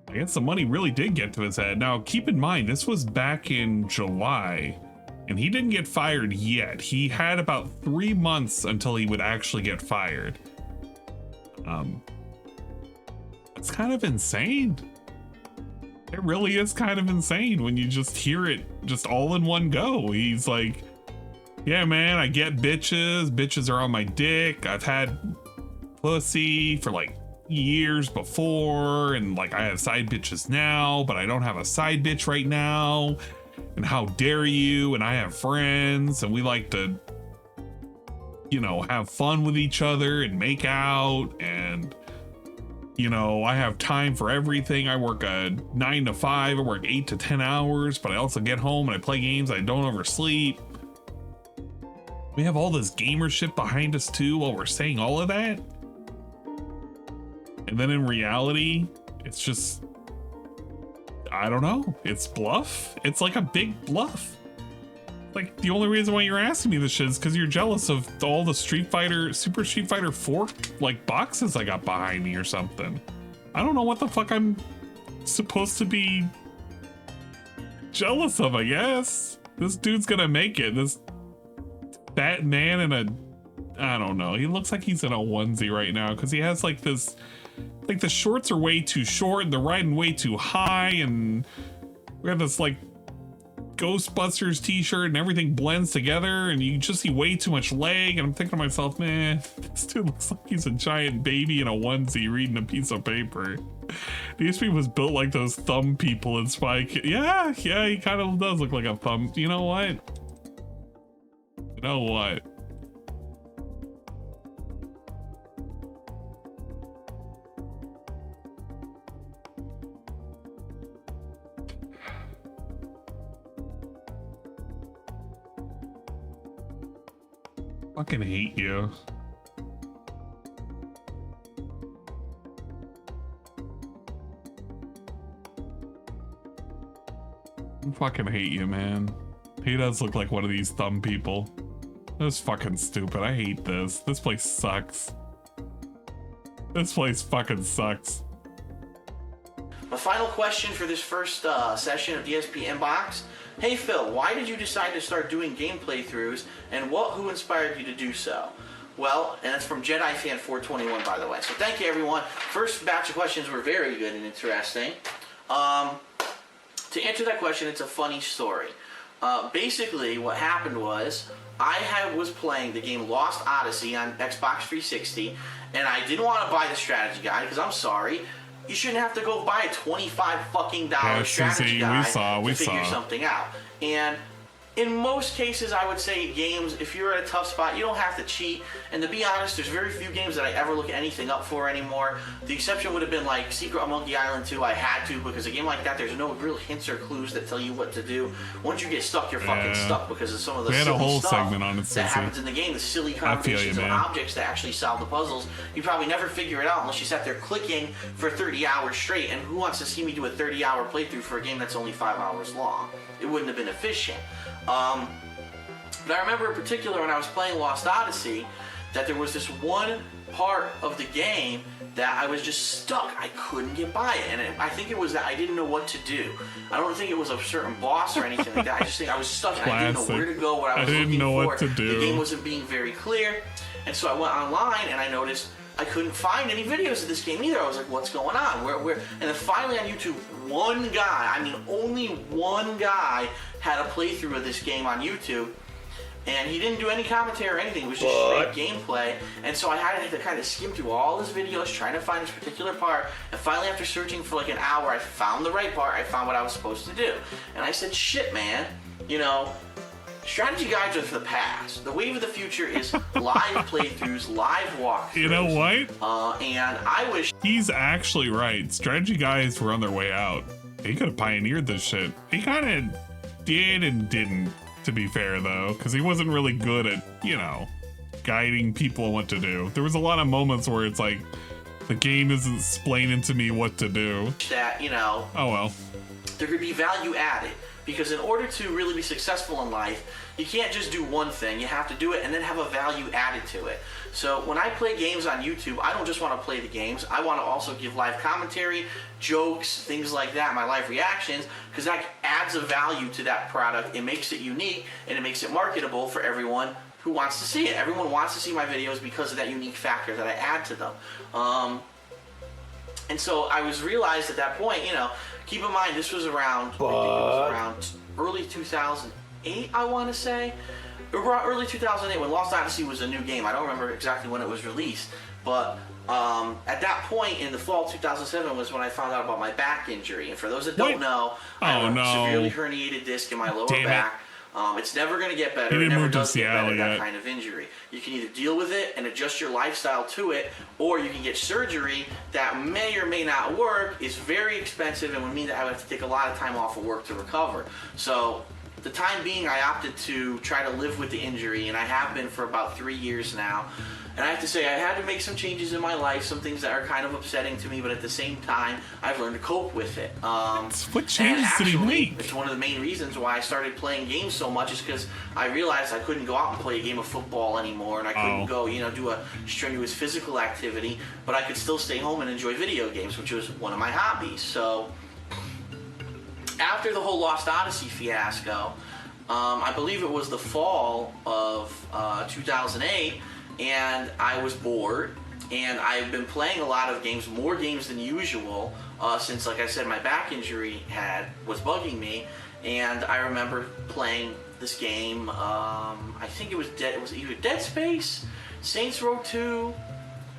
Speaker 1: I guess the money really did get to his head. Now, keep in mind, this was back in July, and he didn't get fired yet. He had about 3 months until he would actually get fired. It's kind of insane. It really is kind of insane when you just hear it just all in one go. He's like, Yeah, man, I get bitches. Bitches are on my dick. I've had pussy for like years before, and like I have side bitches now, but I don't have a side bitch right now. And how dare you? And I have friends, and we like to, you know, have fun with each other and make out, and you know, I have time for everything. I work a 9 to 5, I work 8 to 10 hours, but I also get home and I play games. I don't oversleep. We have all this gamer shit behind us too while we're saying all of that. And then in reality, it's just, I don't know. It's bluff. It's like a big bluff. Like the only reason why you're asking me this shit is because you're jealous of all the Super Street Fighter 4 like boxes I got behind me or something. I don't know what the fuck I'm supposed to be jealous of, I guess. This dude's gonna make it. This fat man in a, I don't know. He looks like he's in a onesie right now because he has like this, like the shorts are way too short and they're riding way too high, and we have this like Ghostbusters t-shirt and everything blends together and you just see way too much leg, and I'm thinking to myself, man, this dude looks like he's a giant baby in a onesie reading a piece of paper. DSP was built like those thumb people in Spy Kids. Yeah, he kind of does look like a thumb. You know what? You know what? Fucking hate you. I fucking hate you, man. He does look like one of these thumb people. This is fucking stupid. I hate this. This place sucks. This place fucking sucks.
Speaker 11: My final question for this first session of DSP Inbox. Hey Phil, why did you decide to start doing game playthroughs, and who inspired you to do so? Well, and that's from Jedi Fan 421, by the way. So thank you, everyone. First batch of questions were very good and interesting. To answer that question, it's a funny story. Basically, what happened was I was playing the game Lost Odyssey on Xbox 360, and I didn't want to buy the strategy guide because I'm sorry. You shouldn't have to go buy a $25 fucking strategy guide to figure something out. And in most cases, I would say games, if you're at a tough spot, you don't have to cheat. And to be honest, there's very few games that I ever look anything up for anymore. The exception would have been like Secret of Monkey Island 2. I had to, because a game like that, there's no real hints or clues that tell you what to do. Once you get stuck, you're fucking stuck because of some of the silly stuff that happens in the game, the silly combinations of objects that actually solve the puzzles. You probably never figure it out unless you sat there clicking for 30 hours straight. And who wants to see me do a 30-hour playthrough for a game that's only 5 hours long? It wouldn't have been efficient. But I remember in particular when I was playing Lost Odyssey that there was this one part of the game that I was just stuck. I couldn't get by it, and I think it was that I didn't know what to do. I don't think it was a certain boss or anything like that. I just think I was stuck and I didn't know where to go, what I was looking for. What to do. The game wasn't being very clear, and so I went online and I noticed I couldn't find any videos of this game either. I was like, what's going on? Where? And then finally on YouTube, one guy, I mean only one guy, had a playthrough of this game on YouTube. And he didn't do any commentary or anything. It was just straight gameplay. And so I had to kind of skim through all his videos trying to find this particular part. And finally, after searching for like an hour, I found the right part. I found what I was supposed to do. And I said, shit, man, you know, strategy guides are for the past. The wave of the future is live playthroughs, live walkthroughs.
Speaker 1: You know what?
Speaker 11: And I wish...
Speaker 1: He's actually right. Strategy guides were on their way out. He could have pioneered this shit. He kind of did and didn't, to be fair, though, because he wasn't really good at, you know, guiding people on what to do. There was a lot of moments where it's like, the game isn't explaining to me what to do.
Speaker 11: That, you know...
Speaker 1: Oh, well.
Speaker 11: There could be value added. Because in order to really be successful in life, you can't just do one thing. You have to do it and then have a value added to it. So when I play games on YouTube, I don't just want to play the games. I want to also give live commentary, jokes, things like that, my live reactions, because that adds a value to that product. It makes it unique and it makes it marketable for everyone who wants to see it. Everyone wants to see my videos because of that unique factor that I add to them. And so I was realized at that point, you know, keep in mind this was around, I think it was around early 2008, I want to say. early 2008 when Lost Odyssey was a new game. I don't remember exactly when it was released, but at that point in the fall of 2007 was when I found out about my back injury. And for those that don't know, I have a severely herniated disc in my lower back. It's never going to get better. It never does get better, that kind of injury. You can either deal with it and adjust your lifestyle to it, or you can get surgery that may or may not work. It's very expensive and would mean that I would have to take a lot of time off of work to recover. So the time being, I opted to try to live with the injury, and I have been for about 3 years now. And I have to say, I had to make some changes in my life, some things that are kind of upsetting to me, but at the same time, I've learned to cope with it.
Speaker 1: What changes did he make?
Speaker 11: It's one of the main reasons why I started playing games so much is because I realized I couldn't go out and play a game of football anymore, and I couldn't go, do a strenuous physical activity, but I could still stay home and enjoy video games, which was one of my hobbies. So after the whole Lost Odyssey fiasco, I believe it was the fall of 2008, and I was bored, and I've been playing a lot of games, more games than usual, since, like I said, my back injury was bugging me. And I remember playing this game. I think it was either Dead Space, Saints Row 2,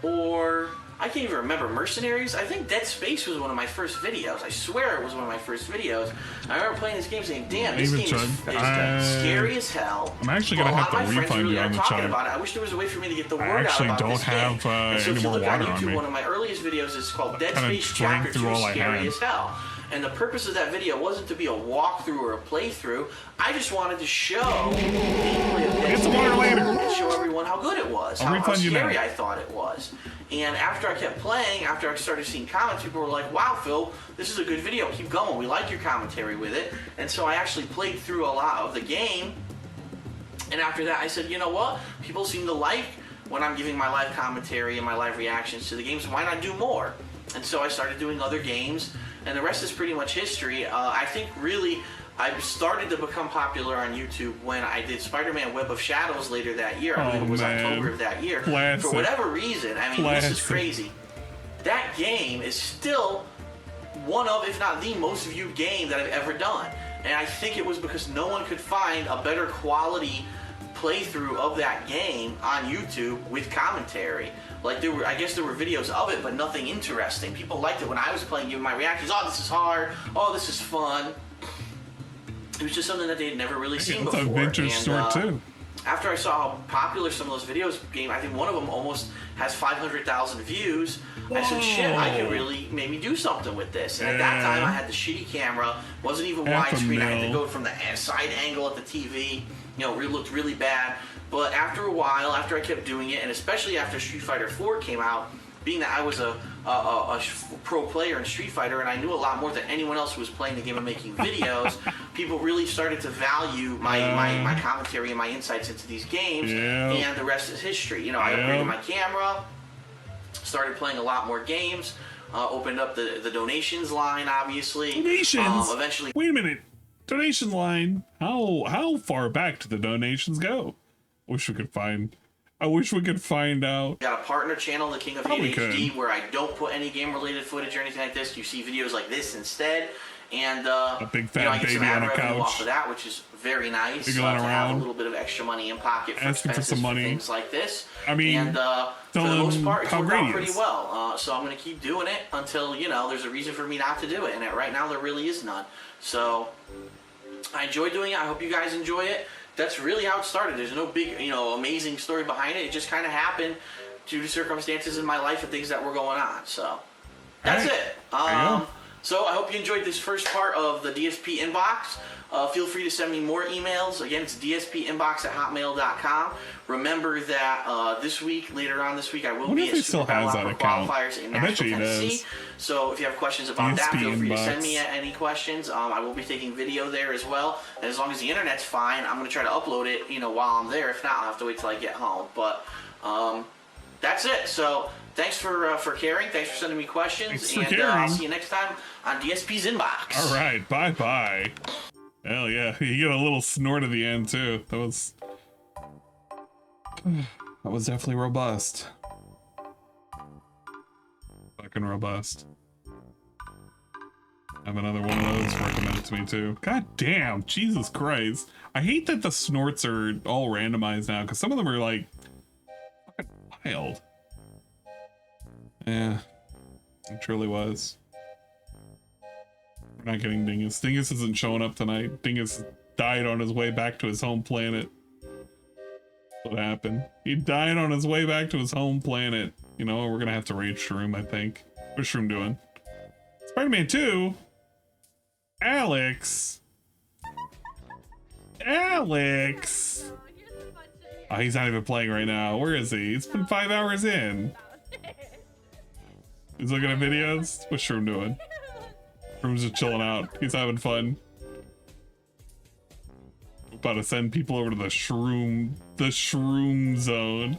Speaker 11: or I can't even remember, Mercenaries. I think Dead Space was one of my first videos. I swear it was one of my first videos. I remember playing this game saying, damn, this game is scary as hell.
Speaker 1: I'm actually going to have to refund you on the chug.
Speaker 11: I wish there was a way for me to get the word out
Speaker 1: about
Speaker 11: this game.
Speaker 1: I actually don't have any more water on me.
Speaker 11: One of my earliest videos is called Dead Space Chapter 2 Scary as Hell. And the purpose of that video wasn't to be a walkthrough or a playthrough. I just wanted to show gameplay of Dead Space and show everyone how good it was, how scary I thought it was. And after I kept playing, after I started seeing comments, people were like, wow, Phil, this is a good video. Keep going. We like your commentary with it. And so I actually played through a lot of the game. And after that, I said, you know what? People seem to like when I'm giving my live commentary and my live reactions to the games. Why not do more? And so I started doing other games. And the rest is pretty much history. I think really I started to become popular on YouTube when I did Spider-Man Web of Shadows later that year. I believe it was October of that year. For whatever reason, I mean, this is crazy. That game is still one of, if not the most viewed game that I've ever done. And I think it was because no one could find a better quality playthrough of that game on YouTube with commentary. Like I guess there were videos of it, but nothing interesting. People liked it when I was playing, giving my reactions. Oh, this is hard. Oh, this is fun. It was just something that they had never really seen before.
Speaker 1: It's a vintage store too.
Speaker 11: After I saw how popular some of those videos became, I think one of them almost has 500,000 views. I said, shit, I can really maybe do something with this. And at that time, I had the shitty camera. Wasn't even widescreen. I had to go from the side angle at the TV. It looked really bad. But after a while, after I kept doing it, and especially after Street Fighter 4 came out, being that I was a pro player in Street Fighter and I knew a lot more than anyone else who was playing the game and making videos, people really started to value my commentary and my insights into these games, and the rest is history. I upgraded my camera, started playing a lot more games, opened up the donations line, obviously.
Speaker 1: Donations?
Speaker 11: Eventually.
Speaker 1: Wait a minute. Donation line. How far back do the donations go? I wish we could find out.
Speaker 11: Got a partner channel, The King of Hate HD, where I don't put any game-related footage or anything like this. You see videos like this instead, and
Speaker 1: a big fat
Speaker 11: I get
Speaker 1: baby
Speaker 11: some ad
Speaker 1: on a
Speaker 11: revenue
Speaker 1: couch,
Speaker 11: off of that, which is very nice. To have a little bit of extra money in pocket for
Speaker 1: asking for some money,
Speaker 11: things like this.
Speaker 1: I mean,
Speaker 11: and for the most part, it's worked out pretty
Speaker 1: is.
Speaker 11: well. So I'm going to keep doing it until there's a reason for me not to do it, and right now there really is none. So I enjoy doing it. I hope you guys enjoy it. That's really how it started. There's no big, amazing story behind it. It just kind of happened due to circumstances in my life and things that were going on. So that's it. So I hope you enjoyed this first part of the DSP inbox. Feel free to send me more emails. Again, it's dspinbox@hotmail.com. Remember that later on this week, I will be at Super Battle Opera Qualifiers in Nashville, Tennessee. So if you have questions about that, feel free to send me any questions. I will be taking video there as well. And as long as the internet's fine, I'm going to try to upload it, while I'm there. If not, I'll have to wait till I get home. But that's it. So thanks for caring. Thanks for sending me questions. And I'll see you next time on DSP's Inbox.
Speaker 1: All right. Bye-bye. Hell yeah. You get a little snort at the end, too. That was definitely robust. Fucking robust. I have another one of those recommended to me too. God damn, Jesus Christ. I hate that the snorts are all randomized now because some of them are like fucking wild. Yeah, it truly was. We're not getting Dingus. Dingus isn't showing up tonight. Dingus died on his way back to his home planet. That's what happened. He died on his way back to his home planet. You know, we're gonna have to raid Shroom, I think. What's Shroom doing? Spider-Man 2? Alex? Alex? Oh, he's not even playing right now. Where is he? It's been 5 hours in. He's looking at videos? What's Shroom doing? Shroom's just chilling out. He's having fun. About to send people over to the Shroom zone.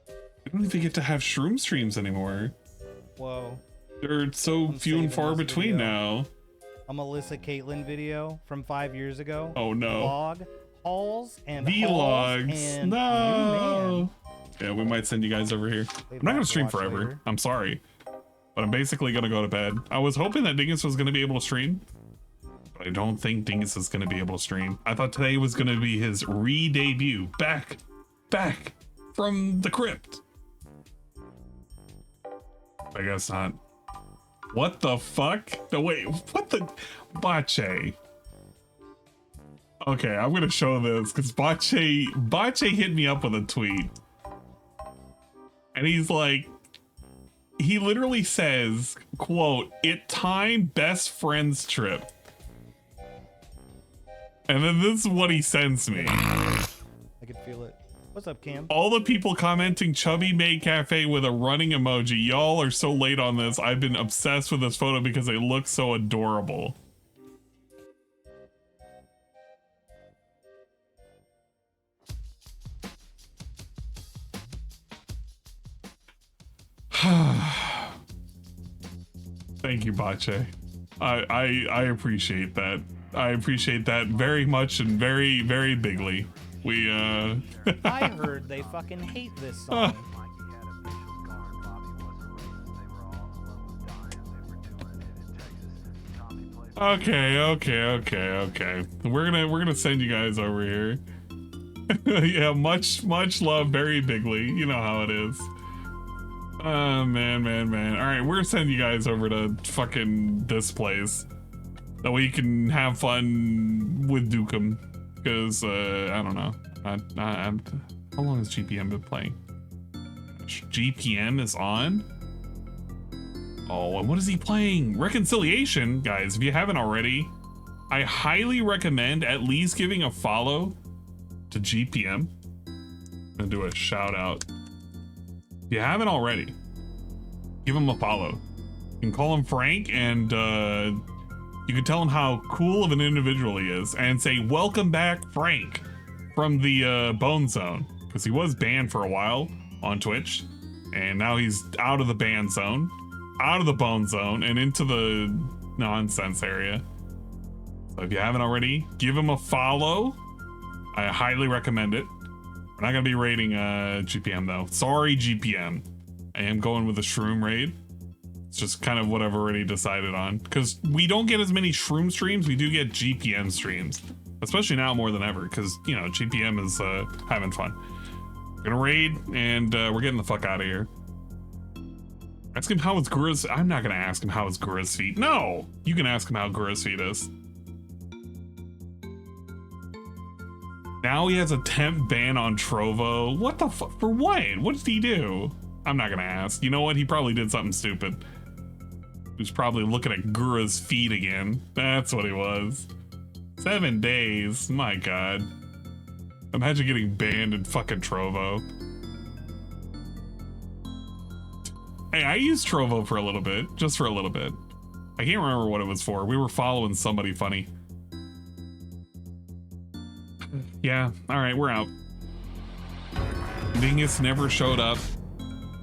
Speaker 1: I don't even get to have Shroom streams anymore.
Speaker 13: Whoa.
Speaker 1: They're so few and far between now.
Speaker 13: A Melissa Caitlin video from 5 years ago.
Speaker 1: Oh no.
Speaker 13: Vlog, hauls, and
Speaker 1: Vlogs.
Speaker 13: And
Speaker 1: No. Yeah, we might send you guys over here. I'm not gonna stream forever.
Speaker 13: Later.
Speaker 1: I'm sorry. But I'm basically gonna go to bed. I was hoping that Dingus was gonna be able to stream. But I don't think Dingus is gonna be able to stream. I thought today was gonna be his re-debut. Back from the crypt. I guess not. What the fuck? No, wait, what the? Bache. Okay, I'm gonna show this because Bache hit me up with a tweet. And he's like, he literally says, quote, "It time best friends trip." And then this is what he sends me.
Speaker 13: I could feel it. What's up, Cam?
Speaker 1: All the people commenting Chubby Maid Cafe with a running emoji. Y'all are so late on this. I've been obsessed with this photo because they look so adorable. Thank you, Bache. I appreciate that. I appreciate that very much and very, very bigly. We
Speaker 13: I heard they fucking hate this song.
Speaker 1: Okay. We're gonna send you guys over here. Yeah, much love, very bigly. You know how it is. Man. All right, we're sending you guys over to fucking this place. That way you can have fun with Dukem. Because, I don't know. How long has GPM been playing? GPM is on? Oh, and what is he playing? Reconciliation? Guys, if you haven't already, I highly recommend at least giving a follow to GPM. I'm gonna do a shout out. If you haven't already, give him a follow. You can call him Frank and, you can tell him how cool of an individual he is and say, "Welcome back, Frank," from the Bone Zone. Because he was banned for a while on Twitch. And now he's out of the ban zone, out of the Bone Zone, and into the nonsense area. So if you haven't already, give him a follow. I highly recommend it. We're not going to be raiding GPM though. Sorry, GPM. I am going with the Shroom raid. It's just kind of what I've already decided on. Because we don't get as many Shroom streams, we do get GPM streams. Especially now more than ever, because, you know, GPM is having fun. We're gonna raid, and we're getting the fuck out of here. Ask him how his Gura's... I'm not gonna ask him how his Gura's feet. No! You can ask him how Gura's feet is. Now he has a temp ban on Trovo. What the fuck? For what? What did he do? I'm not gonna ask. You know what? He probably did something stupid. He was probably looking at Gura's feet again. That's what he was. 7 days. My god. Imagine getting banned in fucking Trovo. Hey, I used Trovo for a little bit. Just for a little bit. I can't remember what it was for. We were following somebody funny. Yeah, alright, we're out. Dingus never showed up.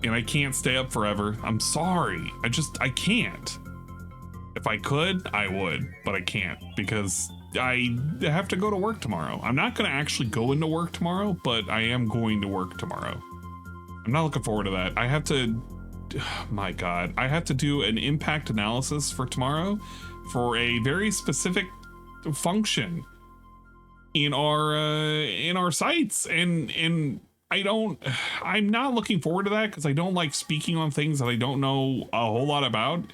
Speaker 1: And I can't stay up forever. I'm sorry. I can't. If I could, I would. But I can't. Because I have to go to work tomorrow. I'm not going to actually go into work tomorrow, but I am going to work tomorrow. I'm not looking forward to that. I have to my God, I have to do an impact analysis for tomorrow for a very specific function in our sites, and I'm not looking forward to that because I don't like speaking on things that I don't know a whole lot about.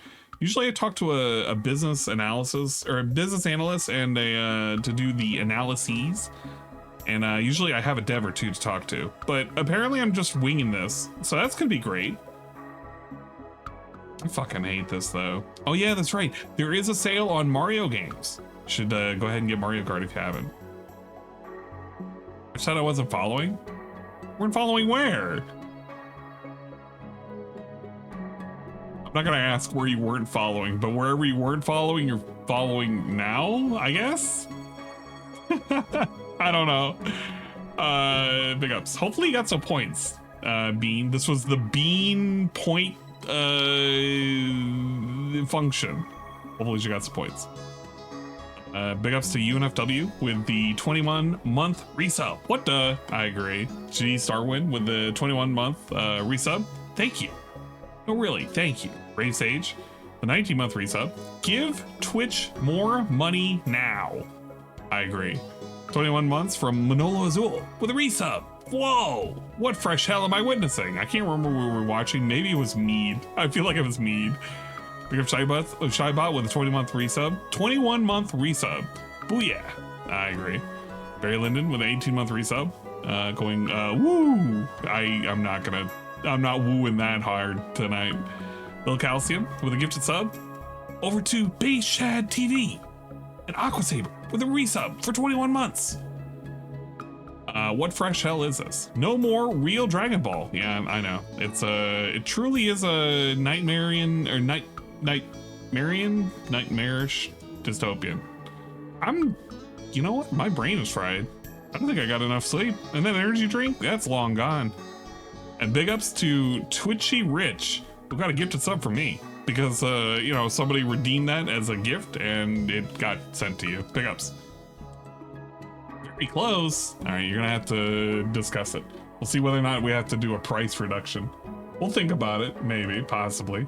Speaker 1: Usually I talk to a business analysis or a business analyst and to do the analyses, and usually I have a dev or two to talk to, but apparently I'm just winging this, so that's gonna be great. I fucking hate this though. Oh yeah, that's right, there is a sale on Mario games. Should go ahead and get Mario Kart if you haven't. I said I wasn't following. Weren't following where? I'm not gonna ask where you weren't following, but wherever you weren't following, you're following now, I guess? I don't know. Big ups. Hopefully you got some points, Bean. This was the Bean point function. Hopefully you got some points. Big ups to UNFW with the 21-month resub. What the? I agree. G Starwin with the 21-month resub. Thank you. No, really, thank you. Brave Sage, the 19-month resub. Give Twitch more money now. I agree. 21 months from Manolo Azul with a resub. Whoa, what fresh hell am I witnessing? I can't remember what we were watching. Maybe it was Mead. I feel like it was Mead. Big up Shybot with a 20-month resub. 21-month resub. Booyah. I agree. Barry Linden with an 18-month resub. Going, woo. I'm not wooing that hard tonight. Lil Calcium with a gifted sub. Over to Base Shad TV and Aquasaber with a resub for 21 months. What fresh hell is this? No more real Dragon Ball. Yeah, I know. It truly is a nightmarish dystopian. You know what? My brain is fried. I don't think I got enough sleep. And that energy drink, that's long gone. And big ups to Twitchy Rich, who got a gifted sub from me because, you know, somebody redeemed that as a gift and it got sent to you. Big ups. Very close. All right, you're gonna have to discuss it. We'll see whether or not we have to do a price reduction. We'll think about it, maybe, possibly.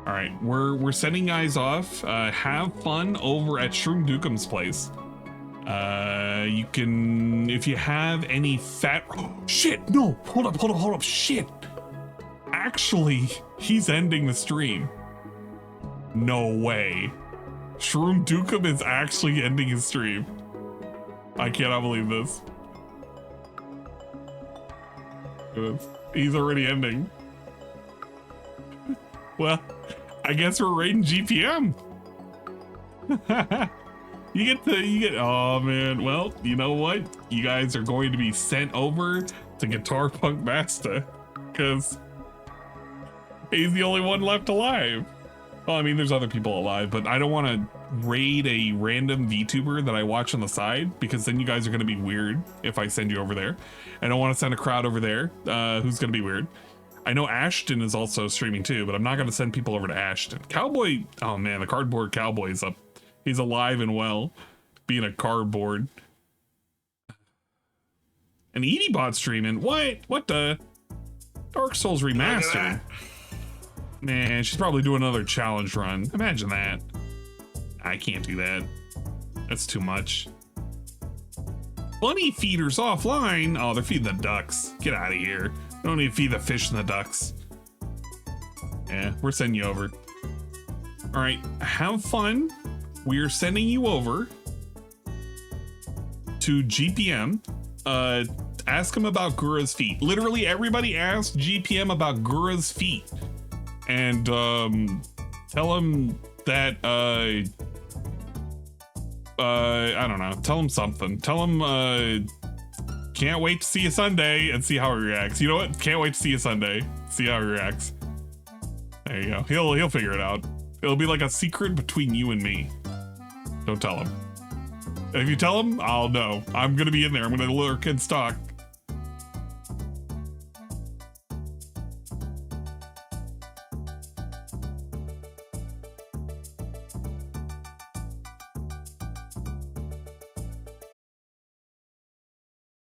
Speaker 1: All right, we're sending guys off. Have fun over at Shroom Dookum's place. You can, if you have any fat, shit, no, hold up, shit. Actually, he's ending the stream. No way. Shroom Dookum is actually ending his stream. I cannot believe this. He's already ending. Well, I guess we're raiding GPM. You get, oh man. Well, you know what? You guys are going to be sent over to Guitar Punk Master because he's the only one left alive. Well, I mean, there's other people alive, but I don't want to raid a random VTuber that I watch on the side because then you guys are going to be weird if I send you over there. I don't want to send a crowd over there who's going to be weird. I know Ashton is also streaming too, but I'm not going to send people over to Ashton. Cowboy, oh man, the Cardboard Cowboy is up. He's alive and well, being a cardboard. And Edibot streaming. What the? Dark Souls Remastered. Man, she's probably doing another challenge run. Imagine that. I can't do that. That's too much. Bunny feeders offline. Oh, they're feeding the ducks. Get out of here. Don't need to feed the fish and the ducks. Yeah, we're sending you over. All right, have fun. We're sending you over to GPM. Ask him about Gura's feet. Literally everybody asked GPM about Gura's feet. And tell him that I don't know, tell him something. Tell him can't wait to see you Sunday and see how he reacts. You know what? Can't wait to see you Sunday. See how he reacts. There you go. He'll figure it out. It'll be like a secret between you and me. Don't tell him. If you tell him, I'll know. I'm gonna be in there. I'm gonna lurk and stalk.